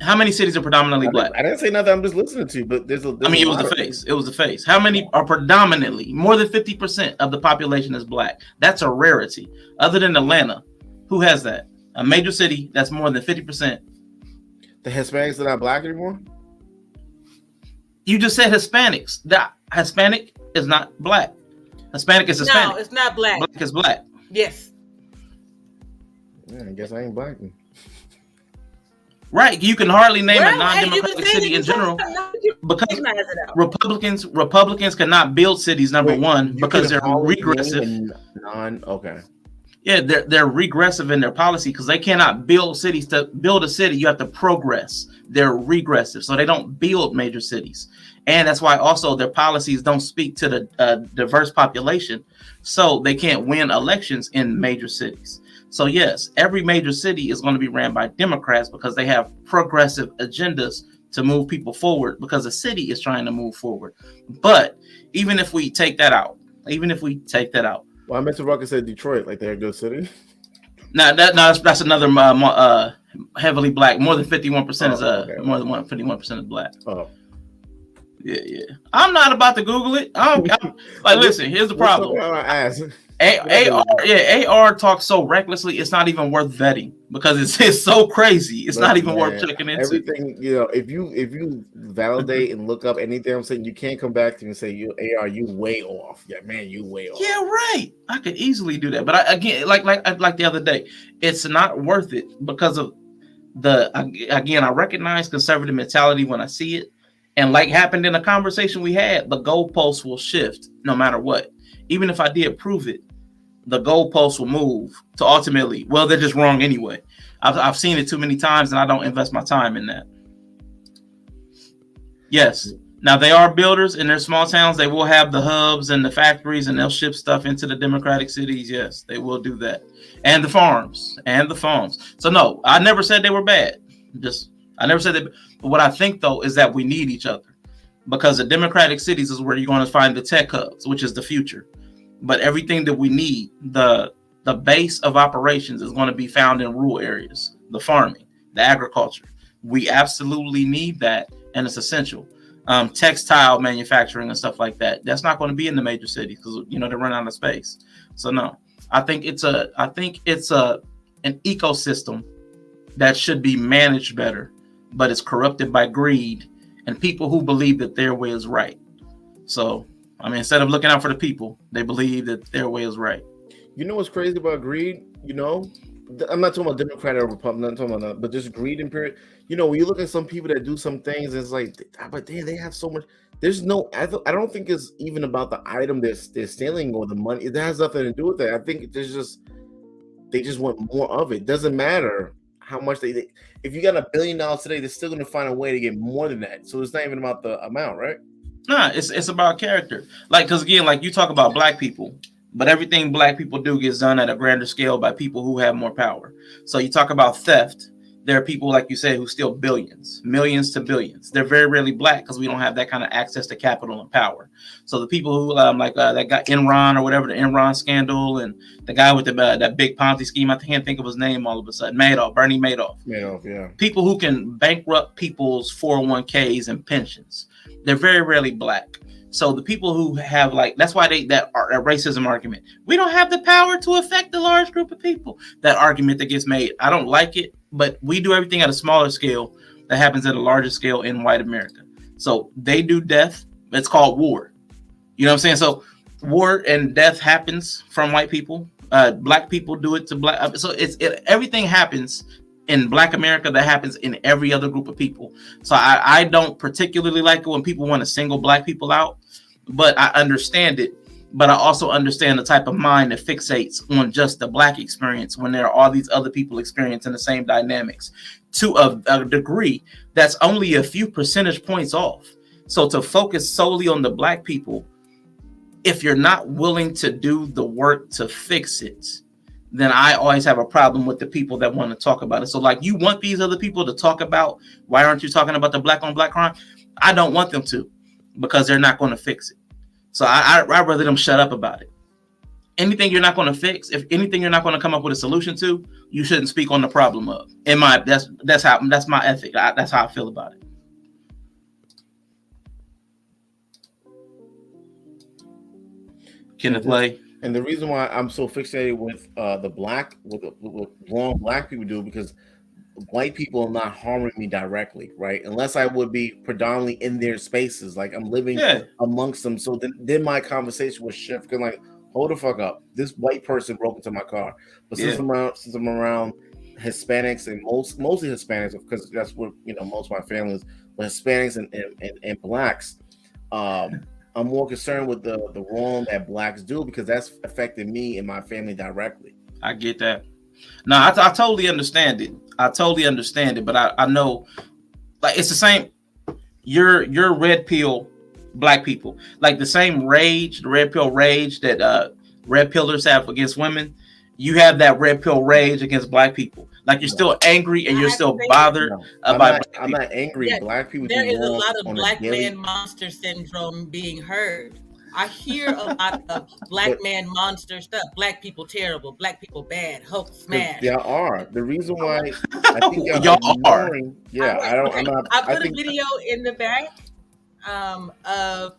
how many cities are predominantly Black? I didn't say nothing. I'm just listening to you. But it was the face. It was the face. How many are predominantly? More than 50% of the population is Black. That's a rarity. Other than Atlanta, who has that? A major city that's more than 50%. The Hispanics are not Black anymore? You just said Hispanics. The Hispanic is not Black. Hispanic is Hispanic. No, it's not Black. Black is Black. Yes. Yeah, I guess I ain't Black then. Right, you can hardly name a non-democratic city in general because Republicans cannot build cities. Number one, because they're regressive. Okay. Yeah, they're regressive in their policy because they cannot build cities. To build a city, you have to progress. They're regressive, so they don't build major cities, and that's why also their policies don't speak to the diverse population, so they can't win elections in major cities. So yes, every major city is going to be ran by Democrats because they have progressive agendas to move people forward because the city is trying to move forward. But even if we take that out, well, I meant to Rucker said Detroit, like they're a good city. That's another heavily black. More than 51% is more than 51% is black. Oh, yeah. I'm not about to Google it. Listen, here's the problem. AR talks so recklessly, it's not even worth vetting because it's so crazy. It's not even worth checking into. Everything, if you validate and look up anything I'm saying, you can't come back to me and say you way off. Yeah, man, you way off. Yeah, right. I could easily do that, but again, like the other day, it's not worth it because of I recognize conservative mentality when I see it, and like happened in a conversation we had, the goalposts will shift no matter what. Even if I did prove it, the goalposts will move to ultimately, well, they're just wrong anyway. I've seen it too many times, and I don't invest my time in that. Yes. Now, they are builders in their small towns. They will have the hubs and the factories, and they'll ship stuff into the democratic cities. Yes, they will do that. And the farms. So, no, I never said they were bad. I never said that. But what I think, though, is that we need each other. Because the democratic cities is where you're going to find the tech hubs, which is the future. But everything that we need, the base of operations is going to be found in rural areas, the farming, the agriculture. We absolutely need that, and it's essential. Textile manufacturing and stuff like that. That's not going to be in the major cities because they run out of space. So no, I think it's an ecosystem that should be managed better, but it's corrupted by greed and people who believe that their way is right. So, instead of looking out for the people, they believe that their way is right. You know what's crazy about greed? I'm not talking about Democrat or Republican, I'm not talking about that, but just greed and period. When you look at some people that do some things, it's like, but they have so much. There's no, I don't think it's even about the item they're stealing or the money. It has nothing to do with that. I think they just want more of it. Doesn't matter how much they if you got $1 billion today, they're still going to find a way to get more than that. So it's not even about the amount, right? Nah, it's about character. Because again, you talk about black people, but everything black people do gets done at a grander scale by people who have more power. So you talk about theft. There are people, like you said, who steal billions, millions to billions. They're very rarely black because we don't have that kind of access to capital and power. So the people who that got Enron or whatever, the Enron scandal, and the guy with that big Ponzi scheme, I can't think of his name all of a sudden, Bernie Madoff. Madoff, yeah. People who can bankrupt people's 401ks and pensions. They're very rarely black. So the people who have that's why that racism argument. We don't have the power to affect the large group of people. That argument that gets made, I don't like it, but we do everything at a smaller scale that happens at a larger scale in white America. So they do death. It's called war. You know what I'm saying? So war and death happens from white people. Black people do it to black. So everything happens in Black America that happens in every other group of people. So I don't particularly like it when people want to single black people out, but I understand it. But I also understand the type of mind that fixates on just the black experience when there are all these other people experiencing the same dynamics to a degree that's only a few percentage points off. So to focus solely on the black people, if you're not willing to do the work to fix it, then I always have a problem with the people that want to talk about it. So you want these other people to talk about, why aren't you talking about the black on black crime? I don't want them to, because they're not going to fix it. So I'd rather them shut up about it. Anything you're not going to fix, if anything you're not going to come up with a solution to, you shouldn't speak on the problem of. That's my ethic. That's how I feel about it. Kenneth Lay. And the reason why I'm so fixated with what wrong black people do, because white people are not harming me directly, right? Unless I would be predominantly in their spaces, like I'm living amongst them. So then my conversation would shift, because hold the fuck up. This white person broke into my car. But since I'm around Hispanics and mostly Hispanics, because that's what most of my family is, but Hispanics and blacks, I'm more concerned with the wrong that blacks do, because that's affecting me and my family directly. I get that. No, I totally understand it. I totally understand it, but I know, like, it's the same. You're red pill black people, like the same rage, the red pill rage that red pillers have against women. You have that red pill rage against black people. Like, you're still angry and you're still bothered about. I'm not angry. Yeah, Black people there do is a wrong lot of on black a daily. man monster syndrome being heard. I hear a lot of black man monster stuff. Black people terrible. Black people bad. Hulk smash. There are. The reason why I think y'all are. Yeah, I don't. Okay, I'm not. I put I think a video in the back of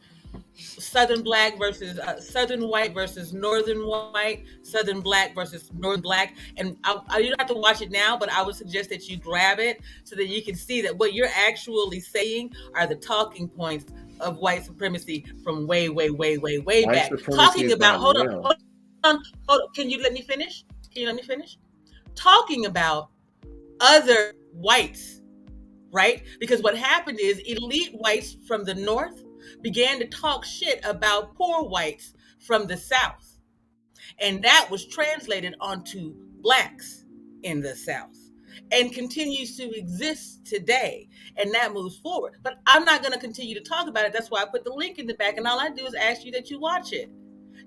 Southern black versus Southern white versus Northern white, Southern black versus Northern black, and you don't have to watch it now, but I would suggest that you grab it so that you can see that what you're actually saying are the talking points of white supremacy from way back. Talking about hold on. Can you let me finish? Talking about other whites, right? Because what happened is elite whites from the North began to talk shit about poor whites from the South. And that was translated onto blacks in the South and continues to exist today. And that moves forward. But I'm not going to continue to talk about it. That's why I put the link in the back. And all I do is ask you that you watch it.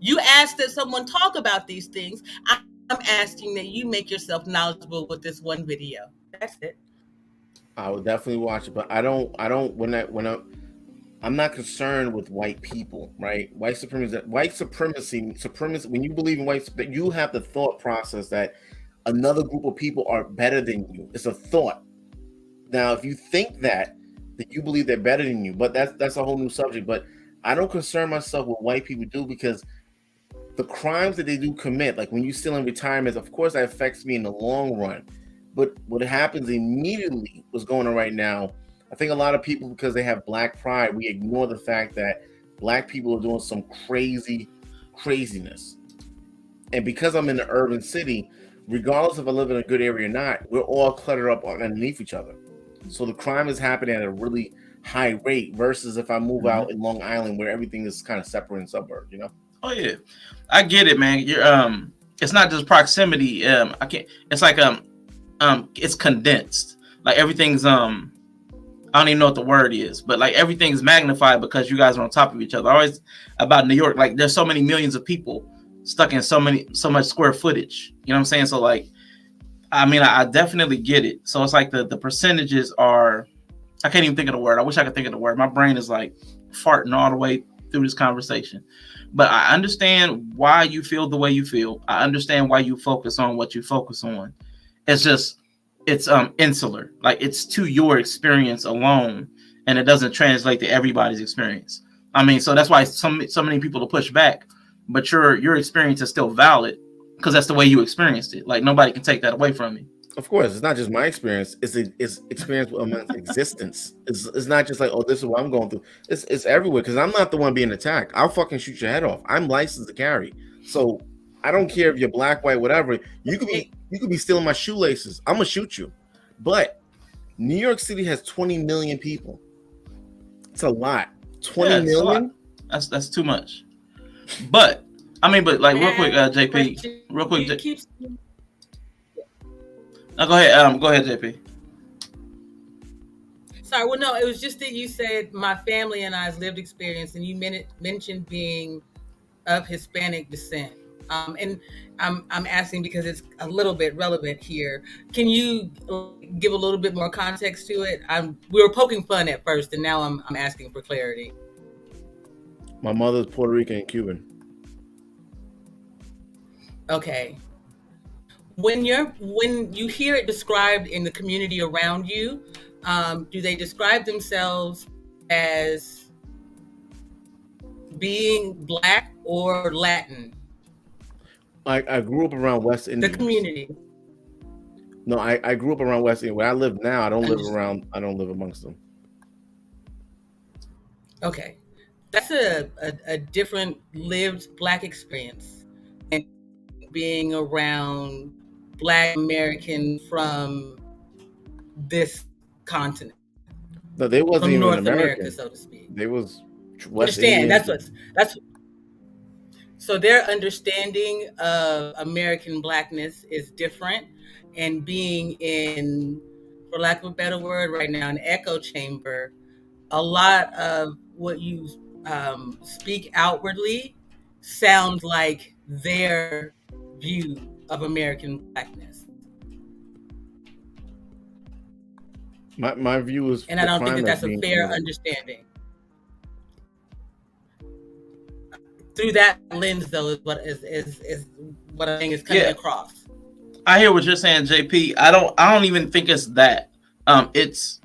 You ask that someone talk about these things. I'm asking that you make yourself knowledgeable with this one video. That's it. I would definitely watch it, but I don't I'm not concerned with white people, right? White supremacy. When you believe in white, you have the thought process that another group of people are better than you. It's a thought. Now, if you think that you believe they're better than you, but that's a whole new subject. But I don't concern myself with what white people do, because the crimes that they do commit, like when you're still in retirement, of course that affects me in the long run. But what happens immediately, what's going on right now, I think a lot of people, because they have black pride, we ignore the fact that black people are doing some craziness. And because I'm in an urban city, regardless if I live in a good area or not, we're all cluttered up underneath each other. So the crime is happening at a really high rate versus if I move out in Long Island, where everything is kind of separate in suburbs, you know? Oh yeah, I get it, man. You're it's not just proximity. I can't. It's like it's condensed. Like everything's I don't even know what the word is, but like everything's magnified because you guys are on top of each other. Always about New York, like there's so many millions of people stuck in so much square footage. You know what I'm saying? So like, I mean, I definitely get it. So it's like the percentages are, I can't even think of the word. I wish I could think of the word. My brain is like farting all the way through this conversation. But I understand why you feel the way you feel. I understand why you focus on what you focus on. It's just, it's insular. Like it's to your experience alone, and it doesn't translate to everybody's experience. I mean, so that's why so many people will push back. But your experience is still valid because that's the way you experienced it. Like nobody can take that away from you. Of course, it's not just my experience. It's experience amongst existence. It's not just like, oh, this is what I'm going through. It's everywhere, because I'm not the one being attacked. I'll fucking shoot your head off. I'm licensed to carry. So I don't care if you're black, white, whatever. You could be stealing my shoelaces. I'm gonna shoot you. But New York City has 20 million people. It's a lot. 20 million? That's too much. But I mean, but like real quick, JP, real quick. No, go ahead, JP. Sorry, well, no, it was just that you said my family and I's lived experience, and you mentioned being of Hispanic descent. And I'm asking because it's a little bit relevant here. Can you give a little bit more context to it? We were poking fun at first, and now I'm asking for clarity. My mother's Puerto Rican and Cuban. Okay. When you hear it described in the community around you, do they describe themselves as being black or Latin? I grew up around West Indies. The community. No, I grew up around West Indies. Where I live now, I don't live amongst them. Okay. That's a different lived black experience and being around Black American from this continent. No, they wasn't from even North American. America, so to speak. They was West Indian. That's So their understanding of American Blackness is different, and being in, for lack of a better word right now, an echo chamber, a lot of what you speak outwardly sounds like their view of American Blackness. My view is, and I don't think that that's a fair understanding. Through that lens, though, is what I think is coming across. I hear what you're saying, JP. I don't even think it's that. It's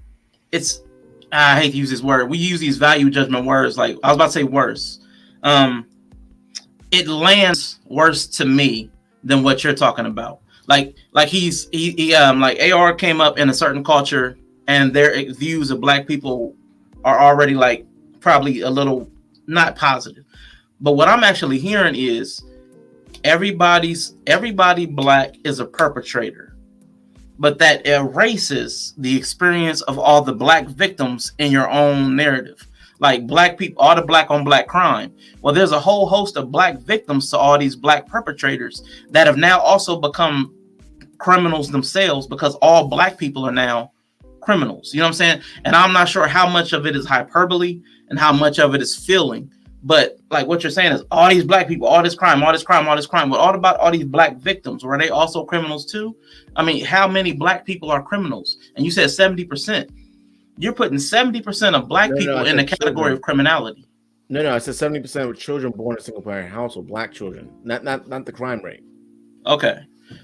I hate to use this word. We use these value judgment words. Like I was about to say worse. It lands worse to me than what you're talking about. Like like AR came up in a certain culture, and their views of Black people are already like probably a little not positive. But what I'm actually hearing is everybody Black is a perpetrator, but that erases the experience of all the Black victims in your own narrative. Like Black people, all the Black on Black crime. Well, there's a whole host of Black victims to all these Black perpetrators that have now also become criminals themselves, because all Black people are now criminals. You know what I'm saying? And I'm not sure how much of it is hyperbole and how much of it is feeling. But like what you're saying is all these Black people, all this crime, all this crime, all this crime. But all about all these Black victims, were they also criminals too? I mean, how many Black people are criminals? And you said 70%. You're putting 70% of Black people in the category of criminality. No, I said 70% of children born in a single parent household, Black children, not the crime rate. Okay,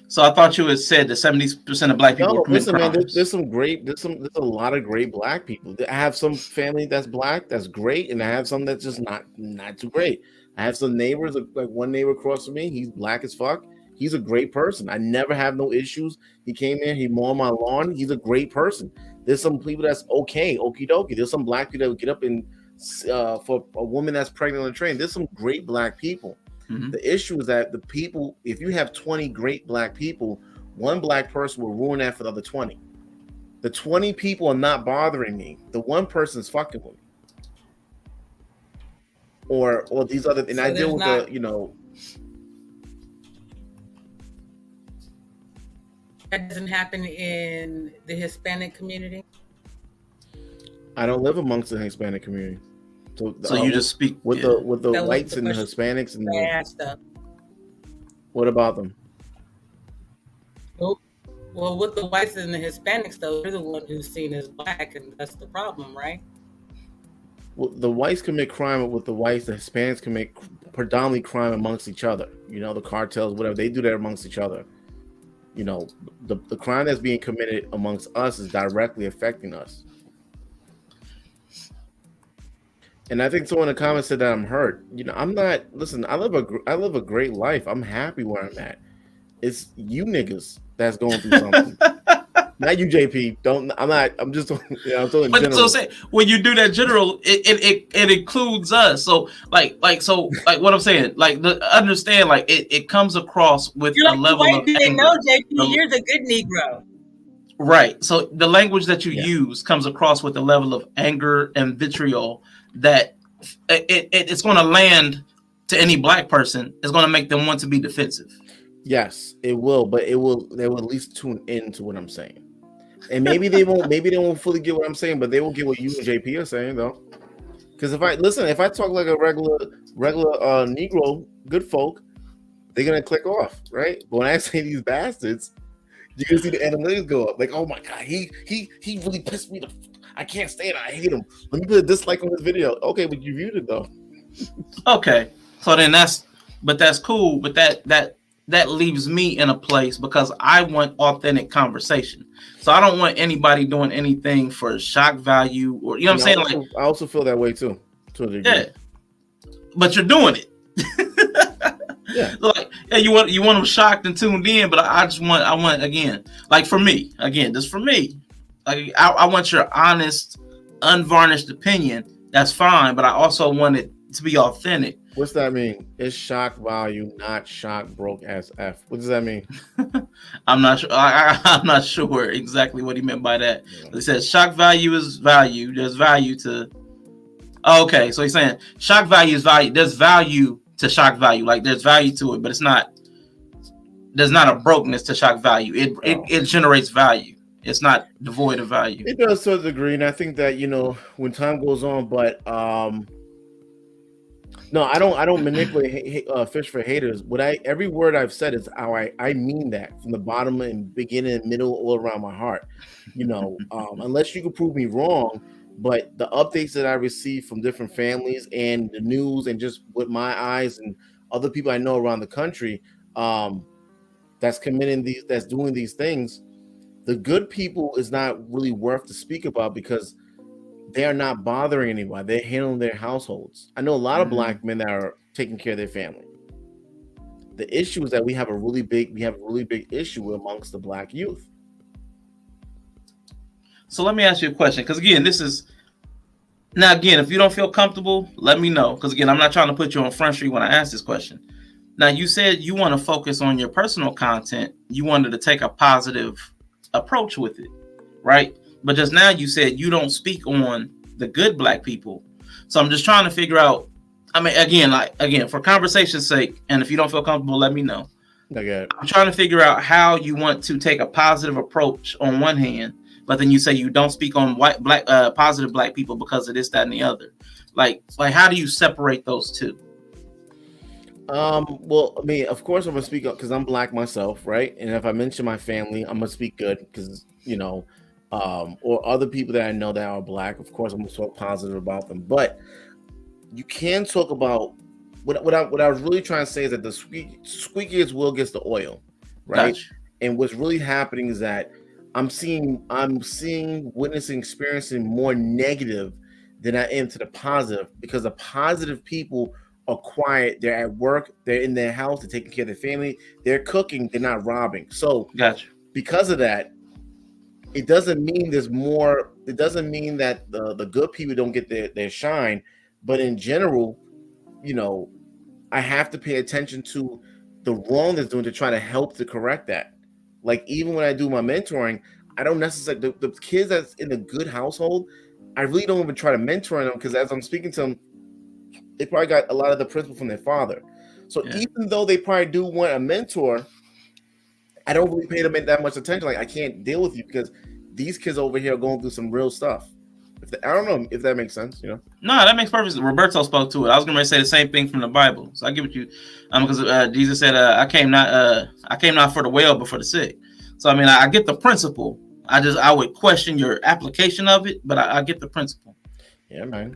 so I thought you had said that 70% of Black people are committing crimes. Man, there's a lot of great Black people. I have some family that's Black, that's great, and I have some that's just not too great. I have some neighbors, like one neighbor across from me, he's Black as fuck. He's a great person. I never have no issues. He came in, he mowed my lawn. He's a great person. There's some people that's okay, okie dokie. There's some Black people that would get up and for a woman that's pregnant on a train. There's some great Black people. Mm-hmm. The issue is that the people, if you have 20 great Black people, one Black person will ruin that for the other 20. The 20 people are not bothering me. The one person's fucking with me. Or these other, and so I deal with That doesn't happen in the Hispanic community? I don't live amongst the Hispanic community. So you just speak with the whites and the Hispanics and stuff. What about them? Well, with the whites and the Hispanics, though, they're the one who's seen as Black, and that's the problem, right? Well, the whites commit crime with the whites. The Hispanics commit predominantly crime amongst each other. You know, the cartels, whatever, they do that amongst each other. You know, the crime that's being committed amongst us is directly affecting us. And I think someone in the comments said that I'm hurt. You know, I'm not. Listen, I live a great life. I'm happy where I'm at. It's you niggas that's going through something. Not you, JP. Don't. I'm not. I'm just. Yeah, I'm talking. But so say when you do that general, it includes us. So like what I'm saying, like understand, like it comes across with you're a level of anger. No, JP, you're the good Negro. Right. So the language that you use comes across with a level of anger and vitriol that it's going to land to any Black person. It's going to make them want to be defensive. Yes, it will, but they will at least tune into what I'm saying. And maybe they won't fully get what I'm saying, but they will get what you and JP are saying though. Because if I talk like a regular Negro, good folk, they're gonna click off, right? But when I say these bastards, you can see the analytics go up. Like, oh my god, he really pissed me. I can't stand it. I hate him. Let me put a dislike on this video. Okay, but you viewed it though. Okay, so then that's cool. But that leaves me in a place because I want authentic conversation. So I don't want anybody doing anything for shock value or, you know what I'm saying? I also feel that way too. To a degree. Yeah. But you're doing it. Yeah. Like, yeah, you want them shocked and tuned in, but I want again, like for me, just for me, like I want your honest, unvarnished opinion. That's fine, but I also want it to be authentic. What's that mean? It's shock value, not shock broke as F. What does that mean? I'm not sure. I'm not sure exactly what he meant by that. Yeah. He says shock value is value. There's value to. Oh, okay, so he's saying shock value is value. There's value to shock value. Like there's value to it, but there's not a brokenness to shock value. It generates value. It's not devoid of value. It does to a degree, and I think that when time goes on, but no, I don't manipulate fish for haters. Every word I've said is how I mean that from the bottom and beginning and middle, all around my heart. Unless you can prove me wrong, but the updates that I receive from different families and the news and just with my eyes and other people I know around the country, that's doing these things, the good people is not really worth to speak about because they're not bothering anyone. They're handling their households. I know a lot of black men that are taking care of their family. The issue is that we have a really big issue amongst the black youth. So let me ask you a question, because again, if you don't feel comfortable, let me know. Because again, I'm not trying to put you on Front Street when I ask this question. Now, you said you want to focus on your personal content. You wanted to take a positive approach with it, right? But just now you said you don't speak on the good black people. So I'm just trying to figure out, I mean, again, for conversation's sake, and if you don't feel comfortable, let me know. Okay. I'm trying to figure out how you want to take a positive approach on one hand, but then you say you don't speak on positive black people because of this, that, and the other. Like how do you separate those two? Well, I mean, of course I'm gonna speak up because I'm black myself, right? And if I mention my family, I'm gonna speak good because or other people that I know that are black. Of course, I'm gonna talk positive about them. But you can talk about what I was really trying to say is that the squeakiest wheel gets the oil, right? Gotcha. And what's really happening is that I'm seeing, witnessing, experiencing more negative than I am to the positive, because the positive people are quiet. They're at work. They're in their house. They're taking care of their family. They're cooking. They're not robbing. So, gotcha. Because of that, it doesn't mean there's more. It doesn't mean that the good people don't get their shine. But in general, I have to pay attention to the wrong that's doing to try to help to correct that. Like, even when I do my mentoring, I don't necessarily, the kids that's in a good household, I really don't even try to mentor them, because as I'm speaking to them, they probably got a lot of the principle from their father. So even though they probably do want a mentor, I don't really pay them that much attention. Like, I can't deal with you because these kids over here are going through some real stuff. I don't know if that makes sense, No, that makes perfect sense. Roberto spoke to it. I was going to say the same thing from the Bible. So I give it to you, because Jesus said, "I came not for the well, but for the sick." So I mean, I get the principle. I would question your application of it, but I get the principle. Yeah, man.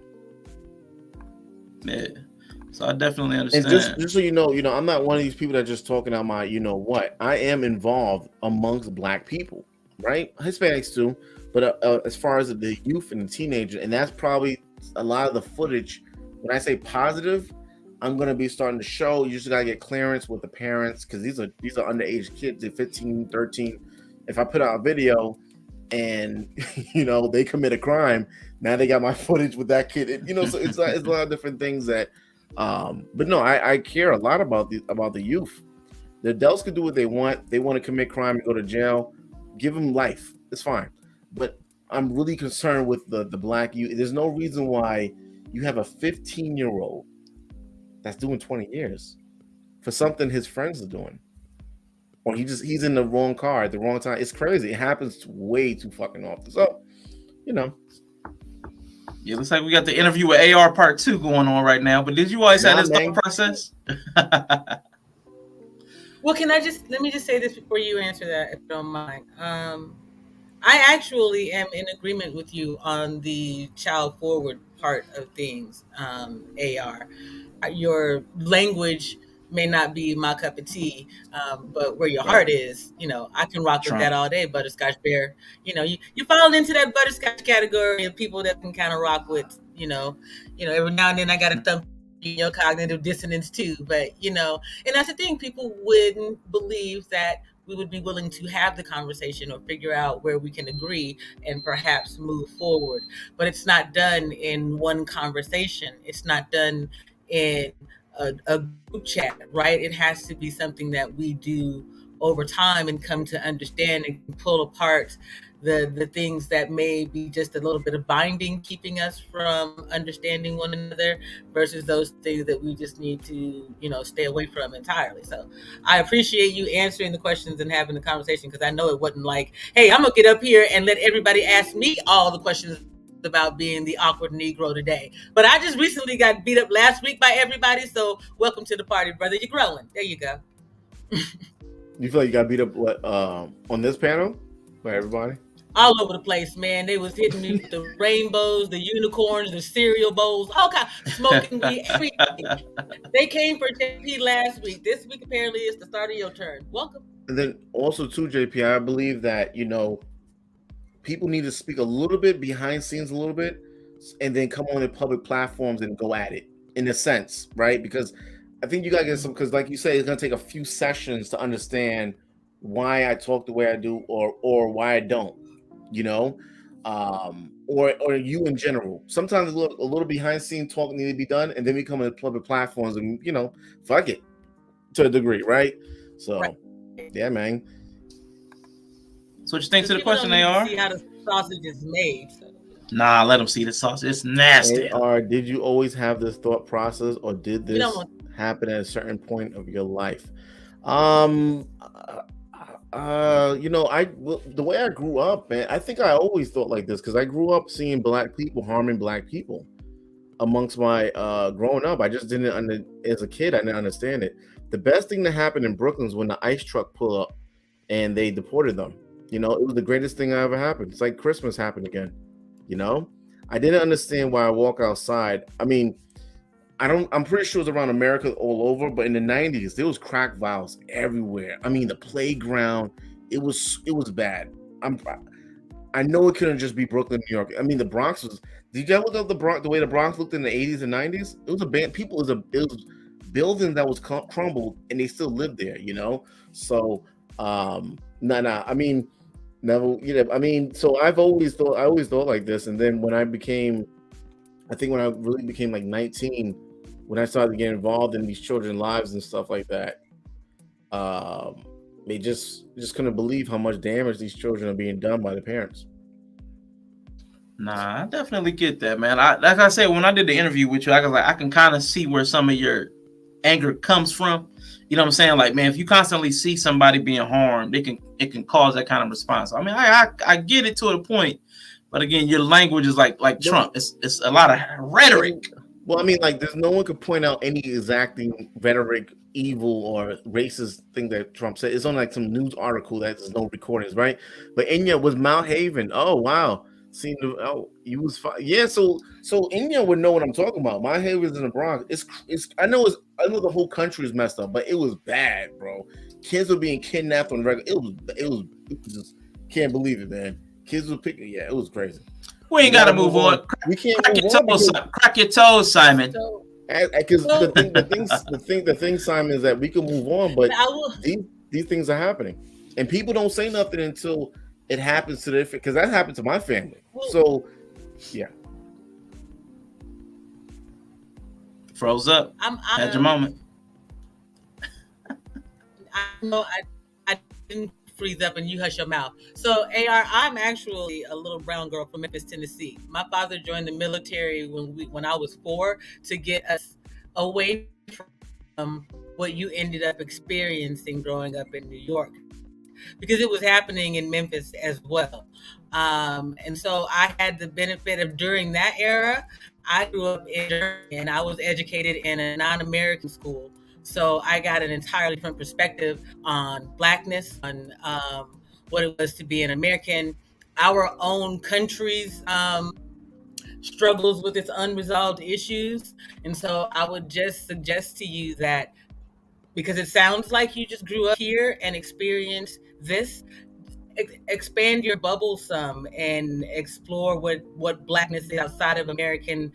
Yeah. So I definitely understand. And just so you know, I'm not one of these people that just talking out my, what. I am involved amongst black people, right? Hispanics too. But as far as the youth and the teenager, and that's probably a lot of the footage. When I say positive, I'm going to be starting to show. You just got to get clearance with the parents, because these are underage kids. They're 15, 13. If I put out a video and, they commit a crime, now they got my footage with that kid. So it's a lot of different things that, but no, I care a lot about the youth. The adults can do what they want. They want to commit crime and go to jail. Give them life. It's fine. But I'm really concerned with the black youth. There's no reason why you have a 15-year-old that's doing 20 years for something his friends are doing, or he's in the wrong car at the wrong time. It's crazy. It happens way too fucking often. So, Yeah, looks like we got the interview with AR Part 2 going on right now. But did you always have this thought process? Well, let me just say this before you answer that, if you don't mind. I actually am in agreement with you on the child forward part of things, AR. Your language may not be my cup of tea, but where your heart is, I can rock with that all day. Butterscotch Bear, you fall into that butterscotch category of people that can kind of rock with, every now and then I got to thump your cognitive dissonance too. But, and that's the thing, people wouldn't believe that we would be willing to have the conversation or figure out where we can agree and perhaps move forward. But it's not done in one conversation. It's not done in a group chat, right? It has to be something that we do over time and come to understand and pull apart the things that may be just a little bit of binding keeping us from understanding one another versus those things that we just need to, stay away from entirely. So I appreciate you answering the questions and having the conversation, because I know it wasn't like, hey, I'm gonna get up here and let everybody ask me all the questions about being the awkward Negro today. But I just recently got beat up last week by everybody, so welcome to the party, brother. You're growing. There you go. You feel like you got beat up on this panel by everybody? All over the place, man. They was hitting me with the rainbows, the unicorns, the cereal bowls, all kind of smoking weed, everything. They came for JP last week. This week apparently is the start of your turn. Welcome. And then also too, JP, I believe that people need to speak a little bit behind scenes a little bit, and then come on to public platforms and go at it in a sense, right? Because I think you gotta get some, because like you say, it's gonna take a few sessions to understand why I talk the way I do or why I don't, or you in general. Sometimes a little behind scene talk need to be done, and then we come on public platforms and fuck it to a degree, right? So right. Yeah, man. So what you think to the question, AR? See how the sausage is made. So. Nah, let them see the sausage. It's nasty. AR, did you always have this thought process, or did this happen at a certain point of your life? The way I grew up, man, I think I always thought like this, because I grew up seeing black people harming black people amongst my growing up. I just didn't as a kid, I didn't understand it. The best thing that happened in Brooklyn was when the ICE truck pulled up and they deported them. It was the greatest thing that ever happened. It's like Christmas happened again. I didn't understand why I walk outside. I mean, I'm pretty sure it was around America all over, but in the 90s, there was crack vials everywhere. I mean, the playground, it was bad. I know it couldn't just be Brooklyn, New York. I mean, the Bronx was. Did you ever look up the way the Bronx looked in the 80s and 90s? It was a band. It was building that was crumbled, and they still lived there. So I mean, never. I mean, so I always thought like this, and then when I really became like 19, when I started to get involved in these children's lives and stuff like that, they just couldn't believe how much damage these children are being done by the parents. Nah, I definitely get that, man. Like I said, when I did the interview with you, I was like, I can kind of see where some of your anger comes from. You know what I'm saying? Like, man, if you constantly see somebody being harmed, it can cause that kind of response. I mean, I get it to a point, but again, your language is like Trump. It's a lot of rhetoric. Well, I mean, like, there's no one could point out any exacting rhetoric, evil or racist thing that Trump said. It's on like some news article that there's no recordings, right? But Inya was Mount Haven. Oh wow, you was fine. Yeah. So Inya would know what I'm talking about. Mount Haven is in the Bronx. I know the whole country is messed up, but it was bad, bro. Kids were being kidnapped on regular. It was just can't believe it, man. Kids were picking. Yeah, it was crazy. We ain't got to move on. We can't crack your toes, Simon. Because the thing, Simon, is that we can move on, but these things are happening, and people don't say nothing until it happens to their, because that happened to my family. So, yeah. Froze up. Had your moment. I know I didn't freeze up and you hush your mouth. So AR, I'm actually a little brown girl from Memphis, Tennessee. My father joined the military when I was 4 to get us away from what you ended up experiencing growing up in New York, because it was happening in Memphis as well. And so I had the benefit of, during that era, I grew up in Germany and I was educated in a non-American school. So I got an entirely different perspective on Blackness, on what it was to be an American, our own country's struggles with its unresolved issues. And so I would just suggest to you that, because it sounds like you just grew up here and experienced this, expand your bubble some and explore what Blackness is outside of American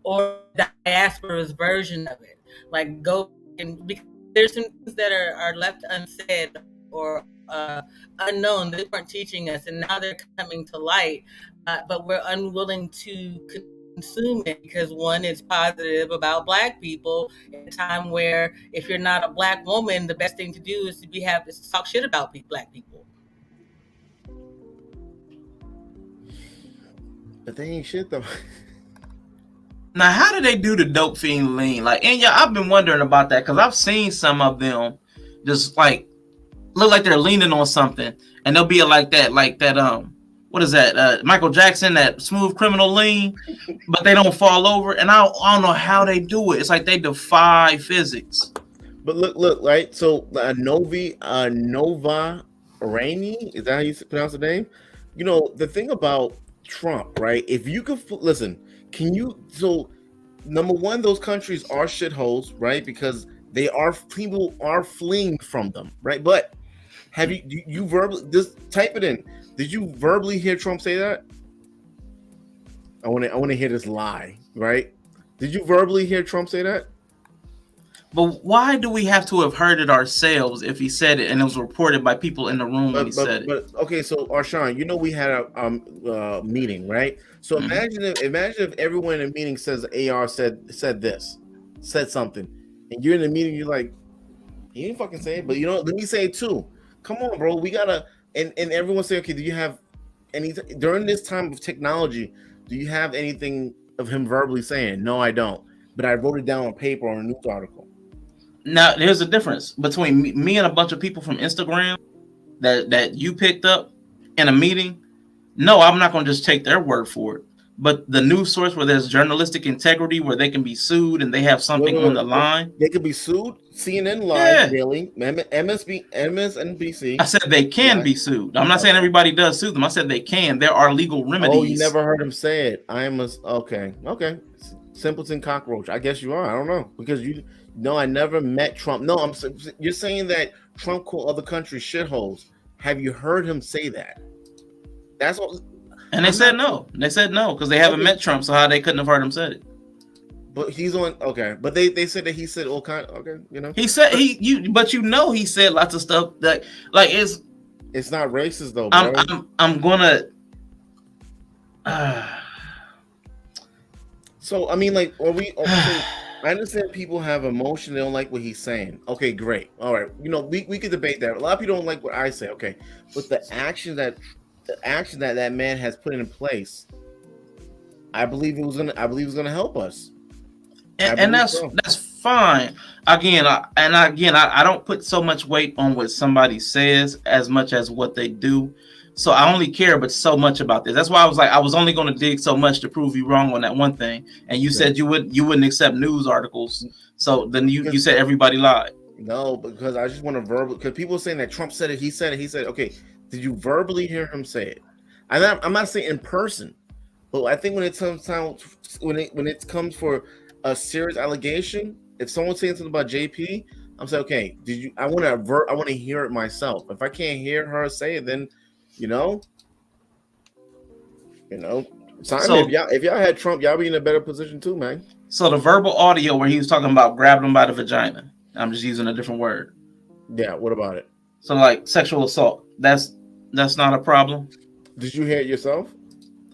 or diaspora's version of it. Like, go, and because there's some things that are left unsaid or unknown that they weren't teaching us, and now they're coming to light, but we're unwilling to consume it because, one, it's positive about Black people at a time where, if you're not a Black woman, the best thing to do is to talk shit about Black people. But they ain't shit though. Now, how do they do the dope fiend lean? Like, and yeah, I've been wondering about that because I've seen some of them just like look like they're leaning on something, and they'll be like that, what is that? Michael Jackson, that smooth criminal lean, but they don't fall over. And I don't know how they do it. It's like they defy physics. But look, right? So Novarainee, is that how you pronounce the name? You know, the thing about Trump, right? If you could listen, can you? So, number one, those countries are shitholes, right? Because people are fleeing from them, right? But have you verbally just type it in? Did you verbally hear Trump say that? I want to hear this lie, right? Did you verbally hear Trump say that? But why do we have to have heard it ourselves if he said it and it was reported by people in the room when he said it? But okay, so Arshawn, you know we had a meeting, right? So imagine if everyone in the meeting says AR said something, and you're in the meeting, you're like, he didn't fucking say it, but you know, let me say it too. Come on, bro, we gotta, and everyone say, okay, do you have any during this time of technology? Do you have anything of him verbally saying, no, I don't, but I wrote it down on paper or a news article? Now, there's a difference between me and a bunch of people from Instagram that you picked up in a meeting. No, I'm not going to just take their word for it. But the news source where there's journalistic integrity, where they can be sued and they have something on the line. They could be sued. CNN Live, Daily, MSNBC. I said they can be sued. I'm not saying everybody does sue them. I said they can. There are legal remedies. Oh, you never heard him say it. Okay. Simpleton cockroach. I guess you are. I don't know. Because no, I never met Trump. No, you're saying that Trump called other countries shitholes. Have you heard him say that? That's what. And they said no. They said no because they haven't met Trump. So how they couldn't have heard him said it? But he's on. Okay, but they said that he said all kind. Okay, you know. He said but he said lots of stuff that like it's not racist though. Bro. I'm gonna. So I mean, like, are we? I understand people have emotion; they don't like what he's saying. Okay, great, all right. You know, we could debate that. A lot of people don't like what I say. Okay, but the action that man has put in place, I believe it was gonna help us. And that's fine. Again, I don't put so much weight on what somebody says as much as what they do. So I only care but so much about this. That's why I was only going to dig so much to prove you wrong on that one thing. And you said you wouldn't accept news articles. So then you said everybody lied. No, because I just want to verbally, because people are saying that Trump said it. He said, okay, did you verbally hear him say it? I'm not saying in person, but I think when it comes for a serious allegation, if someone's saying something about JP, I'm saying, okay, I want to hear it myself. If I can't hear her say it, then Simon, if y'all had Trump, y'all be in a better position too, man. So the verbal audio where he was talking about grabbing him by the vagina, I'm just using a different word. Yeah, what about it? So like sexual assault, that's not a problem. Did you hear it yourself?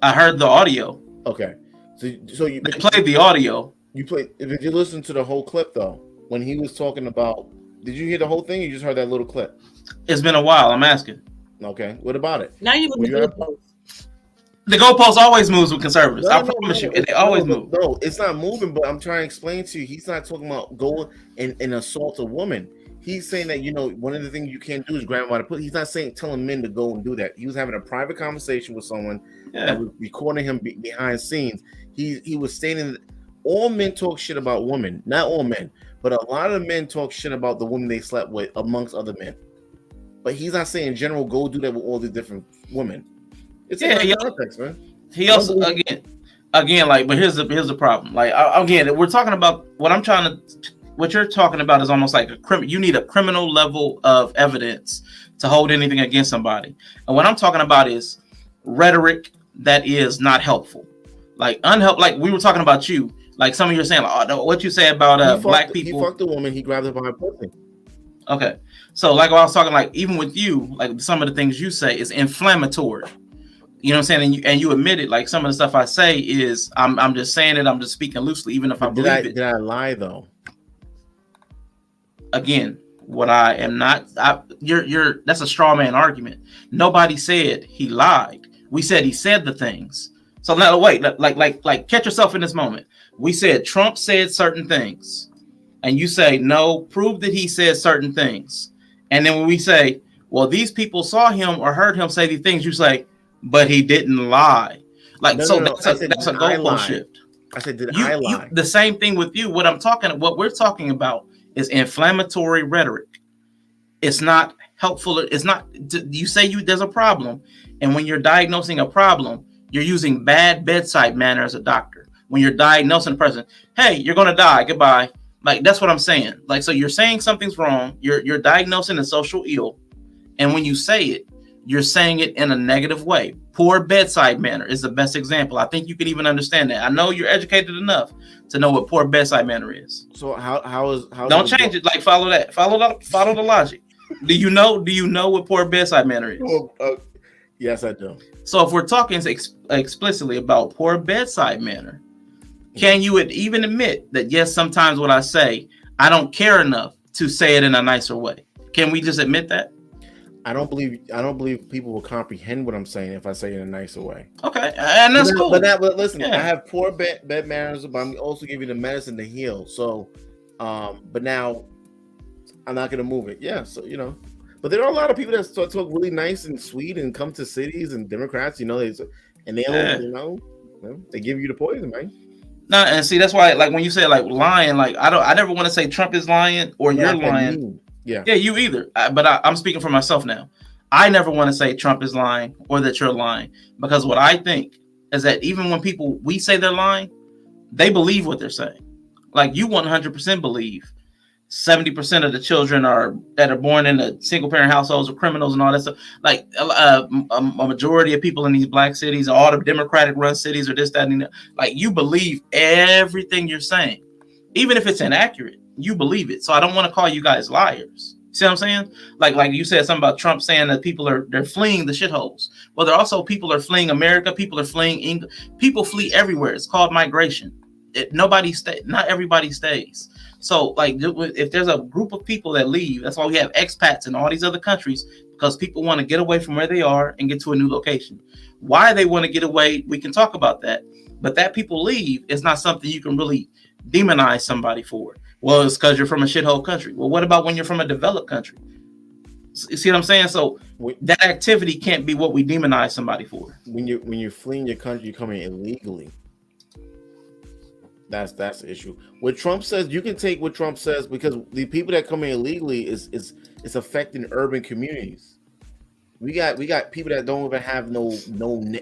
I heard the audio. Okay, so you played the audio. Did you listen to the whole clip though? When he was talking about, did you hear the whole thing? Or you just heard that little clip? It's been a while. I'm asking. Okay, what about it? Now you move the goalpost. The goalpost always moves with conservatives. I promise you, they always move. No, it's not moving. But I'm trying to explain to you, he's not talking about going and assault a woman. He's saying that one of the things you can't do is grab him by the pussy. He's not telling men to go and do that. He was having a private conversation with someone that was recording him behind scenes. He was stating that all men talk shit about women. Not all men, but a lot of men talk shit about the women they slept with, amongst other men. But he's not saying in general go do that with all the different women. It's in context, man. He also again like, but here's the problem. Like again, we're talking about what you're talking about is almost like you need a criminal level of evidence to hold anything against somebody. And what I'm talking about is rhetoric that is not helpful. Like like we were talking about you. Like some of you are saying, what you say about black people. He fucked a woman, he grabbed her by her pussy. Okay. So like I was talking, like even with you, like some of the things you say is inflammatory. You know what I'm saying? And you admit it. Like some of the stuff I say is I'm just saying it. I'm just speaking loosely, even if I believe it. Did I lie though? Again, what I am not. That's a straw man argument. Nobody said he lied. We said he said the things. So now wait, like catch yourself in this moment. We said Trump said certain things, and you say no, prove that he said certain things. And then when we say, well, these people saw him or heard him say these things, you say, but he didn't lie. Like No. that's a I goalpost lie? shift. I said, did I lie? The same thing with you. What we're talking about is inflammatory rhetoric. It's not helpful. It's not. You say there's a problem, and when you're diagnosing a problem, you're using bad bedside manner as a doctor. When you're diagnosing a person, hey, you're gonna die. Goodbye. Like that's what I'm saying. Like so, you're saying something's wrong. You're diagnosing a social ill, and when you say it, you're saying it in a negative way. Poor bedside manner is the best example. I think you can even understand that. I know you're educated enough to know what poor bedside manner is. So how don't change it. Like follow that. Follow the logic. Do you know what poor bedside manner is? Well, yes, I do. So if we're talking explicitly about poor bedside manner, can you even admit that yes, sometimes what I say, I don't care enough to say it in a nicer way? Can we just admit that? I don't believe people will comprehend what I'm saying if I say it in a nicer way. Okay, and that's cool. But listen, I have poor bed manners, but I'm also giving you the medicine to heal. So, but now I'm not gonna move it. Yeah, so but there are a lot of people that talk really nice and sweet and come to cities and Democrats, and they don't, they give you the poison, man. No, and see that's why, like when you say like lying, like I never want to say Trump is lying or you're lying. Yeah, you either. But I'm speaking for myself now. I never want to say Trump is lying or that you're lying, because what I think is that even when we say they're lying, they believe what they're saying. Like you 100% believe 70% of the children that are born in a single parent households are criminals and all that stuff. Like a majority of people in these black cities, all the Democratic run cities, or this, that, and that. Like you believe everything you're saying, even if it's inaccurate. You believe it. So I don't want to call you guys liars. See what I'm saying? Like you said something about Trump saying that they're fleeing the shitholes. Well, there are also people are fleeing America. People are fleeing England. People flee everywhere. It's called migration. Not everybody stays. So like if there's a group of people that leave, that's why we have expats in all these other countries, because people want to get away from where they are and get to a new location. Why they want to get away, we can talk about that. But that people leave is not something you can really demonize somebody for. Well, it's because you're from a shithole country. Well, what about when you're from a developed country? You see what I'm saying? So that activity can't be what we demonize somebody for. When you're fleeing your country, you're coming illegally. That's the issue. What Trump says, you can take what Trump says, because the people that come in illegally is affecting urban communities. We got people that don't even have no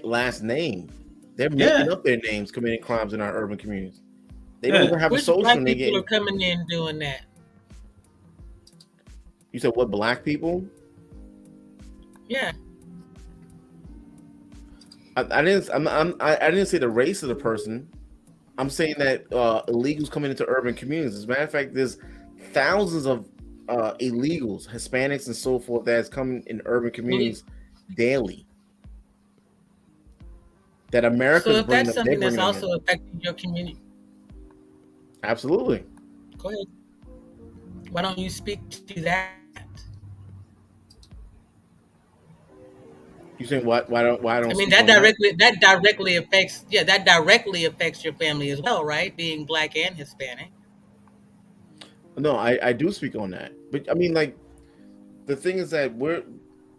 last name. They're making up their names, committing crimes in our urban communities. They don't even have a social. Black people are coming in doing that. You said what? Black people? Yeah. I didn't say the race of the person. I'm saying that illegals coming into urban communities. As a matter of fact, there's thousands of illegals, Hispanics, and so forth that's coming in urban communities daily. That America. So if that's something that's also affecting your community. Absolutely. Go ahead. Why don't you speak to that? You think why don't? I mean that directly affects your family as well, right? Being black and Hispanic. No, I do speak on that, but I mean, like, the thing is that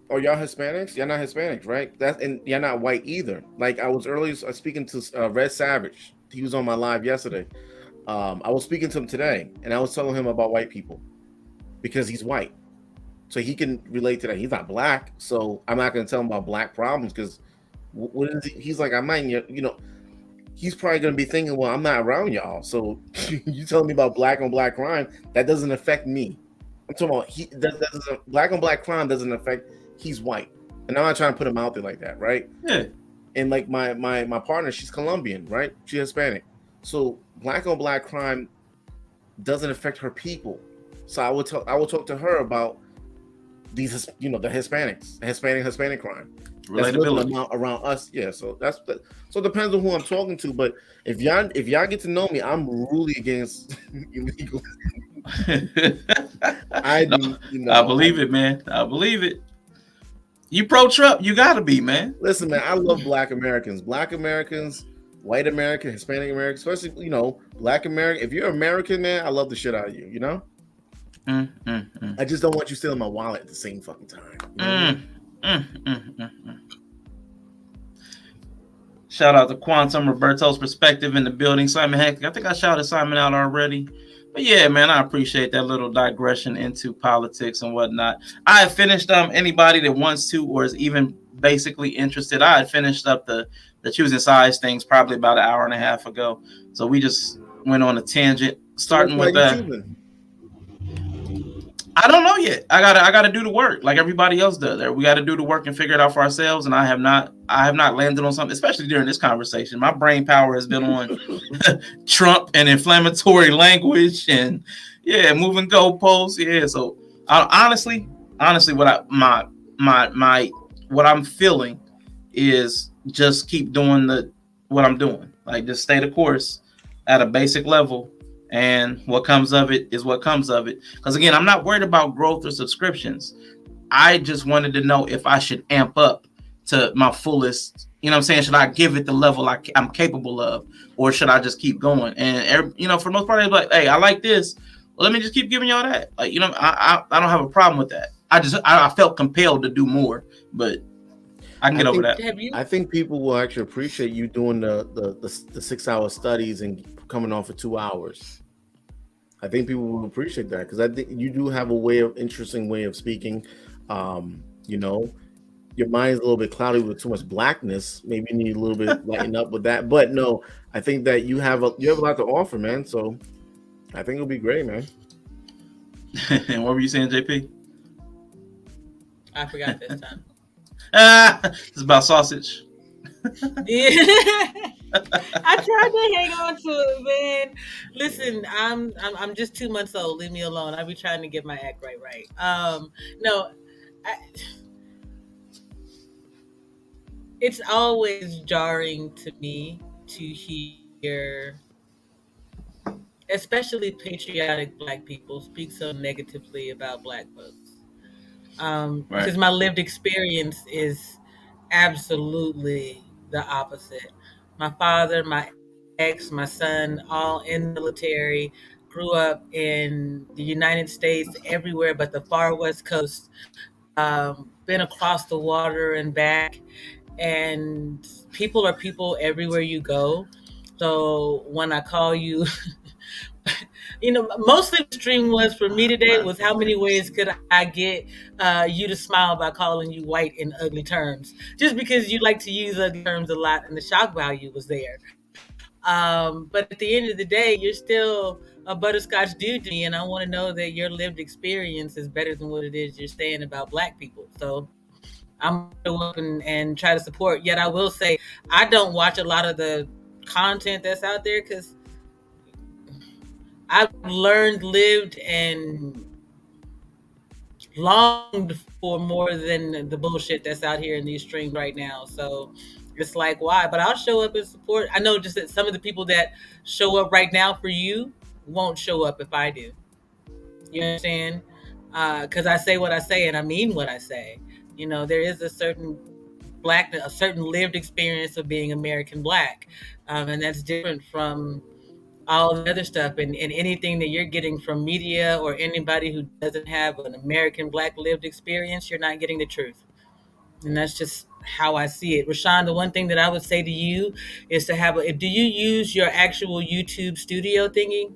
are y'all Hispanics? Y'all not Hispanics, right? And you're not white either. Like I was earlier speaking to Red Savage. He was on my live yesterday. I was speaking to him today, and I was telling him about white people because he's white, so he can relate to that. He's not black, so I'm not going to tell him about black problems because what is he? He's like, I might, he's probably going to be thinking, well, I'm not around y'all, so you telling me about black on black crime that doesn't affect me. I'm talking about black on black crime doesn't affect. He's white, and I'm not trying to put him out there like that, right? Yeah. And like my partner, she's Colombian, right? She's Hispanic. So black on black crime doesn't affect her people. So I will talk to her about these, the Hispanics, Hispanic crime. Relatability around us. Yeah. So so it depends on who I'm talking to. But if y'all get to know me, I'm really against illegal. I believe it, man. I believe it. You pro Trump, you gotta be, man. Listen, man, I love Black Americans, white American, Hispanic American, especially Black American. If you're American, man, I love the shit out of you. I just don't want you stealing my wallet at the same fucking time. Shout out to Quantum Roberto's perspective in the building. Simon Heck, I think I shouted Simon out already. But yeah, man, I appreciate that little digression into politics and whatnot. I have finished anybody that wants to or is even basically interested. I had finished up the choosing size things probably about an hour and a half ago. So we just went on a tangent, starting with that. I don't know yet. I gotta do the work like everybody else does. We got to do the work and figure it out for ourselves. And I have not landed on something, especially during this conversation. My brain power has been on Trump and inflammatory language and moving goalposts. Yeah. So honestly, what I'm feeling is just keep doing what I'm doing. Like just stay the course at a basic level. And what comes of it is what comes of it. Because again, I'm not worried about growth or subscriptions. I just wanted to know if I should amp up to my fullest. You know what I'm saying? Should I give it the level I'm capable of, or should I just keep going? And for the most part, it's like, hey, I like this. Well, let me just keep giving y'all that. Like, I don't have a problem with that. I felt compelled to do more, but I can get over that. I think people will actually appreciate you doing the 6-hour studies and coming on for 2 hours. I think people will appreciate that because I think you do have interesting way of speaking. Your mind's a little bit cloudy with too much blackness. Maybe you need a little bit lighten up with that. But no, I think that you have a lot to offer, man. So I think it'll be great, man. And what were you saying, JP? I forgot this time. It's about sausage. Yeah. I tried to hang on to it, man. Listen, I'm just 2 months old. Leave me alone. I be trying to get my act right. It's always jarring to me to hear, especially patriotic Black people, speak so negatively about Black folks. Because my lived experience is absolutely the opposite. My father, my ex, my son, all in the military, grew up in the United States, everywhere but the far West Coast, been across the water and back. And people are people everywhere you go. So when I call you, mostly the stream was for me today was how many ways could I get you to smile by calling you white in ugly terms, just because you like to use ugly terms a lot and the shock value was there. But at the end of the day, you're still a butterscotch dude to me, and I want to know that your lived experience is better than what it is you're saying about Black people. So I'm going to go up and try to support. Yet I will say I don't watch a lot of the content that's out there because I've learned, lived, and longed for more than the bullshit that's out here in these streams right now. So it's like, why? But I'll show up and support. I know just that some of the people that show up right now for you won't show up if I do. You understand? Because I say what I say and I mean what I say. There is a certain lived experience of being American Black. And that's different from all the other stuff and anything that you're getting from media or anybody who doesn't have an American Black lived experience, you're not getting the truth. And that's just how I see it. Rashawn, the one thing that I would say to you is to do you use your actual YouTube studio thingy?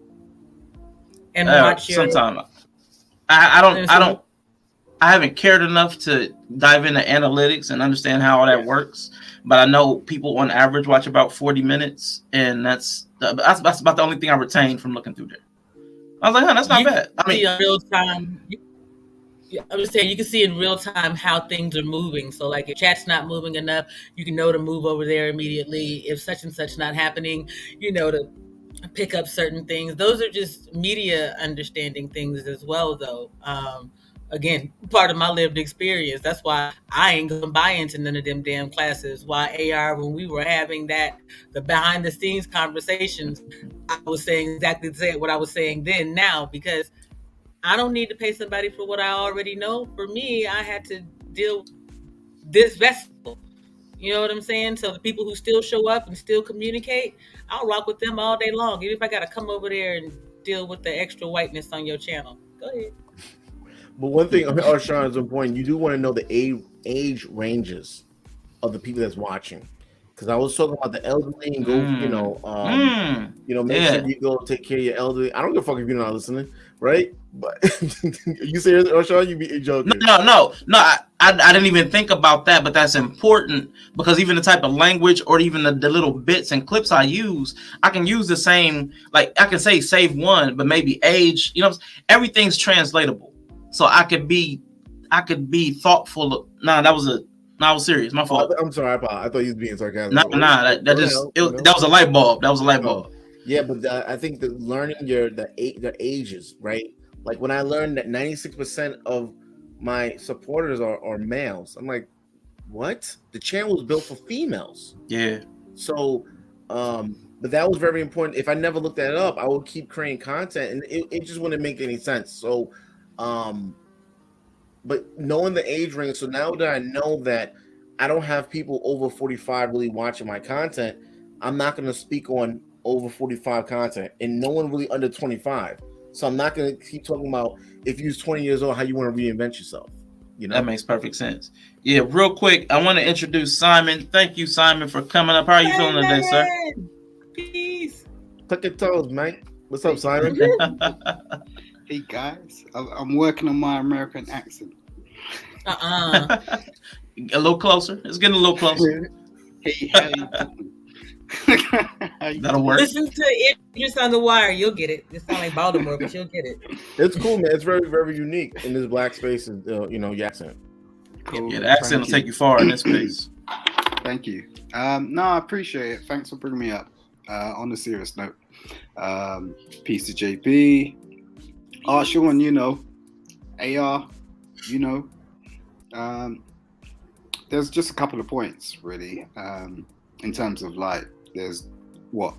And watch your... Sometimes. I haven't cared enough to dive into analytics and understand how all that works. But I know people on average watch about 40 minutes. And that's about the only thing I retained from looking through there. I was like, that's not bad. I mean, real time. I'm just saying, you can see in real time how things are moving. So like if chat's not moving enough, you can know to move over there immediately. If such and such not happening, to pick up certain things. Those are just media understanding things as well, though. Again, part of my lived experience. That's why I ain't gonna buy into none of them damn classes. Why AR, when we were having the behind the scenes conversations, I was saying exactly what I was saying then now, because I don't need to pay somebody for what I already know. For me, I had to deal this vessel. You know what I'm saying? So the people who still show up and still communicate, I'll rock with them all day long. Even if I got to come over there and deal with the extra whiteness on your channel. Go ahead. But one thing, Arshawn, is important. You do want to know the age ranges of the people that's watching, because I was talking about the elderly and go, make sure you go take care of your elderly. I don't give a fuck if you're not listening, right? But you serious, Arshawn? You be joking? No. I didn't even think about that, but that's important because even the type of language or even the little bits and clips I use, I can use the same. Like I can say save one, but maybe age. Everything's translatable. So I could be thoughtful. I was serious. My fault. I'm sorry. I thought you was being sarcastic. That was a light bulb. That was a light bulb. Yeah, but I think that learning the ages, right? Like when I learned that 96% of my supporters are males, I'm like, what? The channel was built for females. Yeah. So, but that was very important. If I never looked that up, I would keep creating content, and it just wouldn't make any sense. So, but knowing the age range, so now that I know that I don't have people over 45 really watching my content, I'm not going to speak on over 45 content, and no one really under 25. So I'm not going to keep talking about if you're 20 years old, how you want to reinvent yourself. That makes perfect sense. Yeah, real quick, I want to introduce Simon. Thank you, Simon, for coming up. How are you feeling today, sir? Peace. Tuck your toes, mate. What's up, Simon? Hey guys, I'm working on my American accent. A little closer. It's getting a little closer. Hey, how you doing? That'll work. Listen to Idris on the Wire. You'll get it. It sounds like Baltimore, but you'll get it. It's cool, man. It's very, very unique in this black space. And your accent. Cool. Yeah, the accent will take you far in this space. Thank you. No, I appreciate it. Thanks for bringing me up. On a serious note, peace to JP. Sean, AR, there's just a couple of points really, in terms of like, there's what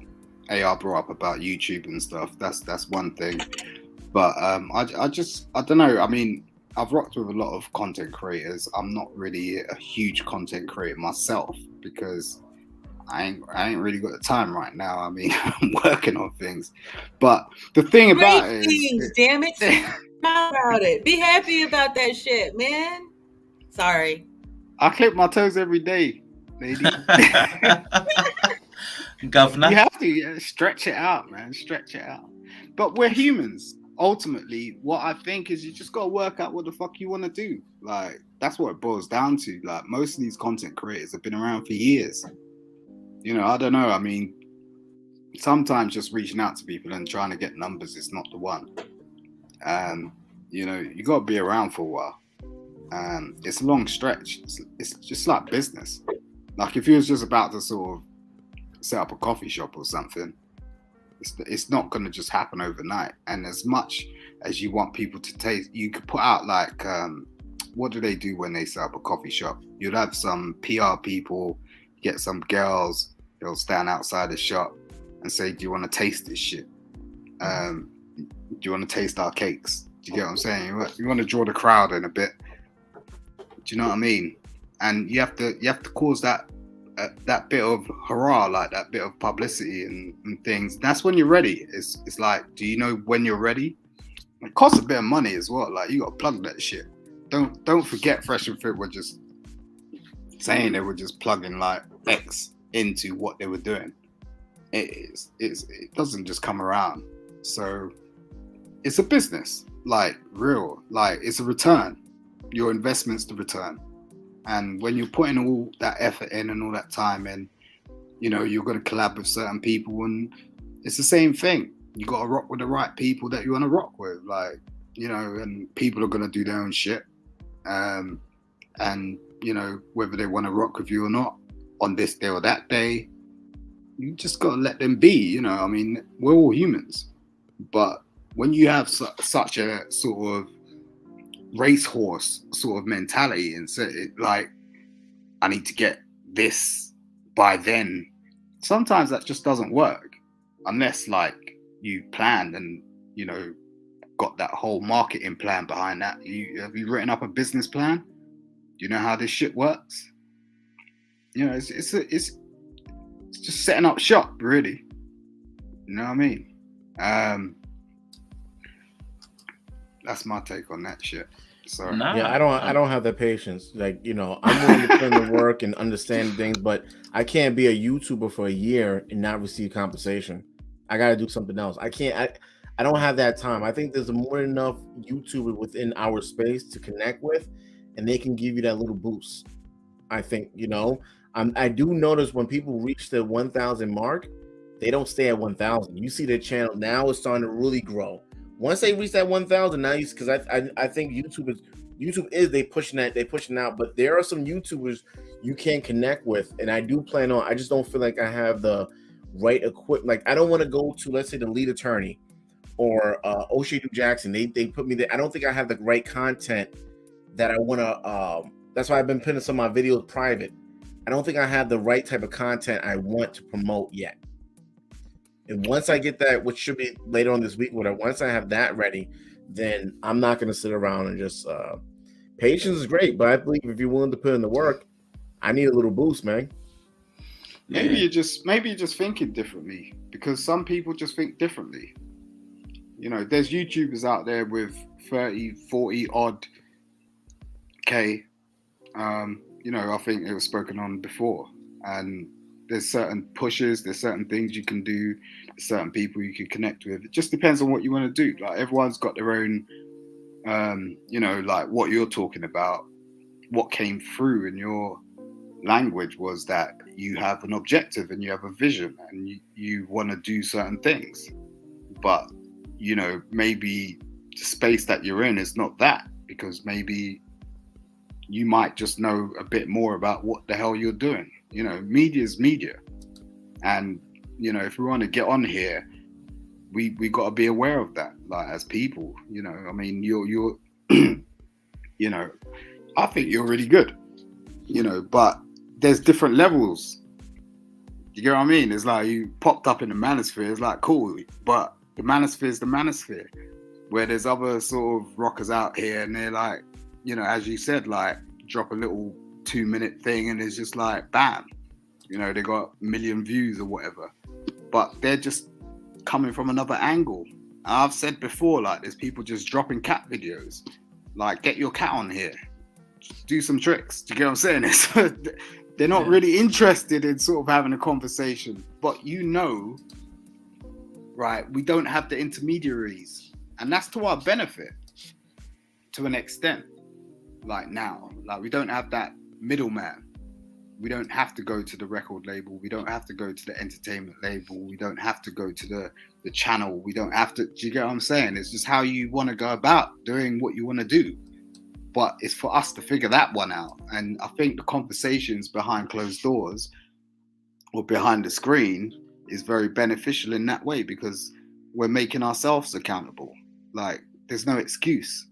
AR brought up about YouTube and stuff. That's one thing, but I don't know. I mean, I've rocked with a lot of content creators. I'm not really a huge content creator myself because I ain't really got the time right now. I mean, I'm working on things, but the thing about it is, damn it, about it. Be happy about that shit, man. Sorry. I clip my toes every day, lady. Governor, you have to stretch it out, man. Stretch it out. But we're humans. Ultimately, what I think is you just got to work out what the fuck you want to do. Like, that's what it boils down to. Like, most of these content creators have been around for years. I don't know. I mean, sometimes just reaching out to people and trying to get numbers is not the one. You got to be around for a while. It's a long stretch. It's just like business. Like if you was just about to sort of set up a coffee shop or something, it's not going to just happen overnight. And as much as you want people to taste, you could put out like, what do they do when they set up a coffee shop? You'd have some PR people, get some girls, they'll stand outside the shop and say, do you want to taste this shit? Do you want to taste our cakes? Do you get what I'm saying? You want to draw the crowd in a bit. Do you know what I mean? And you have to cause that bit of hurrah, like that bit of publicity and things. That's when you're ready. It's like, do you know when you're ready? It costs a bit of money as well. Like you got to plug that shit. Don't forget Fresh and Fit were just saying they were just plugging like X into what they were doing. It doesn't just come around. So it's a business, like real, like it's a return. Your investment's the return. And when you're putting all that effort in and all that time in, you're going to collab with certain people, and it's the same thing. You got to rock with the right people that you want to rock with, like, and people are going to do their own shit. And, whether they want to rock with you or not on this day or that day, you just got to let them be, I mean, we're all humans. But when you have such a sort of racehorse sort of mentality and say like, I need to get this by then, sometimes that just doesn't work unless like you planned and got that whole marketing plan behind that. Have you written up a business plan? you know how this shit works? You know, it's just setting up shop, really. You know what I mean? That's my take on that shit. Sorry. Yeah, I don't have the patience. Like, you know, I'm willing to put in the work and understand things, but I can't be a YouTuber for a year and not receive compensation. I got to do something else. I don't have that time. I think there's more than enough YouTubers within our space to connect with, and they can give you that little boost. I think, you know, I do notice when people reach the 1,000 mark, they don't stay at 1,000. You see their channel now is starting to really grow. Once they reach that 1,000, now you, because I think YouTube is they pushing out, but there are some YouTubers you can connect with, and I do plan on. I just don't feel like I have the right equipment. Like, I don't want to go to, let's say, the lead attorney or O'Shea Jackson. They put me there. I don't think I have the right content that I want to. That's why I've been putting some of my videos private. I don't think I have the right type of content I want to promote yet. And once I get that, which should be later on this week, whatever, once I have that ready, then I'm not going to sit around and just patience is great, but I believe if you're willing to put in the work, I need a little boost, man. Maybe you're just thinking differently, because some people just think differently. You know, there's YouTubers out there with 30, 40 odd K. You know, I think it was spoken on before, and there's certain pushes, there's certain things you can do, there's certain people you can connect with. It just depends on what you want to do. Like, everyone's got their own, you know, like what you're talking about. What came through in your language was that you have an objective and you have a vision and you want to do certain things. But, you know, maybe the space that you're in is not that, because maybe you might just know a bit more about what the hell you're doing. You know, media is media. And, you know, if we want to get on here, we got to be aware of that, like, as people. You know, I mean, you're you know, I think you're really good, you know, but there's different levels. You get what I mean? It's like you popped up in the manosphere. It's like, cool, but the manosphere is the manosphere, where there's other sort of rockers out here, and they're like, you know, as you said, like, drop a little 2-minute thing and it's just like, bam, you know, they got 1 million views or whatever, but they're just coming from another angle. I've said before, like, there's people just dropping cat videos. Like, get your cat on here, do some tricks. Do you get what I'm saying? They're not really interested in sort of having a conversation, but, you know, right, we don't have the intermediaries, and that's to our benefit to an extent. Like, now, like, we don't have that middleman. We don't have to go to the record label. We don't have to go to the entertainment label. We don't have to go to the channel. We don't have to. Do you get what I'm saying? It's just how you want to go about doing what you want to do. But it's for us to figure that one out. And I think the conversations behind closed doors or behind the screen is very beneficial in that way, because we're making ourselves accountable. Like, there's no excuse.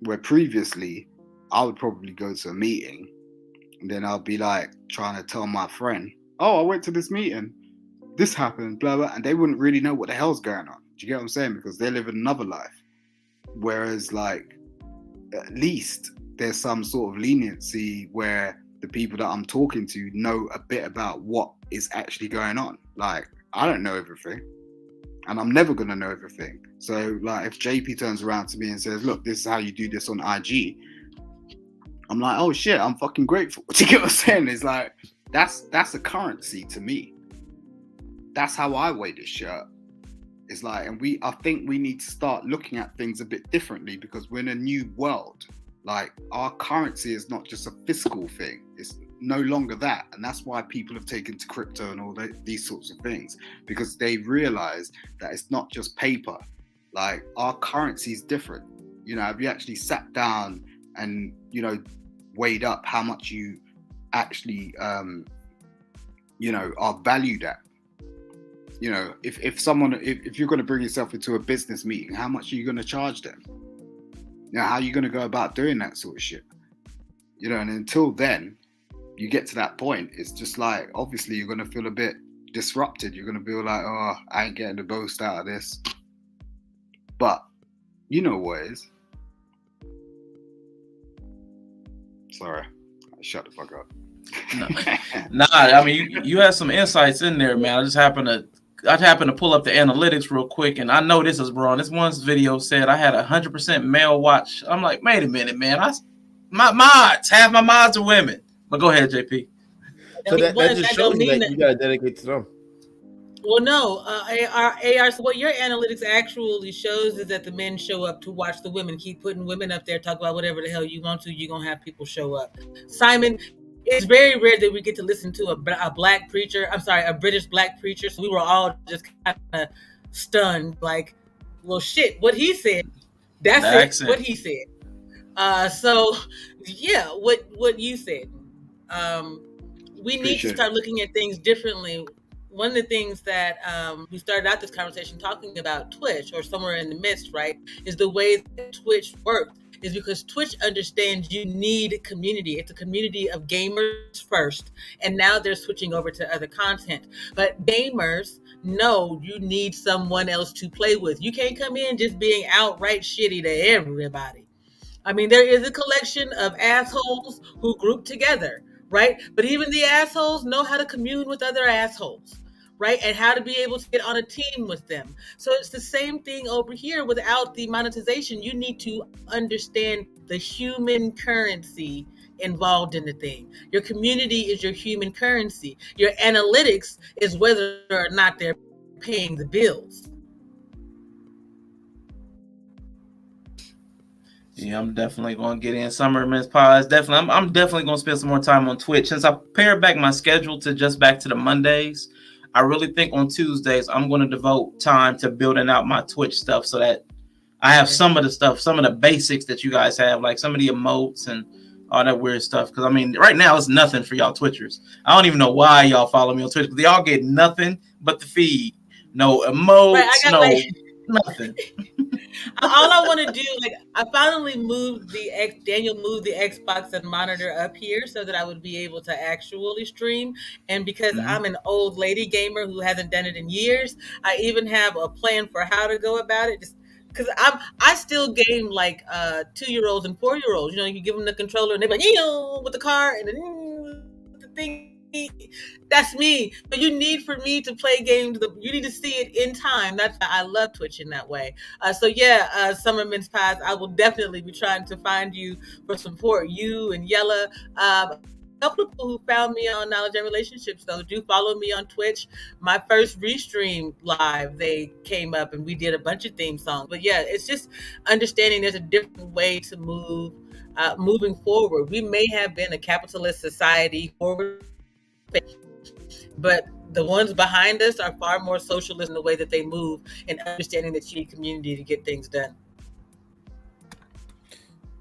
Where previously I would probably go to a meeting and then I'll be like trying to tell my friend, oh, I went to this meeting, this happened, blah, blah, and they wouldn't really know what the hell's going on. Do you get what I'm saying? Because they live another life. Whereas, like, at least there's some sort of leniency where the people that I'm talking to know a bit about what is actually going on. Like, I don't know everything, and I'm never going to know everything. So, like, if JP turns around to me and says, look, this is how you do this on IG, I'm like, oh shit, I'm fucking grateful. Do you get what I'm saying? It's like, that's a currency to me. That's how I weigh this shit. It's like, and I think we need to start looking at things a bit differently, because we're in a new world. Like, our currency is not just a fiscal thing. It's no longer that. And that's why people have taken to crypto and all these sorts of things, because they realize that it's not just paper. Like, our currency is different. You know, have you actually sat down and, you know, weighed up how much you actually, you know, are valued at? You know, if you're going to bring yourself into a business meeting, how much are you going to charge them? You know, how are you going to go about doing that sort of shit? You know, and until then, you get to that point, it's just like, obviously you're going to feel a bit disrupted. You're going to feel like, oh, I ain't getting the most out of this. But you know what it is. Sorry, shut the fuck up. Nah, I mean you had some insights in there, man. I just happened to pull up the analytics real quick, and I know this is wrong. This one's video said I had 100% male watch. I'm like, wait a minute, man. My mods, half my mods are women. But go ahead, JP. So that just shows you that you gotta dedicate to them. Well, no, AR. So what your analytics actually shows is that the men show up to watch the women. Keep putting women up there, talk about whatever the hell you want to. You're gonna have people show up. Simon, it's very rare that we get to listen to a black preacher. I'm sorry, a British black preacher. So we were all just kind of stunned, like, well, shit, what he said. That's it. What he said. So yeah, what you said. We need to start looking at things differently. One of the things that we started out this conversation talking about Twitch, or somewhere in the midst, right, is the way that Twitch works is because Twitch understands you need community. It's a community of gamers first, and now they're switching over to other content. But gamers know you need someone else to play with. You can't come in just being outright shitty to everybody. I mean, there is a collection of assholes who group together, right? But even the assholes know how to commune with other assholes, right? And how to be able to get on a team with them. So it's the same thing over here. Without the monetization, you need to understand the human currency involved in the thing. Your community is your human currency. Your analytics is whether or not they're paying the bills. Yeah, I'm definitely going to get in Summerman's Pies. Definitely, I'm definitely going to spend some more time on Twitch. Since I pared back my schedule to just back to the Mondays, I really think on Tuesdays, I'm going to devote time to building out my Twitch stuff so that I have some of the stuff, some of the basics that you guys have, like some of the emotes and all that weird stuff. Because, I mean, right now, it's nothing for y'all Twitchers. I don't even know why y'all follow me on Twitch, because y'all get nothing but the feed. No emotes, nothing. All I want to do, like, I finally moved Daniel moved the Xbox and monitor up here so that I would be able to actually stream. And because I'm an old lady gamer who hasn't done it in years, I even have a plan for how to go about it. Just because I still game like 2-year-olds and 4-year-olds. You know, you give them the controller and they're like, with the car and then the thing. That's me. But you need for me to play games. You need to see it in time. That's why I love Twitch in that way. So yeah, Summerman's Pies, I will definitely be trying to find you for support. You and Yella. A couple of people who found me on Knowledge and Relationships, though, do follow me on Twitch. My first restream live, they came up and we did a bunch of theme songs. But yeah, it's just understanding there's a different way to move. Moving forward, we may have been a capitalist society forward, but the ones behind us are far more socialist in the way that they move and understanding that you need community to get things done.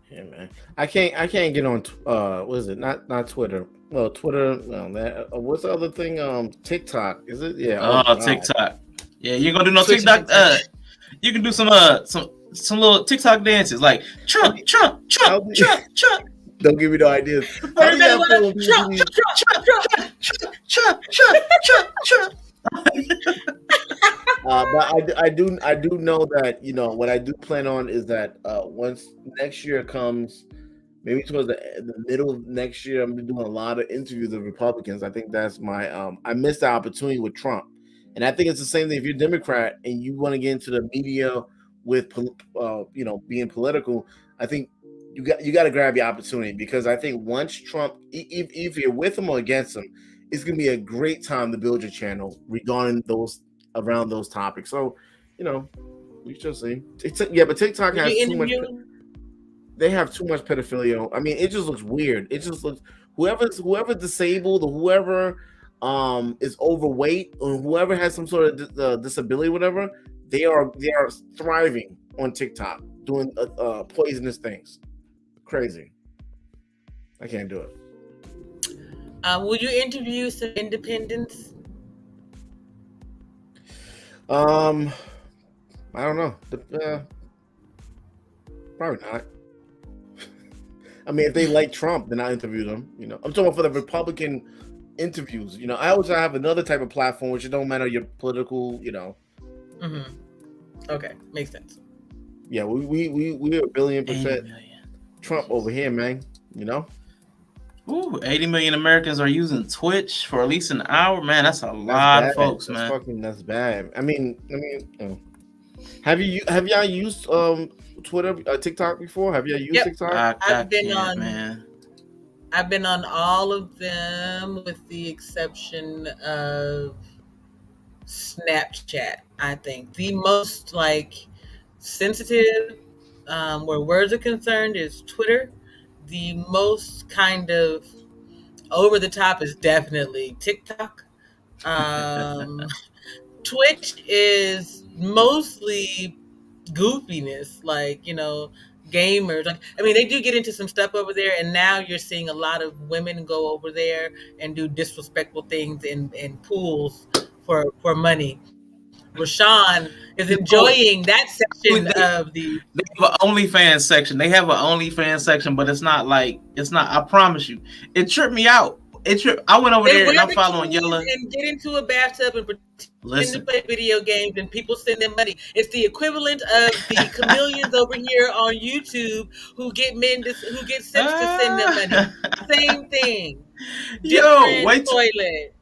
Yeah, man. I can't get on what is it? Not Twitter. Well, Twitter, what's the other thing? TikTok. Is it? Yeah. TikTok. Yeah, you're gonna do no TikTok. You can do some little TikTok dances like Trump. Don't give me no ideas. But I do know that, you know, what I do plan on is that once next year comes, maybe towards the middle of next year, I'm gonna be doing a lot of interviews with Republicans. I think that's my I missed the opportunity with Trump, and I think it's the same thing if you're a Democrat and you want to get into the media with being political. I think you got to grab your opportunity, because I think once Trump, if you're with him or against him, it's gonna be a great time to build your channel regarding around those topics. So, you know, we shall see. But TikTok has too much. They have too much pedophilia. I mean, it just looks weird. It just looks whoever's disabled or whoever is overweight or whoever has some sort of disability, whatever, they are thriving on TikTok doing poisonous things. Crazy. I can't do it. Will you interview some independents? I don't know. Probably not. I mean, if they like Trump, then I interview them. You know, I'm talking about for the Republican interviews. You know, I always have another type of platform, which it don't matter your political. You know. Mm-hmm. Okay, makes sense. Yeah, we're 1 billion% Trump over here, man. You know. Ooh, 80 million Americans are using Twitch for at least an hour. Man, that's a That's lot bad. of folks, That's man. fucking. That's bad. I mean, have y'all used Twitter, TikTok before? Have y'all used TikTok? I can't, man. I've been on all of them with the exception of Snapchat. I think the most like sensitive where words are concerned is Twitter. The most kind of over the top is definitely TikTok. Twitch is mostly goofiness, like, gamers. Like, I mean, they do get into some stuff over there, and now you're seeing a lot of women go over there and do disrespectful things in pools for money. Rashawn is enjoying that section of the. They have an OnlyFans section. But it's not. I promise you, it tripped me out. I went over there and I'm following Yella. And get into a bathtub and pretend to play video games, and people send them money. It's the equivalent of the chameleons over here on YouTube who get simps to send them money. Same thing. Wait. Toilet.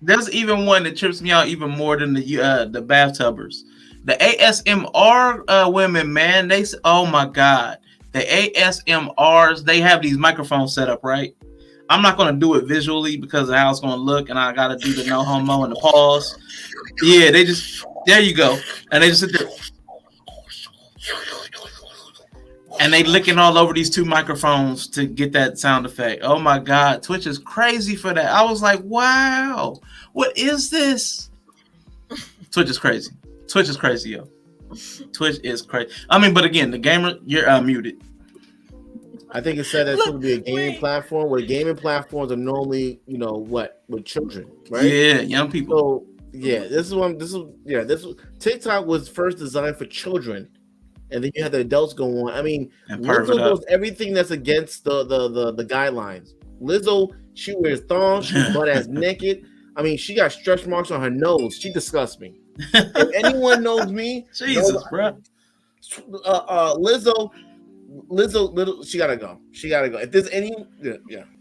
There's even one that trips me out even more than the bathtubers. The ASMR women, man. Oh my god, the ASMRs. They have these microphones set up, right? I'm not going to do it visually because of how it's going to look, and I got to do the no homo and the pause. Yeah, there you go. And they just sit there. And they licking all over these two microphones to get that sound effect. Oh my God, Twitch is crazy for that. I was like, wow, what is this? Twitch is crazy. Yo. Twitch is crazy. I mean, but again, the gamer, you're muted. I think it said that it's going to be a gaming platform where gaming platforms are normally, with children, right? Yeah, young people. So TikTok was first designed for children, and then you have the adults go on. I mean, Lizzo does everything that's against the guidelines. Lizzo, she wears thongs, she's butt ass naked. I mean, she got stretch marks on her nose. She disgusts me. If anyone knows me, Jesus, bro. Lizzo, she gotta go. If there's any,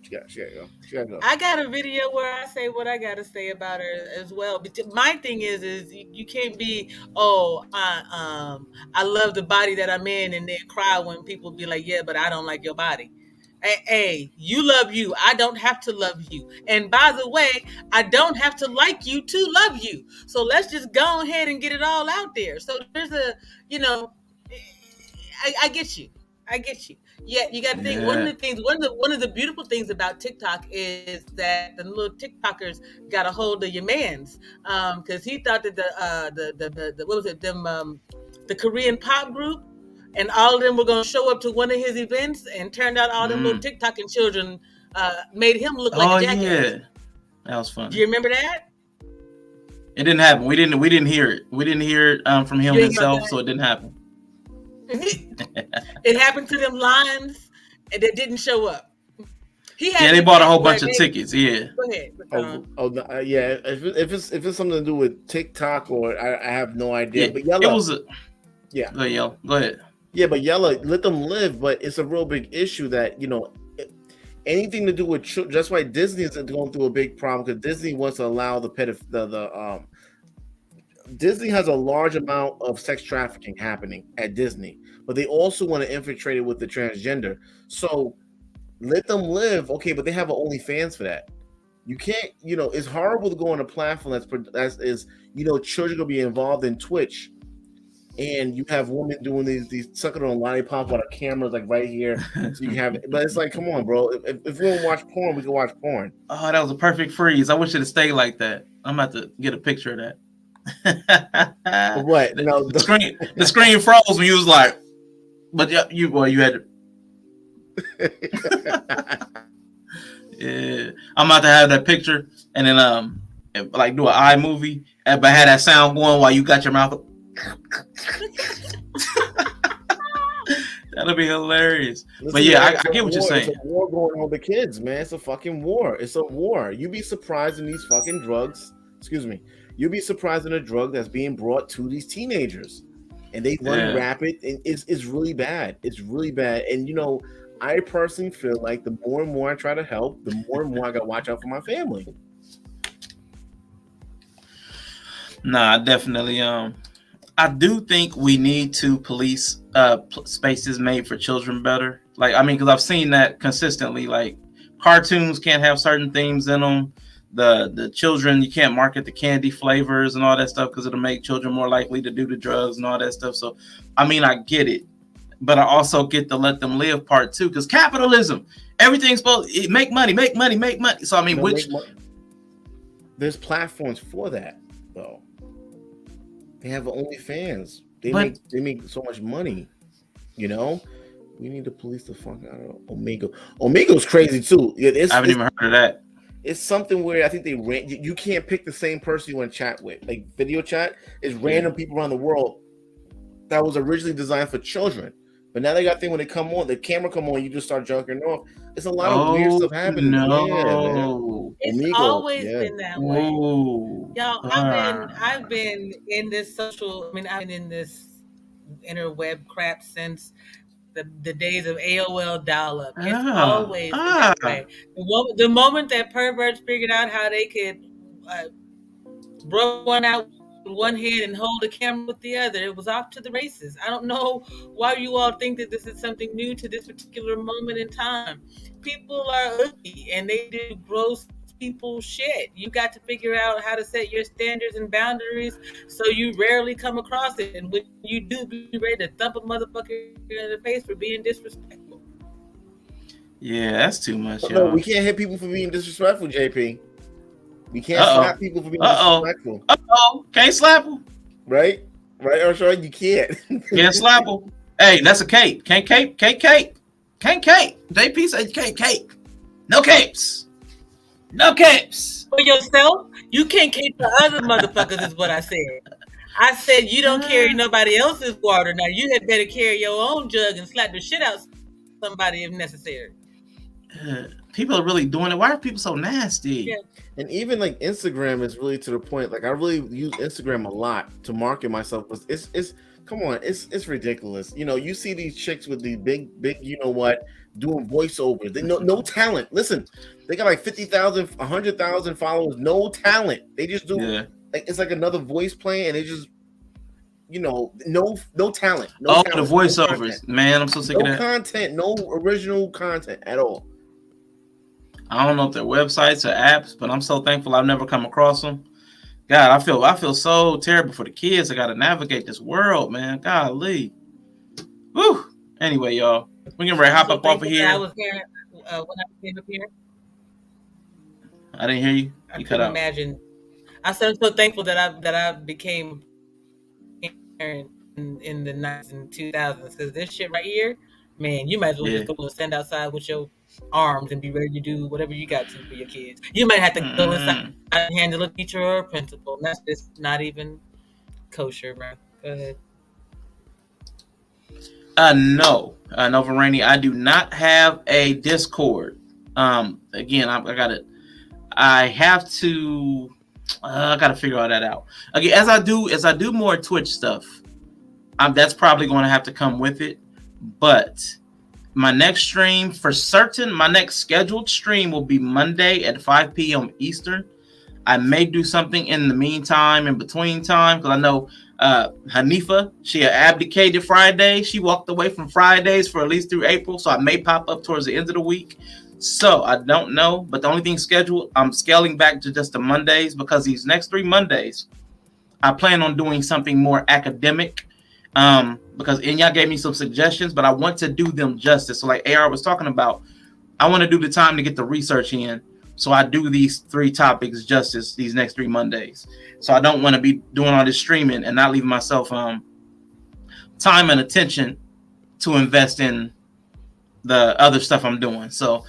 she gotta go. I got a video where I say what I gotta say about her as well. But my thing is you can't be, I love the body that I'm in, and then cry when people be like, yeah, but I don't like your body. Hey, you love you. I don't have to love you. And by the way, I don't have to like you to love you. So let's just go ahead and get it all out there. So there's I get you. Yeah, you got to think. One of the beautiful things about TikTok is that the little TikTokers got a hold of your man's, because he thought that the what was it, the Korean pop group, and all of them were going to show up to one of his events, and turned out all them little TikToking children made him look like a jackass. Yeah, that was funny. Do you remember that? It didn't happen. We didn't hear it. We didn't hear it from him himself, so it didn't happen. It happened to them lions and they didn't show up. They bought a whole bunch of tickets. Yeah. Go ahead. Yeah. If it's something to do with TikTok, or I have no idea. Yeah, but Yella, it was Go ahead. Yeah, but Yella, let them live. But it's a real big issue that anything to do with children. That's why Disney is going through a big problem, because Disney wants to allow Disney has a large amount of sex trafficking happening at Disney, but they also want to infiltrate it with the transgender. So let them live, okay? But they have an OnlyFans for that. You can't, it's horrible to go on a platform that's children gonna be involved in Twitch, and you have women doing these sucking on lollipops while the camera's like right here, so you have. But it's like, come on, bro. If we want to watch porn, we can watch porn. Oh, that was a perfect freeze. I wish it had stayed like that. I'm about to get a picture of that. What? No, the screen froze when you was like, but you had yeah. I'm about to have that picture and then like do an iMovie, but have that sound going while you got your mouth. That'll be hilarious. Listen, but yeah, I get what you're saying. It's a war going on with the kids, man. It's a fucking war. It's a war. You'd be surprised in these fucking drugs. Excuse me. You'll be surprised in a drug that's being brought to these teenagers, and they run rapid, and it's really bad. It's really bad. And I personally feel like the more and more I try to help, the more and more I got to watch out for my family. Nah, definitely. I do think we need to police spaces made for children better. Like, I mean, because I've seen that consistently. Like, cartoons can't have certain themes in them. The children, you can't market the candy flavors and all that stuff because it'll make children more likely to do the drugs and all that stuff. So, I mean, I get it, but I also get the let them live part too, because capitalism, everything's supposed to make money. So, I mean, there's platforms for that though. They have OnlyFans. They make so much money. You know, we need to police the fuck out of Omegle. Omegle's crazy too. I haven't even heard of that. It's something where I think they you can't pick the same person you want to chat with. Like video chat is random people around the world that was originally designed for children. But now they got thing when they come on, the camera come on, you just start junking off. It's a lot of weird stuff happening. No. It's always been that way. Y'all, I've been in this I've been in this interweb crap since the days of AOL dial-up. It's always been that way. The moment that perverts figured out how they could rub one out with one hand and hold the camera with the other, it was off to the races. I don't know why you all think that this is something new to this particular moment in time. People are ugly and they do gross people shit. You got to figure out how to set your standards and boundaries so you rarely come across it. And when you do, be ready to thump a motherfucker in the face for being disrespectful. Yeah, that's too much, No, y'all. we can't hit people for being disrespectful, JP. We can't slap people for being disrespectful. Can't slap them. Right? Right, Arshad? You can't. Can't slap them. Hey, that's a cape. Can't cape. JP said you can't cape. No capes. No capes. For yourself, you can't cape for other motherfuckers is what I said. I said you don't carry nobody else's water. Now you had better carry your own jug and slap the shit out somebody if necessary. People are really doing it. Why are people so nasty? Yeah. And even like Instagram is really to the point. Like I really use Instagram a lot to market myself. It's come on, it's ridiculous. You know, you see these chicks with the big, you know what, doing voiceovers. They no talent. Listen, they got like 50,000, 100,000 followers. No talent. They just do like it's like another voice playing, and they just, you know, no talent. No talent, the voiceovers, man. I'm so sick of that. No content, no original content at all. I don't know if they're websites or apps, but I'm so thankful I've never come across them. God, I feel so terrible for the kids that got to navigate this world, man. Golly. Woo. Anyway, y'all, we're getting ready to hop up off of here. I was hearing when I came up here. I didn't hear you. I couldn't imagine. I said I'm so thankful that I became parent in the 90s and 2000s, because this shit right here, man, you might as well just go and stand outside with your arms and be ready to do whatever you got to for your kids. You might have to go inside and handle a teacher or a principal. And that's just not even kosher, bro. Go ahead. No, Novarainee, I do not have a Discord. Again, I got it. I have to. I got to figure all that out. Again, as I do more Twitch stuff, that's probably going to have to come with it. But my next stream, for certain, my next scheduled stream will be Monday at 5 p.m. Eastern. I may do something in the meantime, in between time, because I know Hanifa, she abdicated Friday. She walked away from Fridays for at least through April, so I may pop up towards the end of the week. So I don't know, but the only thing scheduled, I'm scaling back to just the Mondays, because these next 3 Mondays, I plan on doing something more academic. Because y'all gave me some suggestions, but I want to do them justice. So like AR was talking about, I want to do the time to get the research in. So I do these 3 topics justice these next 3 Mondays. So I don't want to be doing all this streaming and not leaving myself time and attention to invest in the other stuff I'm doing. So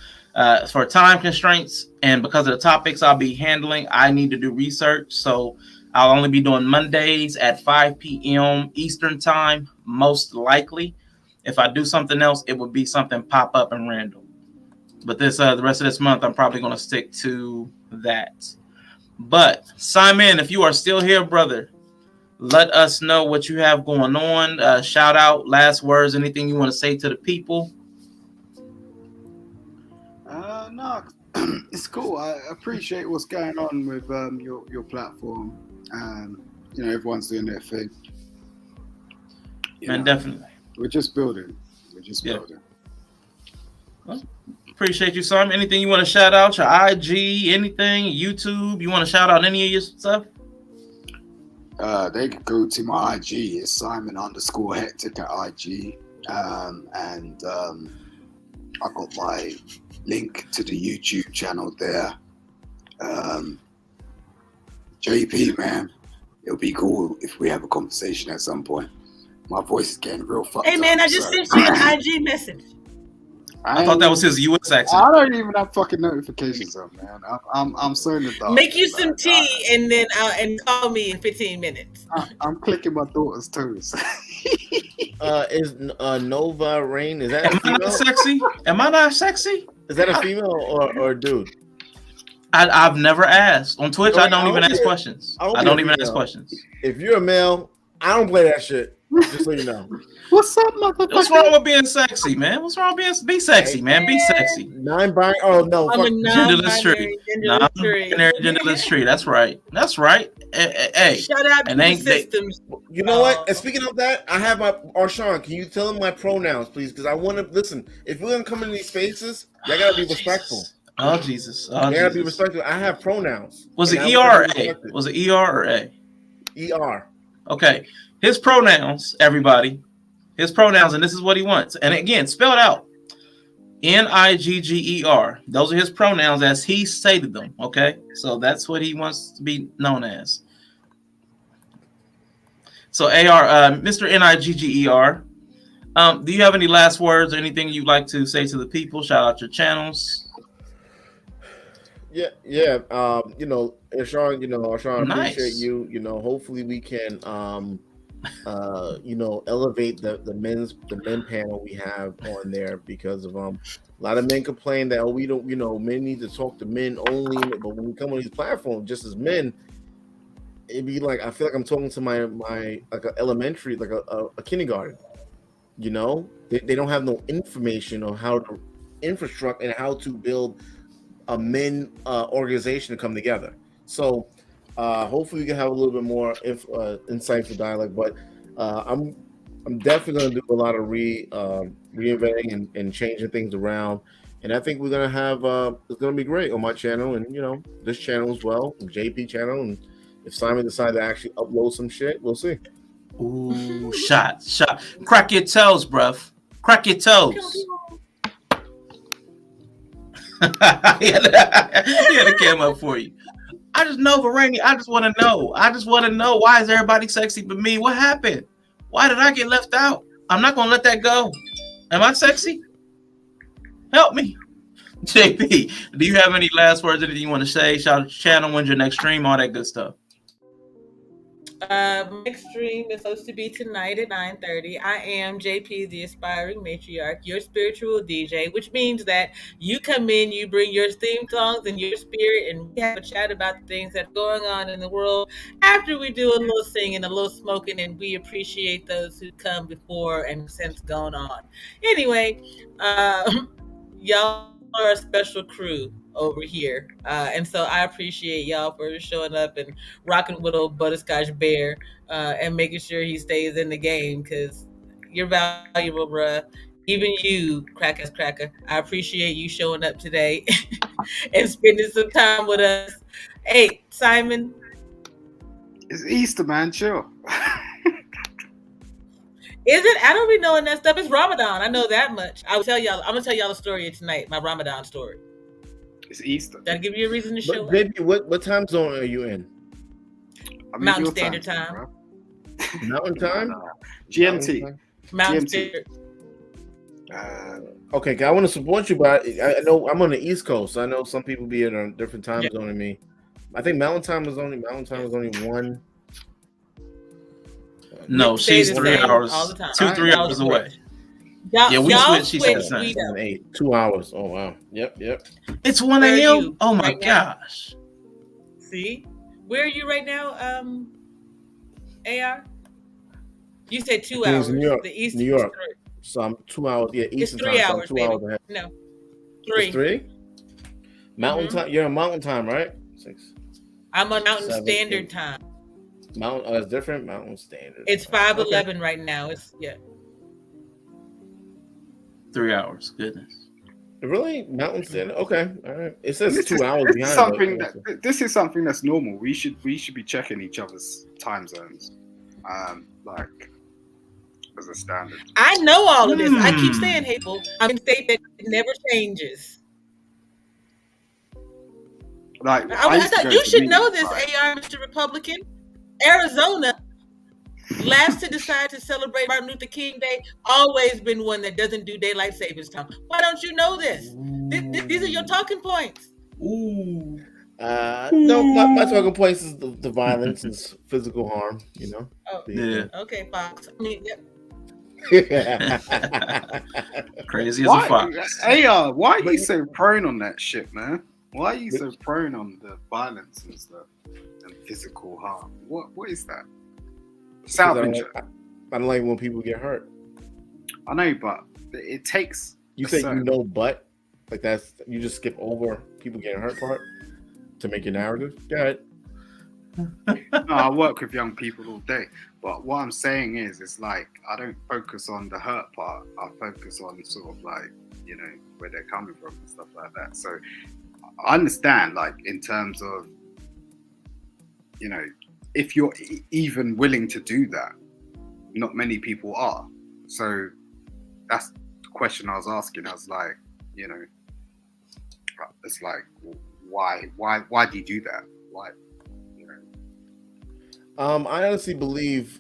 for time constraints and because of the topics I'll be handling, I need to do research. So I'll only be doing Mondays at 5 p.m. Eastern time, most likely. If I do something else, it would be something pop up and random. But the rest of this month, I'm probably going to stick to that. But Simon, if you are still here, brother, let us know what you have going on. Shout out, last words, anything you want to say to the people. No, it's cool. I appreciate what's going on with your platform. You know, everyone's doing their thing. Man, definitely. We're just building. We're just building. Well, appreciate you, Simon. Anything you want to shout out? Your IG, anything? YouTube? You want to shout out any of your stuff? They could go to my IG. It's Simon_Hectic at IG. I got my link to the YouTube channel there. JP, man, it'll be cool if we have a conversation at some point. My voice is getting real fucked up. Hey, man, I just sent you an IG message. I thought that was his U.S. accent. I don't even have fucking notifications up, man. I'm so in the dark. Make you some tea and then and call me in 15 minutes. I'm clicking my daughter's toes. Is Novarainee? Is that Am I not sexy? Am I not sexy? Is that a female or a dude? I've never asked on Twitch. I don't even ask questions. I don't even ask questions. If you're a male, I don't play that shit. Just so you know. What's up, motherfucker? What's wrong with being sexy, man? What's wrong with be sexy, man? Be sexy. Non-binary. Oh no, I'm a genderless tree. Non-binary genderless tree. That's right. That's right. Hey, shout out to the systems. You know what? And speaking of that, I have my Arshawn. Can you tell him my pronouns, please? Because I want to listen. If we're gonna come in these spaces, y'all gotta be respectful. Oh Jesus! You gotta be respectful. I have pronouns. Was it ER or A? Was it ER or A? ER. Okay. His pronouns, everybody. His pronouns, and this is what he wants. And again, spelled out. Nigger. Those are his pronouns as he stated them. Okay. So that's what he wants to be known as. So AR, Mr. Nigger. Do you have any last words or anything you'd like to say to the people? Shout out your channels. Yeah. You know, Arshawn, Arshawn, Nice. appreciate you. You know, hopefully we can elevate the men panel we have on there, because of a lot of men complain that we don't, men need to talk to men only, but when we come on these platforms just as men, it'd be like I feel like I'm talking to my like a elementary, like a kindergarten. They don't have no information on how to infrastructure and how to build a men organization to come together. So hopefully we can have a little bit more insightful dialogue, but I'm definitely going to do a lot of reinventing and changing things around, and I think we're going to have it's going to be great on my channel and this channel as well, JP channel, and if Simon decides to actually upload some shit, we'll see. Ooh, shot. Crack your toes, bruv. Crack your toes. He had to cam up for you. I just know, Novarainee. I just want to know. Why is everybody sexy but me? What happened? Why did I get left out? I'm not gonna let that go. Am I sexy? Help me, JP. Do you have any last words? Anything you want to say? Shout out your channel. When's your next stream? All that good stuff. Next stream is supposed to be tonight at 9:30. I am JP, the aspiring matriarch, your spiritual DJ, which means that you come in, you bring your theme songs and your spirit, and we have a chat about the things that are going on in the world after we do a little singing, a little smoking, and we appreciate those who come before and since gone on. Anyway, y'all are a special crew over here, and so I appreciate y'all for showing up and rocking with old Butterscotch Bear and making sure he stays in the game, because you're valuable, bruh. Even you, Cracker, I appreciate you showing up today and spending some time with us. Hey, Simon. It's Easter, man. Chill. Is it? I don't be knowing that stuff. It's Ramadan. I know that much. I'm gonna tell y'all a story tonight, my Ramadan story. It's Easter. That'll give you a reason to show up. Baby, what time zone are you in? Mountain Standard Time. Mountain Time? GMT. Mountain Standard. Okay, I want to support you, but I know I'm on the East Coast. So I know some people be in a different time zone than me. I think Mountain Time was only one. No, she's 3 hours. All the time. 3 hours away. We switch. She said 8, 2 hours. Oh wow. Yep. It's 1 a.m. Oh my gosh. See, where are you right now? AR. You said 2 hours. New York. The East. New York. So I'm 2 hours. Yeah, Eastern it's 3 time. hours, So I'm 2 hours baby. ahead. No, 3. It's 3. Mountain time. You're on Mountain time, right? 6. I'm on Mountain 7, Standard 8. Time. Mountain. Oh, that's different. Mountain Standard. It's 5:11 right now. It's 3 hours. Goodness. Really? Mountain Standard? Okay. All right. It says This 2 is, hours this behind. is something but- this is something that's normal. We should be checking each other's time zones, like as a standard. I know all of this. I keep saying, hateful. I'm in a state that never changes. Like I thought you should know this, AR, Mr. Republican. Arizona, last to decide to celebrate Martin Luther King Day, always been one that doesn't do daylight savings time. Why don't you know this? These are your talking points. Ooh. No, my talking points is the violence and physical harm. You know. Oh, Yeah. Okay, Fox. I mean, Crazy as a fox. AR, why are you so prone on that shit, man? Why are you so prone on the violence and stuff and physical harm? What is that? I don't like when people get hurt. I know, but it takes. You say but like that's you just skip over people getting hurt part to make your narrative. Go ahead. No, I work with young people all day, but what I'm saying is, it's like I don't focus on the hurt part. I focus on sort of like where they're coming from and stuff like that. So I understand, like in terms of if you're even willing to do that, not many people are. So that's the question I was asking. I was like, it's like, why do you do that? Why? I honestly believe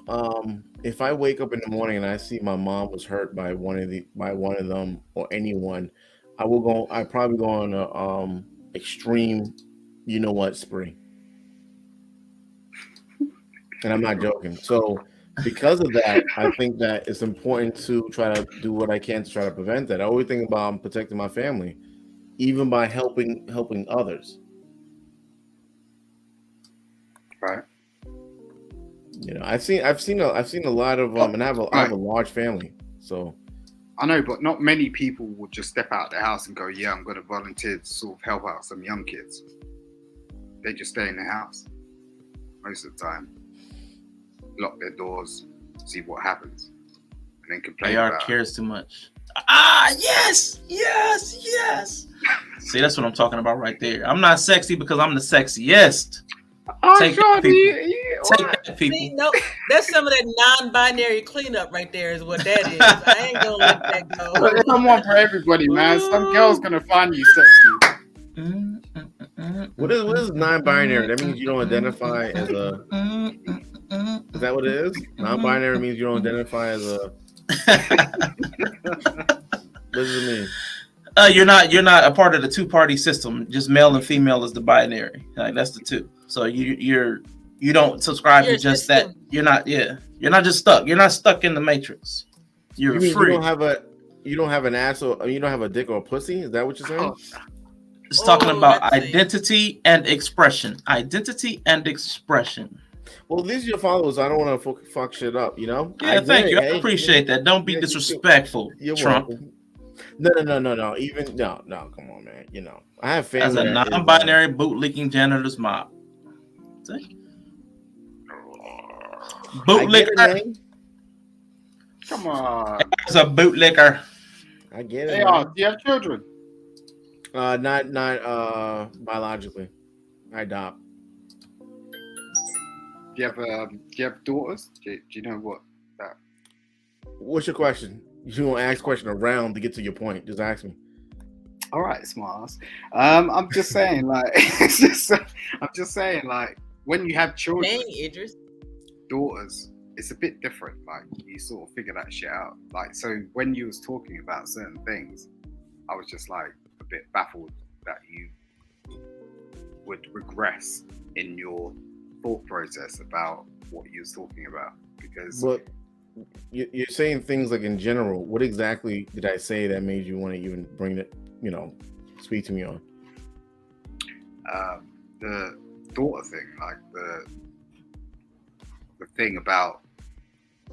if I wake up in the morning and I see my mom was hurt by one of them or anyone, I probably go on a extreme, spree. And I'm not joking. So because of that, I think that it's important to try to do what I can to try to prevent that. I always think about protecting my family, even by helping others. Right. I've seen a lot of and I have a large family, so I know, but not many people would just step out of the house and go, "Yeah, I'm going to volunteer to sort of help out some young kids." They just stay in the house most of the time, lock their doors, see what happens, and then complain. AR about cares too much. Yes. See, that's what I'm talking about right there. I'm not sexy because I'm the sexiest. Take that, people. See, no, that's some of that non-binary cleanup right there is what that is. I ain't gonna let that go. It's someone for everybody, man. Some girl's gonna find you sexy. What is non-binary? That means you don't identify as a. Is that what it is? Non-binary means you don't identify as a. What does it mean? You're not a part of the two-party system. Just male and female is the binary. Like that's the two. So you don't subscribe to just that. You're not just stuck. You're not stuck in the matrix. You're free. You don't have an ass or you don't have a dick or a pussy. Is that what you're saying? It's talking about identity and expression. Identity and expression. Well, these are your followers. I don't want to fuck shit up. Yeah, thank you. I appreciate that. Don't be disrespectful, Trump. Welcome. No. Even no. Come on, man. I have family. As a non-binary bootlicking genderless mob. See? Bootlicker. Come on. It's a bootlicker. I get it. Hey, do you have children? Not biologically. I adopt. Do you have daughters? Do you know what that? What's your question? You don't ask question around to get to your point. Just ask me. All right, smartass. I'm just saying, like, when you have children, Idris. daughters, it's a bit different. Like, you sort of figure that shit out. Like, so when you was talking about certain things, I was just like a bit baffled that you would regress in your thought process about what you was talking about, because. But you're saying things like in general. What exactly did I say that made you want to even bring it? Speak to me on the daughter thing, like the thing about,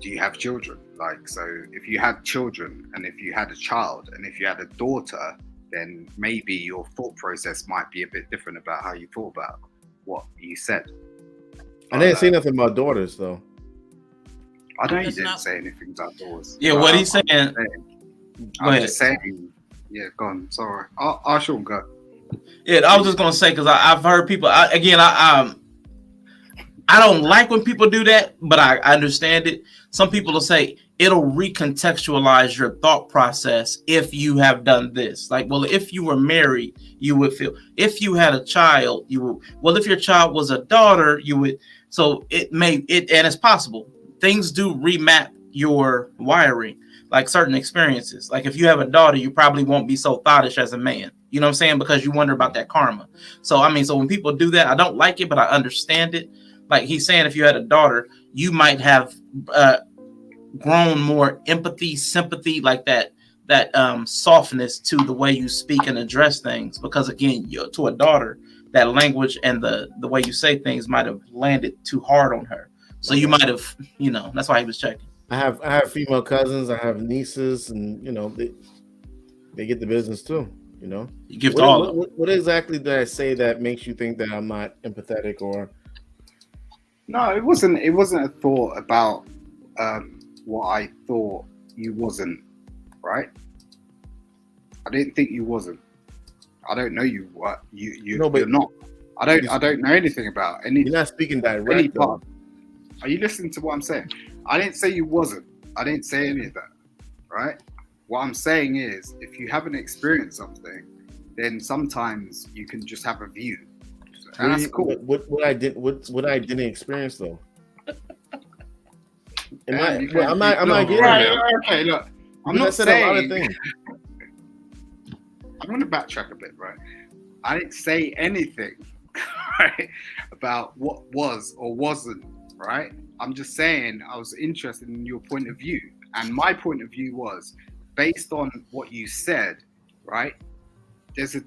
do you have children? Like, so if you had children and if you had a child and if you had a daughter, then maybe your thought process might be a bit different about how you thought about what you said. I didn't say nothing about daughters, though. I know you didn't say anything about daughters. Yeah, what he's saying. I'm just saying. Yeah, go on. Sorry. I shouldn't go. Yeah, I was just gonna say because I've heard people. I don't like when people do that, but I understand it. Some people will say it'll recontextualize your thought process if you have done this. Like, well, if you were married, you would feel. If you had a child, you would. Well, if your child was a daughter, you would. So it may and it's possible. Things do remap your wiring, like certain experiences. Like if you have a daughter, you probably won't be so thottish as a man. You know what I'm saying? Because you wonder about that karma. So so when people do that, I don't like it, but I understand it. Like he's saying, if you had a daughter, you might have grown more empathy, sympathy, like that softness to the way you speak and address things. Because again, to a daughter, that language and the way you say things might have landed too hard on her. So you might have, that's why he was checking. I have female cousins, I have nieces, and they get the business too. You give to all. What exactly did I say that makes you think that I'm not empathetic or? No, it wasn't. It wasn't a thought about what I thought you wasn't. Right? I didn't think you wasn't. I don't know you. What you? No, but you're not. I don't know anything about any. You're not speaking direct. Are you listening to what I'm saying? I didn't say you wasn't. I didn't say any of that. Right? What I'm saying is, if you haven't experienced something, then sometimes you can just have a view. And that's cool. What I didn't experience though. I'm not getting right. Okay, look. I'm not saying a lot of things. I'm going to backtrack a bit, right? I didn't say anything, right, about what was or wasn't, right? I'm just saying I was interested in your point of view, and my point of view was based on what you said, right? There's a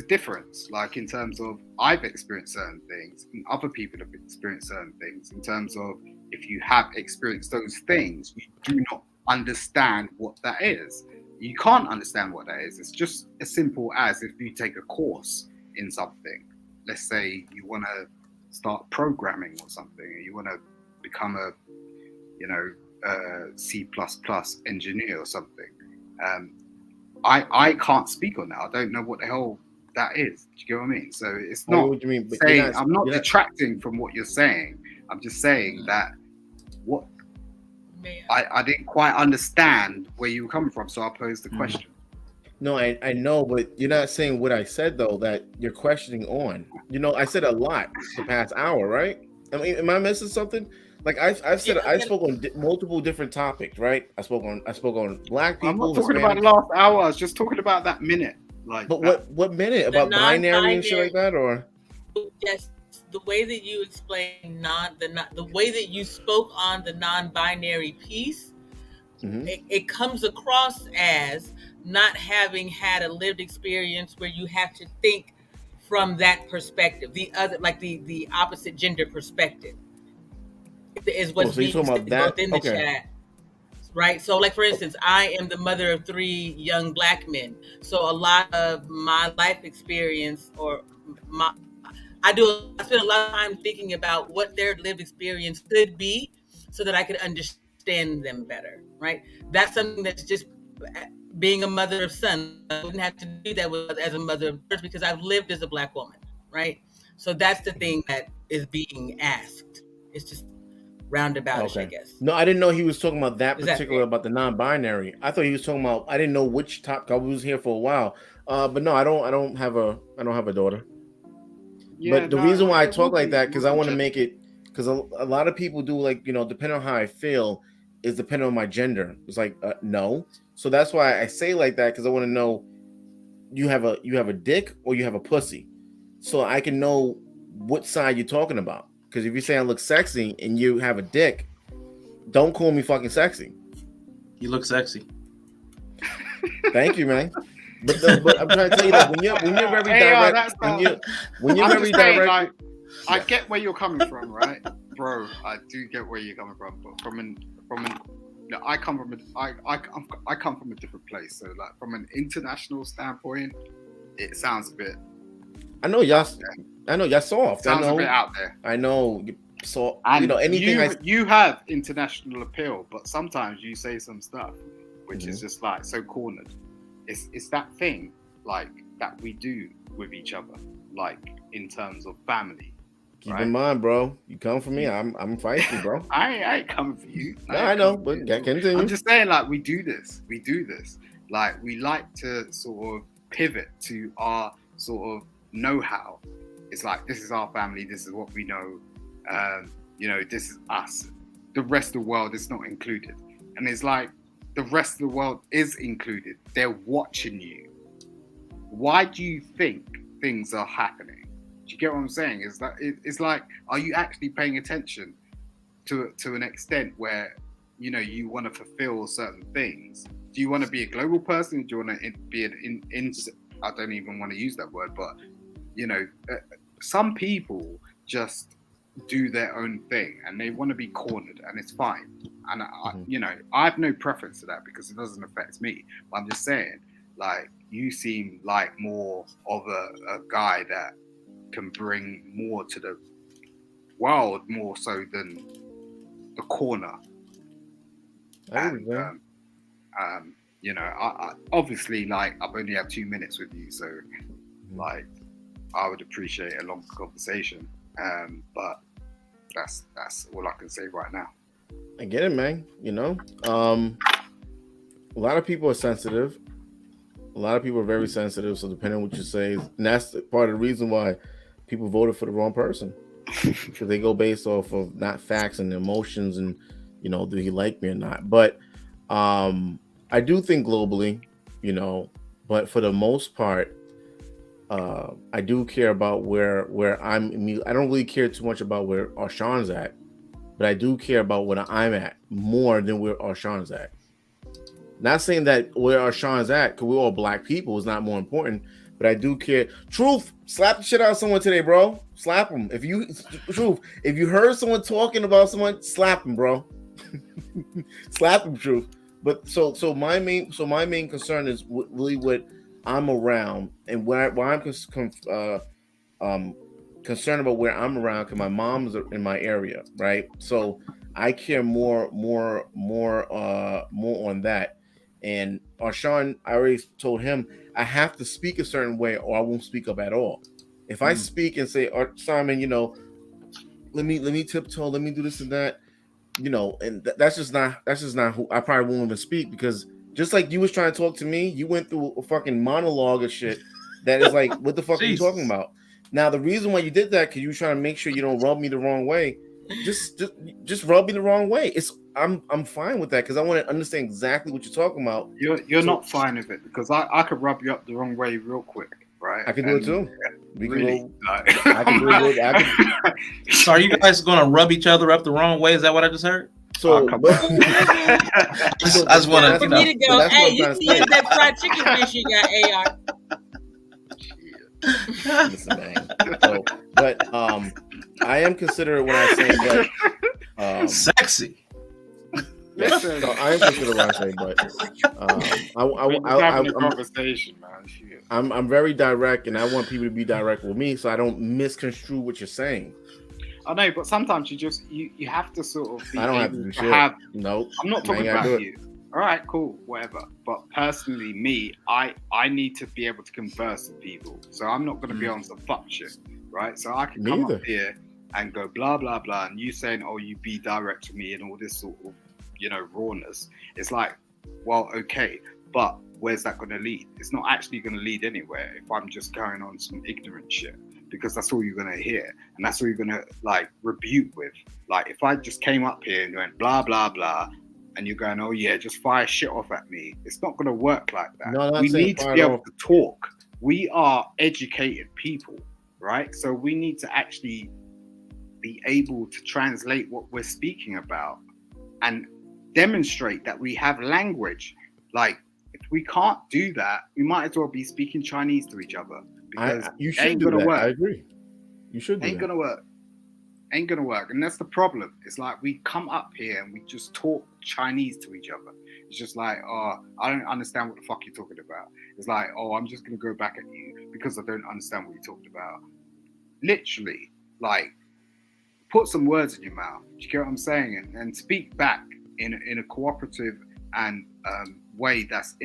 difference, like in terms of I've experienced certain things and other people have experienced certain things. In terms of if you have experienced those things, you do not understand what that is. You can't understand what that is. It's just as simple as if you take a course in something. Let's say you want to start programming or something, or you want to become a C++ engineer or something. I can't speak on that. I don't know what the hell that is. Do you get what I mean? So it's not what you mean, but saying, I'm not detracting from what you're saying. I'm just saying that what I didn't quite understand where you were coming from, so I posed the question. No, I know, but you're not saying what I said though, that you're questioning on. I said a lot the past hour, right? I mean, am I missing something? Like I spoke on multiple different topics, right? I spoke on black people. I'm not talking about the last hour. I was just talking about that minute. But what minute about binary and shit like that, or? Yes, the way that you explain the way that you spoke on the non-binary piece, it comes across as not having had a lived experience where you have to think from that perspective, the other, like the opposite gender perspective, is what's being said both in the chat. Right. So like, for instance, I am the mother of 3 young black men. So a lot of my life experience I spend a lot of time thinking about what their lived experience could be so that I could understand them better. Right. That's something that's just being a mother of sons. I wouldn't have to do that as a mother of birds because I've lived as a black woman. Right. So that's the thing that is being asked. It's just roundabout, I guess. No, I didn't know he was talking about that particular about the non-binary. I thought he was talking about. I didn't know which topic. I was here for a while, but no, I don't have a daughter. Yeah, but the reason why I talk like that because I want to make it because a lot of people do like depending on how I feel is depending on my gender. It's like no, so that's why I say like that because I want to know you have a dick or you have a pussy, so I can know what side you're talking about. Because if you say I look sexy and you have a dick, don't call me fucking sexy. You look sexy. Thank you, man. But I'm trying to tell you that when you're very direct, when you're very direct, I get where you're coming from, right, bro? I do get where you're coming from, but from I come from I come from a different place. So like from an international standpoint, it sounds a bit. I know y'all soft. Sounds I know, a bit out there. I know. So And anything you have international appeal, but sometimes you say some stuff which is just like so cornered. It's that thing like that we do with each other, like in terms of family. Keep in mind, bro. You come for me, I'm feisty, bro. I ain't coming for you. No, I know, but continue. I'm just saying, like we do this. Like we like to sort of pivot to our sort of know-how. It's like this is our family. This is what we know. This is us. The rest of the world is not included. And it's like the rest of the world is included. They're watching you. Why do you think things are happening? Do you get what I'm saying? Is that it's like, are you actually paying attention to an extent where you want to fulfill certain things? Do you want to be a global person? Do you want to be I don't even want to use that word, but some people just do their own thing and they want to be cornered, and it's fine. And I have no preference to that because it doesn't affect me. But I'm just saying, like, you seem like more of a guy that can bring more to the world, more so than the corner. I obviously, like, I've only had 2 minutes with you, so like I would appreciate a longer conversation. But that's all I can say right now. I get it, man. A lot of people are sensitive. A lot of people are very sensitive. So depending on what you say, and that's part of the reason why people voted for the wrong person, because they go based off of not facts and emotions, and do he like me or not? But I do think globally, but for the most part, I do care about where I'm. I don't really care too much about where Arshawn's at, but I do care about where I'm at more than where Arshawn's at. Not saying that where Arshawn's at, because we're all black people, is not more important, but I do care. Truth, slap the shit out of someone today, bro. Slap them. If you heard someone talking about someone, slap them, bro. Slap them, Truth. But so my main concern is really what I'm around, and why I'm concerned about where I'm around, because my mom's in my area, right? So I care more on that. And Arshawn, I already told him I have to speak a certain way, or I won't speak up at all. If I speak and say, Simon, let me tiptoe, let me do this and that, and that's just not who I probably won't even speak, because just like you was trying to talk to me, you went through a fucking monologue of shit that is like, what the fuck are you talking about? Now, the reason why you did that, because you were trying to make sure you don't rub me the wrong way. Just rub me the wrong way. I'm fine with that, because I want to understand exactly what you're talking about. You're not fine with it, because I could rub you up the wrong way real quick, right? I can do it too. We really, can go, I can do it. So are you guys going to rub each other up the wrong way? Is that what I just heard? So I just want for me to go, hey, you can use that fried chicken dish you got, AR. Listen, man. So, but I am considerate when I say but sexy. Yeah, so I am considerate when I say but having a conversation, man. I'm very direct, and I want people to be direct with me, so I don't misconstrue what you're saying. I know, but sometimes you have to sort of be I don't have to do shit. Nope. I'm not talking about you. All right, cool, whatever. But personally, me, I need to be able to converse with people. So I'm not going to be on some fuck shit, right? So I can come up here and go blah, blah, blah. And you saying, oh, you be direct to me and all this sort of, rawness. It's like, well, okay, but where's that going to lead? It's not actually going to lead anywhere if I'm just carrying on some ignorant shit, because that's all you're going to hear. And that's all you're going to, like, rebuke with. Like, if I just came up here and went blah, blah, blah, and you're going, oh yeah, just fire shit off at me, it's not going to work like that. No, we need to be able to talk. We are educated people, right? So we need to actually be able to translate what we're speaking about and demonstrate that we have language. Like, if we can't do that, we might as well be speaking Chinese to each other, because you it should ain't do gonna that. work. I agree. You should do ain't that. gonna work. Ain't gonna work. And that's the problem. It's like we come up here and we just talk Chinese to each other. It's just like, oh, I don't understand what the fuck you're talking about. It's like, oh, I'm just gonna go back at you because I don't understand what you talked about. Literally, like, put some words in your mouth. Do you get what I'm saying? And speak back in a cooperative and way that's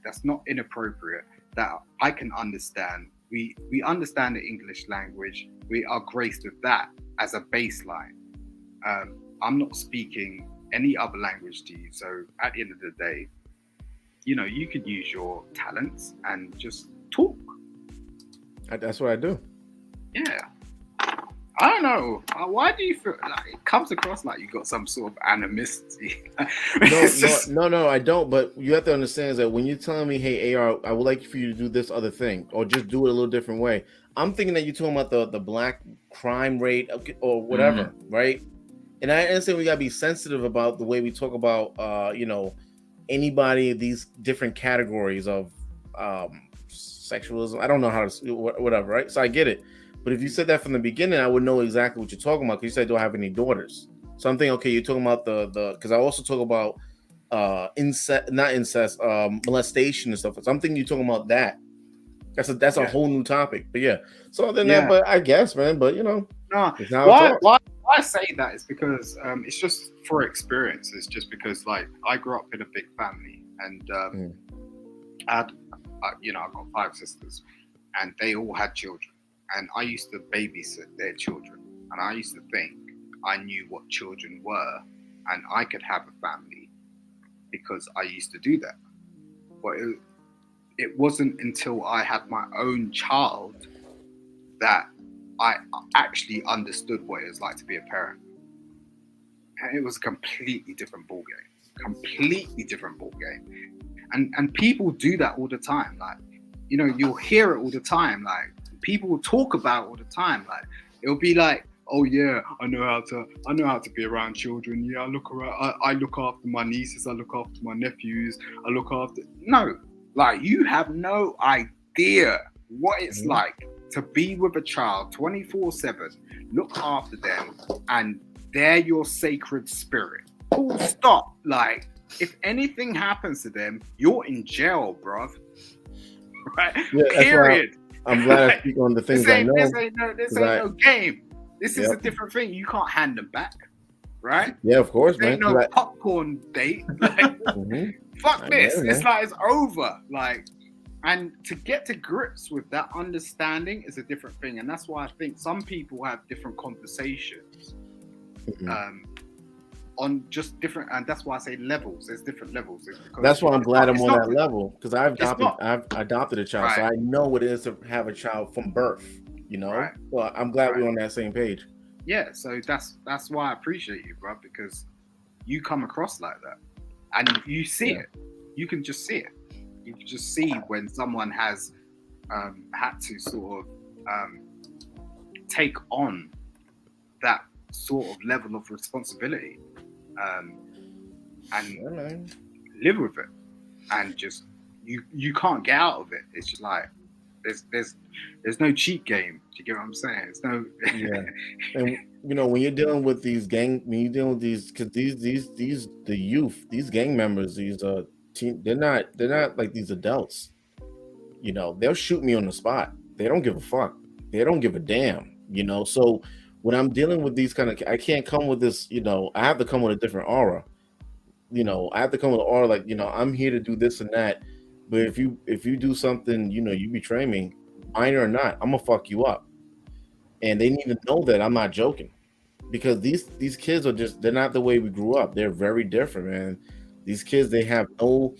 that's not inappropriate, that I can understand. We understand the English language. We are graced with that as a baseline. I'm not speaking any other language to you. So at the end of the day, you know, you could use your talents and just talk. That's what I do. Yeah. I don't know. Why do you feel like it comes across like you got some sort of animosity? No, I don't. But you have to understand is that when you're telling me, hey, AR, I would like for you to do this other thing, or just do it a little different way, I'm thinking that you're talking about the black crime rate or whatever, right? And I understand we gotta be sensitive about the way we talk about, you know, anybody these different categories of sexualism. I don't know how to whatever, right? So I get it. But if you said that from the beginning, I would know exactly what you're talking about, because you said don't have any daughters. So I'm thinking, okay, you're talking about the because I also talk about molestation and stuff. So I'm thinking you're talking about that. That's a whole new topic. But yeah. So other than that, but I guess, man, but you know, why I say that is because it's just for experience. It's just because like I grew up in a big family, and I had, you know, I've got 5 sisters, and they all had children. And I used to babysit their children. And I used to think I knew what children were and I could have a family because I used to do that. But it wasn't until I had my own child that I actually understood what it was like to be a parent. And it was a completely different ballgame. Completely different ballgame. And people do that all the time. Like, you know, you'll hear it all the time. Like, people will talk about it all the time. Like, it'll be like, oh yeah, I know how to be around children. Yeah, I look after my nieces, I look after my nephews, no, like, you have no idea what it's like to be with a child 24/7, look after them, and they're your sacred spirit. Full stop. Like, if anything happens to them, you're in jail, bruv. Right? Yeah, period. I'm glad I speak on the things I know. This ain't no game. This is a different thing. You can't hand them back, right? Yeah, of course, There man. ain't no popcorn date. Like, fuck this. Know, it's like, it's over. Like, and to get to grips with that understanding is a different thing. And that's why I think some people have different conversations on just different, and that's why I say levels. There's different levels. That's why I'm glad I'm on that level, because I've adopted a child, so I know what it is to have a child from birth. You know, well, I'm glad we're on that same page. Yeah, so that's why I appreciate you, bro, because you come across like that, and you see it. You can just see it. You can just see when someone has had to sort of take on that sort of level of responsibility. And live with it, and just you can't get out of it. It's just like there's no cheat game. Do you get what I'm saying? It's no And you know, when you're dealing with these because the youth, these gang members, these they're not like these adults. You know, they'll shoot me on the spot. They don't give a fuck. They don't give a damn. You know, so when I'm dealing with these kind of, I can't come with this, you know, I have to come with a different aura. You know, I have to come with an aura like, you know, I'm here to do this and that. But if you do something, you know, you betray me, minor or not, I'm gonna fuck you up. And they need to know that I'm not joking. Because these kids are they're not the way we grew up. They're very different, man. These kids, they have no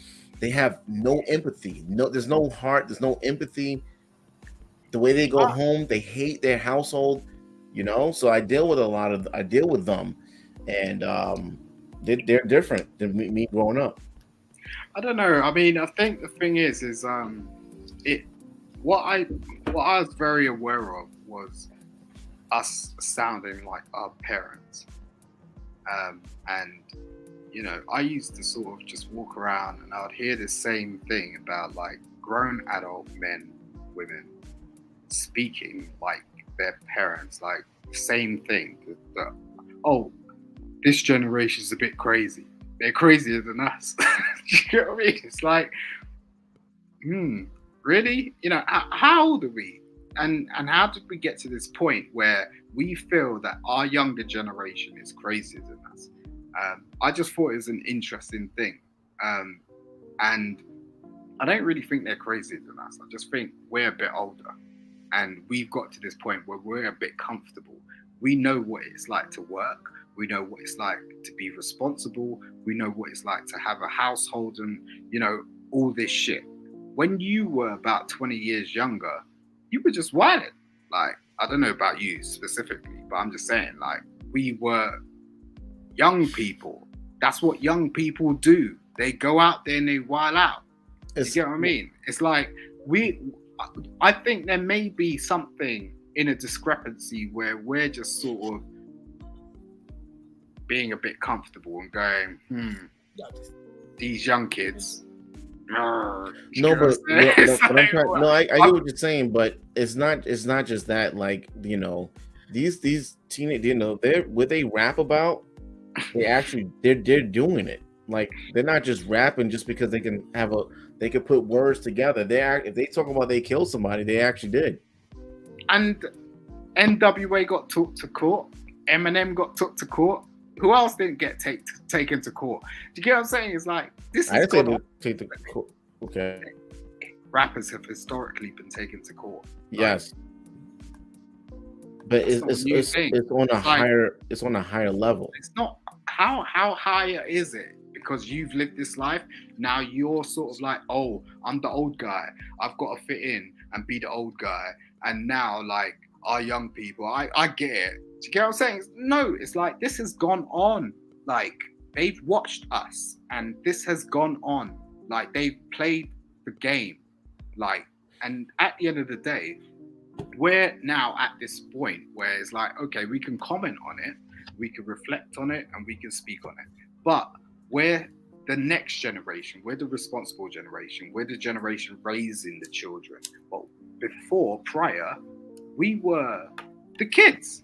empathy. No, there's no heart, there's no empathy. The way they go home, they hate their household. You know, so I deal with them, and they're different than me growing up. I don't know. I mean, I think the thing is what I was very aware of was us sounding like our parents, and you know, I used to sort of just walk around and I would hear the same thing about like grown adult men, women speaking like their parents, like same thing. Oh, this generation's a bit crazy. They're crazier than us. Do you get what I mean? It's like, really? You know, how old are we? And how did we get to this point where we feel that our younger generation is crazier than us? I just thought it was an interesting thing. And I don't really think they're crazier than us. I just think we're a bit older. And we've got to this point where we're a bit comfortable. We know what it's like to work. We know what it's like to be responsible. We know what it's like to have a household and, you know, all this shit. When you were about 20 years younger, you were just wilding. Like, I don't know about you specifically, but I'm just saying, like, we were young people. That's what young people do. They go out there and they wild out. You get what I mean? It's like, I think there may be something in a discrepancy where we're just sort of being a bit comfortable and going, these young kids. I get what you're saying, but it's not just that. Like, you know, these teenage, you know, they're what they rap about. They're doing it. Like, they're not just rapping just because they can put words together. If they talk about they killed somebody, they actually did. And NWA got took to court. Eminem got took to court. Who else didn't get taken to court? Do you get what I'm saying? It's like, this is take to court. Okay. Rappers have historically been taken to court. Yes. But it's on a higher level. It's not how higher is it? Because you've lived this life, now you're sort of like, oh, I'm the old guy. I've got to fit in and be the old guy. And now, like, our young people, I get it. Do you get what I'm saying? No, it's like, this has gone on. Like, they've watched us and this has gone on. Like, they've played the game. Like, and at the end of the day, we're now at this point where it's like, okay, we can comment on it, we can reflect on it, and we can speak on it. But we're the next generation, we're the responsible generation, we're the generation raising the children. But prior, we were the kids.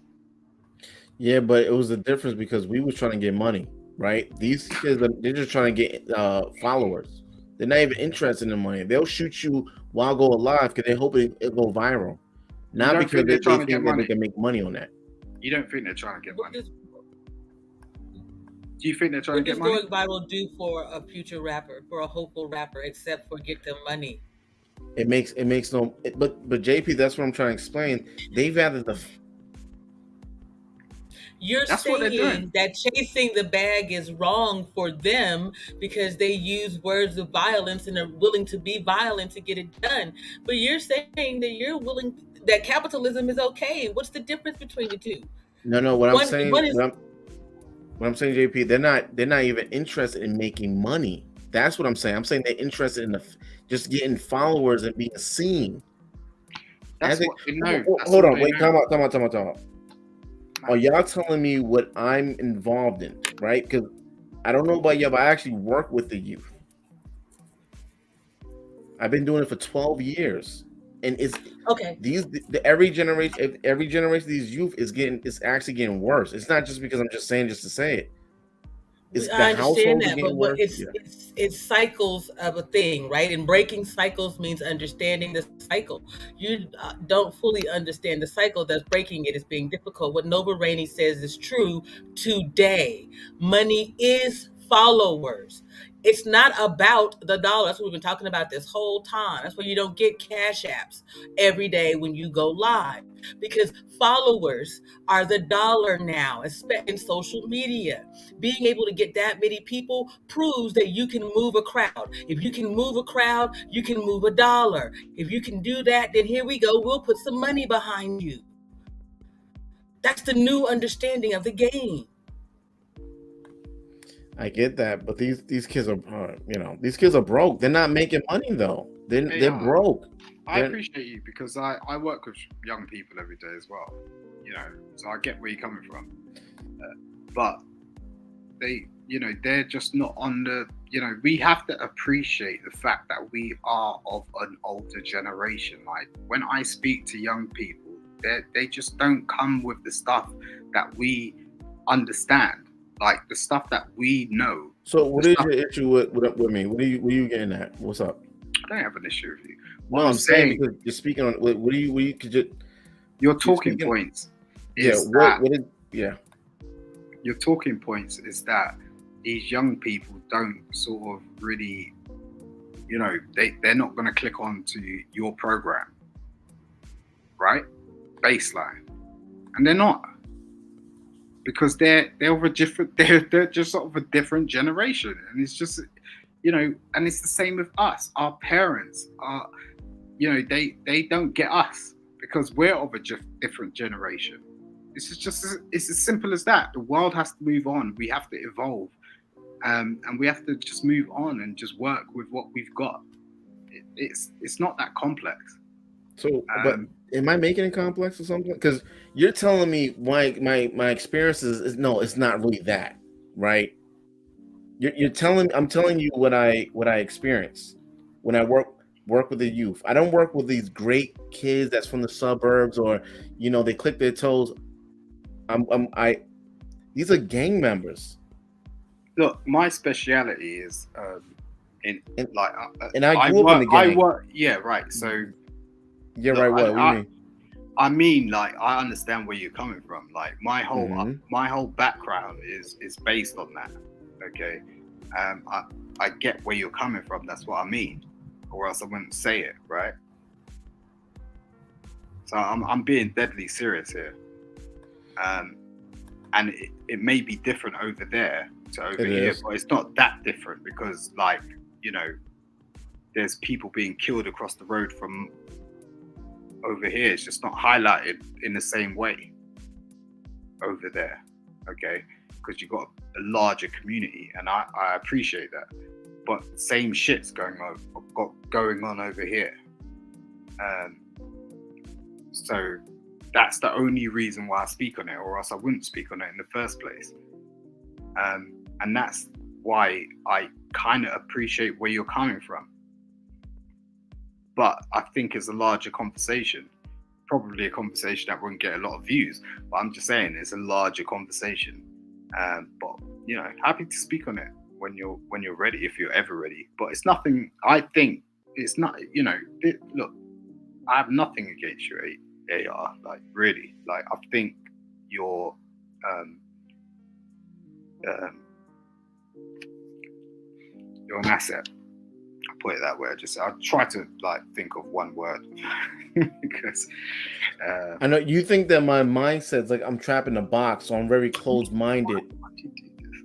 Yeah, but it was a difference because we were trying to get money, right? These kids, they're just trying to get followers. They're not even interested in money. They'll shoot you while go alive because they hope it go viral. Not because they think that they can make money on that. You don't think they're trying to get money? Do you think they're trying to get money? What does going viral do for a future rapper, for a hopeful rapper, except for get them money? It makes no. But JP, that's what I'm trying to explain. They've added the. You're saying that chasing the bag is wrong for them because they use words of violence and are willing to be violent to get it done. But you're saying that that capitalism is okay. What's the difference between the two? No. What I'm saying, JP, they're not even interested in making money. That's what I'm saying. I'm saying they're interested in just getting followers and being seen. Hold on, wait, come on. Are y'all telling me what I'm involved in, right? Because I don't know about y'all, but I actually work with the youth. I've been doing it for 12 years. And it's okay. Every generation of these youth is actually getting worse. It's not just because I'm just saying just to say it. I understand that, but it's cycles of a thing, right? And breaking cycles means understanding the cycle. You don't fully understand the cycle that's breaking it is being difficult. What Novarainee says is true today. Money is followers. It's not about the dollar. That's what we've been talking about this whole time. That's why you don't get cash apps every day when you go live, because followers are the dollar now, especially in social media. Being able to get that many people proves that you can move a crowd. If you can move a crowd, you can move a dollar. If you can do that, then here we go. We'll put some money behind you. That's the new understanding of the game. I get that, but these kids are, these kids are broke. They're not making money though. They're broke. I appreciate you because I work with young people every day as well. So I get where you're coming from. But they're just not on the. We have to appreciate the fact that we are of an older generation. Like when I speak to young people, They just don't come with the stuff that we understand, like the stuff that we know. So what is your issue with me? What are you getting at? What's up? I don't have an issue with you. No, I'm saying because you're speaking on what are you could you your talking points. Yeah, your talking points is that these young people don't sort of really, you know, they're not going to click on to your program, right? Baseline, and they're not, because they're of a different, they're just sort of a different generation, and it's just, you know, and it's the same with us. Our parents are, you know, they don't get us because we're of a different generation. It's as simple as that. The world has to move on. We have to evolve, and we have to just move on and just work with what we've got. It's not that complex. So, but am I making it complex or something? Because you're telling me my experience is no, it's not really that, right? I'm telling you what I experience when I work with the youth. I don't work with these great kids that's from the suburbs, or, you know, they click their toes. These are gang members. Look, my speciality is and I grew up in the gang. Yeah, right. So yeah, right. What do you mean? I mean, like, I understand where you're coming from. Like, my whole background is based on that. Okay, I get where you're coming from. That's what I mean, or else I wouldn't say it, right? So I'm being deadly serious here. And it may be different over there to over here, but it's not that different because, like, you know, there's people being killed across the road from over here. It's just not highlighted in the same way over there, okay? Because you've got a larger community, and I appreciate that. But same shit's going on over here. So that's the only reason why I speak on it, or else I wouldn't speak on it in the first place. And that's why I kind of appreciate where you're coming from. But I think it's a larger conversation, probably a conversation that wouldn't get a lot of views. But I'm just saying it's a larger conversation. But, you know, happy to speak on it when you're ready, if you're ever ready. But it's nothing. I think it's not. You know, look, I have nothing against your AR. Like, really, like, I think you're an asset. I'll put it that way. I try to, like, think of one word because I know you think that my mindset's like I'm trapped in a box, so I'm very closed-minded,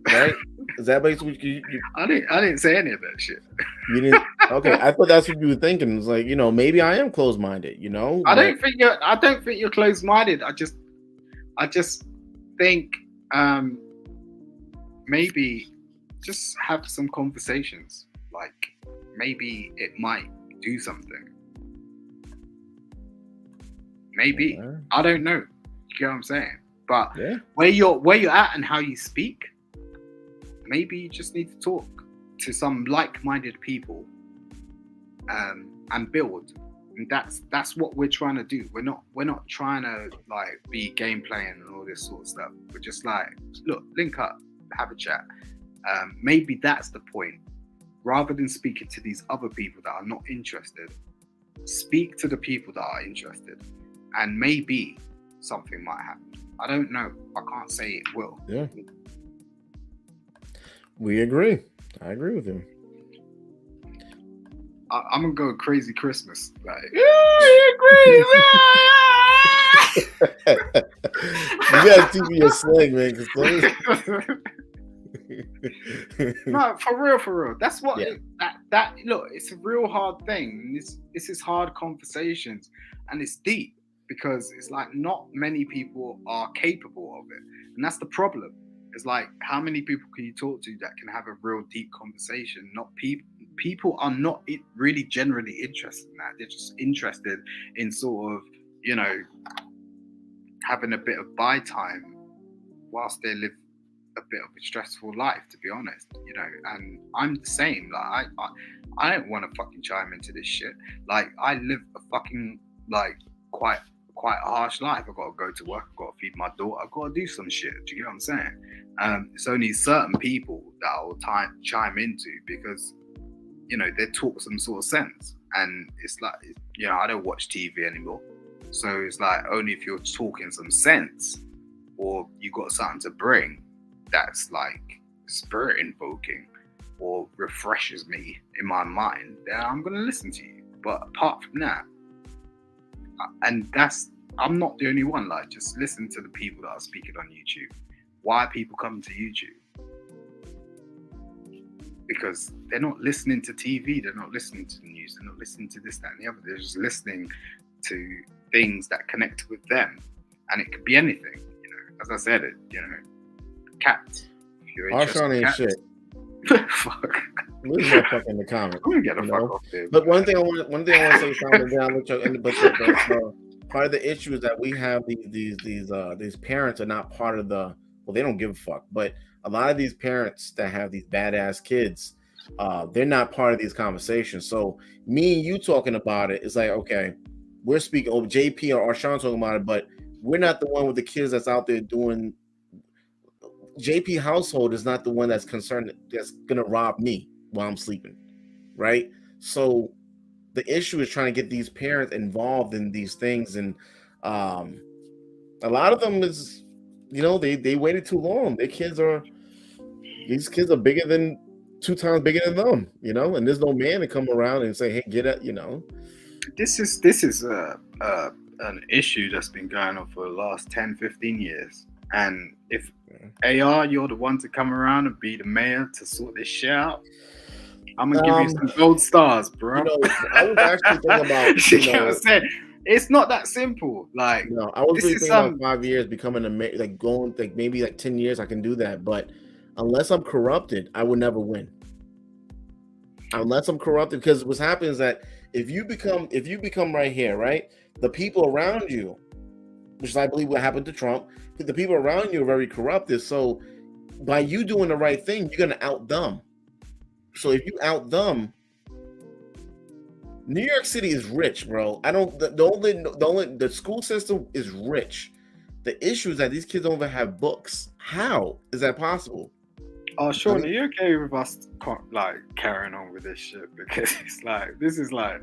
right? Is that basically what you I didn't say any of that shit. You didn't? Okay, I thought that's what you were thinking. It's like, you know, maybe I am closed-minded. You know, I don't think you're closed-minded. I just think maybe just have some conversations. Like, maybe it might do something. Maybe. I don't know. You get what I'm saying? But where you're at and how you speak, maybe you just need to talk to some like-minded people and build. And that's what we're trying to do. We're not trying to, like, be game playing and all this sort of stuff. We're just like, look, link up, have a chat. Maybe that's the point. Rather than speaking to these other people that are not interested, speak to the people that are interested, and maybe something might happen. I don't know. I can't say it will. Yeah. We agree. I agree with you. I'm gonna go crazy Christmas. Like, you gotta teach me your slang, man. No, for real. That's what that look. It's a real hard thing. This is hard conversations, and it's deep because it's like not many people are capable of it, and that's the problem. It's like, how many people can you talk to that can have a real deep conversation? Not people. People are not really generally interested in that. They're just interested in sort of, you know, having a bit of buy time whilst they live a bit of a stressful life, to be honest, you know. And I'm the same. Like, I don't want to fucking chime into this shit. Like, I live a fucking, like, quite quite a harsh life. I've got to go to work, I've got to feed my daughter, I've got to do some shit. Do you get what I'm saying? It's only certain people that I'll chime into because, you know, they talk some sort of sense. And it's like, you know, I don't watch TV anymore. So it's like only if you're talking some sense or you got something to bring that's like spirit invoking or refreshes me in my mind, then I'm going to listen to you. But apart from that, and I'm not the only one, like, just listen to the people that are speaking on YouTube. Why are people coming to YouTube? Because they're not listening to TV, they're not listening to the news, they're not listening to this, that, and the other. They're just listening to things that connect with them. And it could be anything, you know. As I said, it, you know, cats. If you're interested in cats, shit. Fuck. Leave that fuck in the comments. I'm gonna get the fuck off there. But one thing I want to say, calm down. Part of the issue is that we have these parents are not part of the. Well, they don't give a fuck. But a lot of these parents that have these badass kids, they're not part of these conversations. So me and you talking about it is like, okay, we're speaking. Oh, JP or Arshawn talking about it, but we're not the one with the kids that's out there doing. JP household is not the one that's concerned that's gonna rob me while I'm sleeping, right? So the issue is trying to get these parents involved in these things, and a lot of them is, you know, they waited too long. These kids are bigger than 2 times bigger than them, you know, and there's no man to come around and say, hey, get it, you know. This is an issue that's been going on for the last 10, 15 years. And if AR, you're the one to come around and be the mayor to sort this shit out, I'm gonna give you some gold stars, bro. You know, I was actually thinking about, you know what I'm saying? It's not that simple. Like, no, I was really thinking about 5 years becoming like going like maybe like 10 years I can do that, but unless I'm corrupted, I will never win. Unless I'm corrupted, because what's happening is that if you become right here, right, the people around you, which is I believe what happened to Trump, the people around you are very corrupted. So by you doing the right thing, you're gonna out them. So if you out them, New York City is rich, bro. The school system is rich. The issue is that these kids don't even have books. How is that possible? Oh, Sean, are you okay with us like carrying on with this shit? Because it's like, this is like,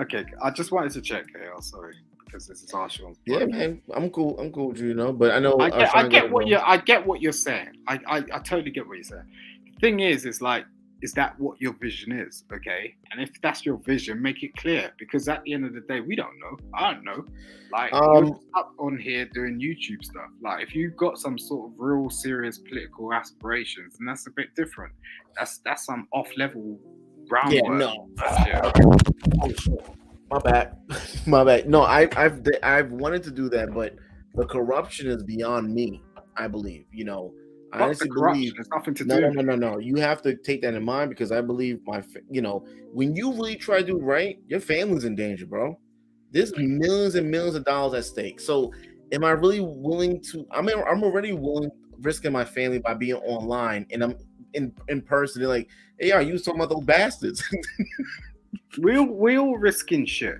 okay, I just wanted to check, AL, sorry, because this is our Sean's. Yeah, man, I'm cool with you, you know, but I know I get what you're saying. I totally get what you're saying. The thing is like, is that what your vision is? Okay, and if that's your vision, make it clear, because at the end of the day, we don't know. I don't know. Like, you're just up on here doing YouTube stuff. Like, if you've got some sort of real serious political aspirations, then that's a bit different. That's some off-level groundwork. Yeah, no. My bad. No, I've wanted to do that, but the corruption is beyond me. I believe, you know. I honestly believe it's nothing to do. No. You have to take that in mind, because I believe you know, when you really try to do right, your family's in danger, bro. There's millions and millions of dollars at stake. So, am I really willing to? I'm already willing risking my family by being online, and I'm in person. They're like, "Hey, are you talking about those bastards?" we all risking shit,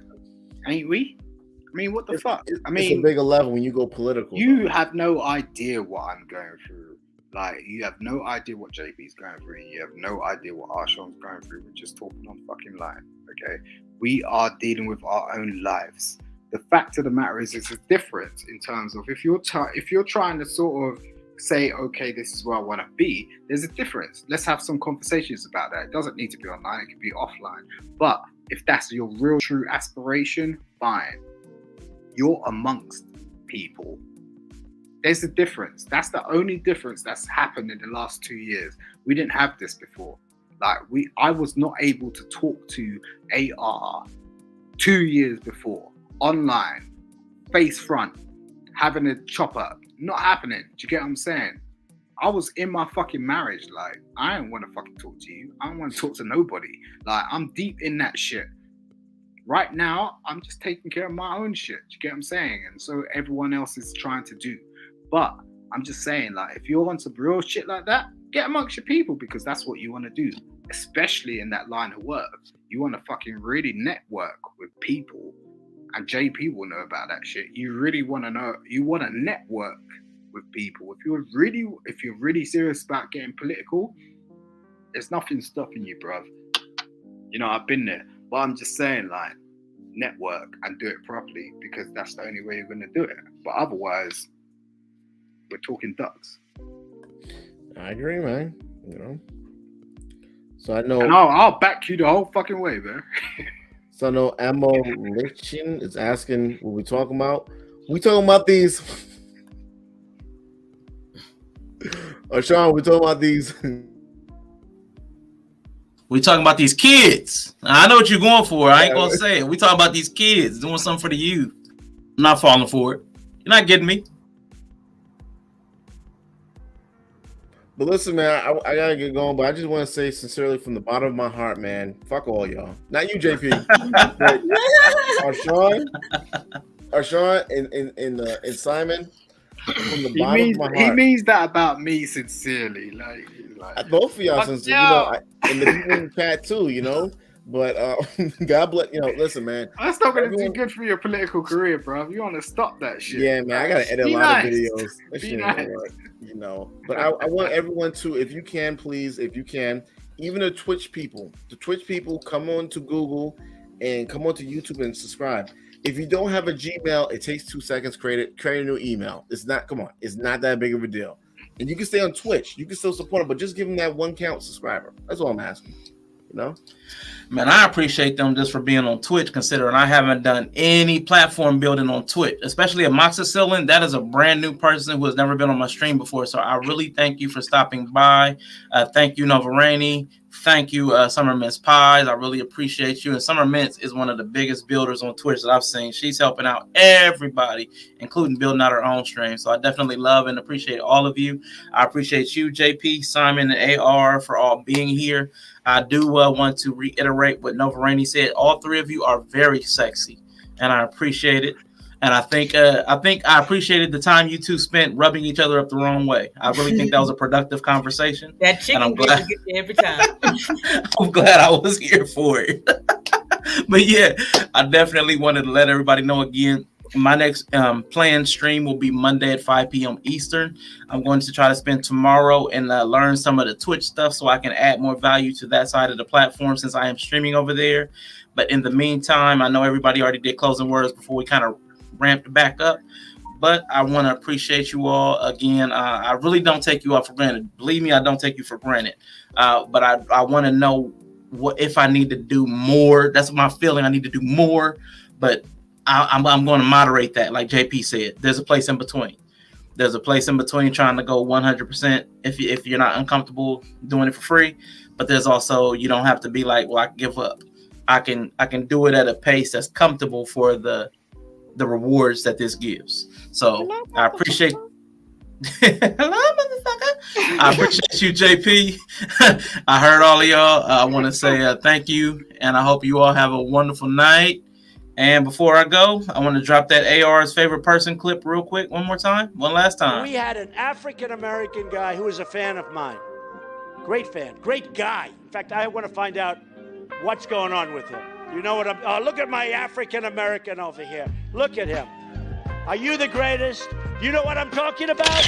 ain't we? I mean, what the fuck? I mean, it's a bigger level when you go political. You have no idea what I'm going through. Like, you have no idea what JP's going through. You have no idea what Arshawn's going through. We're just talking on fucking line, okay? We are dealing with our own lives. The fact of the matter is, it's a difference in terms of if you're trying to sort of say, okay, this is where I want to be, there's a difference. Let's have some conversations about that. It doesn't need to be online. It can be offline. But if that's your real, true aspiration, fine. You're amongst people. There's a difference. That's the only difference that's happened in the last 2 years. We didn't have this before. Like, I was not able to talk to AR 2 years before, online, face front, having a chop up. Not happening. Do you get what I'm saying? I was in my fucking marriage. Like, I don't want to fucking talk to you. I don't want to talk to nobody. Like, I'm deep in that shit. Right now, I'm just taking care of my own shit. Do you get what I'm saying? And so everyone else is trying to do. But I'm just saying, like, if you're on some real shit like that, get amongst your people, because that's what you want to do, especially in that line of work. You want to fucking really network with people and JP will know about that shit. You really want to know. You want to network with people. If you're really serious about getting political, there's nothing stopping you, bruv. You know, I've been there, but I'm just saying, like, network and do it properly, because that's the only way you're going to do it. But otherwise, we're talking ducks. I agree, man. You know, so I know, and I'll back you the whole fucking way, man. So I know Ammo Lichen is asking what we talking about. We talking about these. Or Sean, we talking about these. We talking about these kids. I know what you're going for. I ain't gonna say it. We talking about these kids doing something for the youth. I'm not falling for it. You're not getting me. But listen, man, I gotta get going. But I just want to say sincerely from the bottom of my heart, man, fuck all y'all. Not you, JP. Arshawn and Simon. From the bottom of my heart. He means that about me sincerely, like both of y'all sincerely. You know, and the people in the chat too. You know, but God bless. You know, listen, man. That's not going to do good for your political career, bro. You want to stop that shit. Yeah, man. I gotta edit a lot of videos. That shit ain't work, you know. But I want everyone to, if you can, please, if you can, even the Twitch people, come on to Google and come on to YouTube and subscribe. If you don't have a Gmail, it takes 2 seconds. Create a new email. It's not that big of a deal. And you can stay on Twitch. You can still support them, but just give them that 1 count subscriber. That's all I'm asking. You know? Man, I appreciate them just for being on Twitch, considering I haven't done any platform building on Twitch, especially Amoxicillin. That is a brand new person who has never been on my stream before. So I really thank you for stopping by. Thank you, Novarainee. Thank you, Summer Mints Pies. I really appreciate you. And Summer Mints is one of the biggest builders on Twitch that I've seen. She's helping out everybody, including building out her own stream. So I definitely love and appreciate all of you. I appreciate you, JP, Simon, and AR for all being here. I do want to reiterate what Novarainee said. All 3 of you are very sexy, and I appreciate it. And I think I appreciated the time you two spent rubbing each other up the wrong way. I really think that was a productive conversation. That chicken get you every time. I'm glad I was here for it. But yeah, I definitely wanted to let everybody know again. My next planned stream will be Monday at 5 p.m. Eastern. I'm going to try to spend tomorrow and learn some of the Twitch stuff so I can add more value to that side of the platform since I am streaming over there. But in the meantime, I know everybody already did closing words before we kind of ramped back up. But I want to appreciate you all again. I really don't take you all for granted. Believe me, I don't take you for granted. But I want to know what if I need to do more. That's my feeling. I need to do more. But I'm going to moderate that, like JP said. There's a place in between. There's a place in between trying to go 100% if you're not uncomfortable doing it for free. But there's also, you don't have to be like, well, I give up. I can do it at a pace that's comfortable for the rewards that this gives. So I appreciate. Hello, motherfucker. I appreciate you, JP. I heard all of y'all. I want to say thank you, and I hope you all have a wonderful night. And before I go, I want to drop that AR's favorite person clip real quick one last time. We had an African-American guy who was a fan of mine. Great fan, great guy. In fact, I want to find out what's going on with him. You know what look at my African-American over here. Look at him. Are you the greatest? You know what I'm talking about?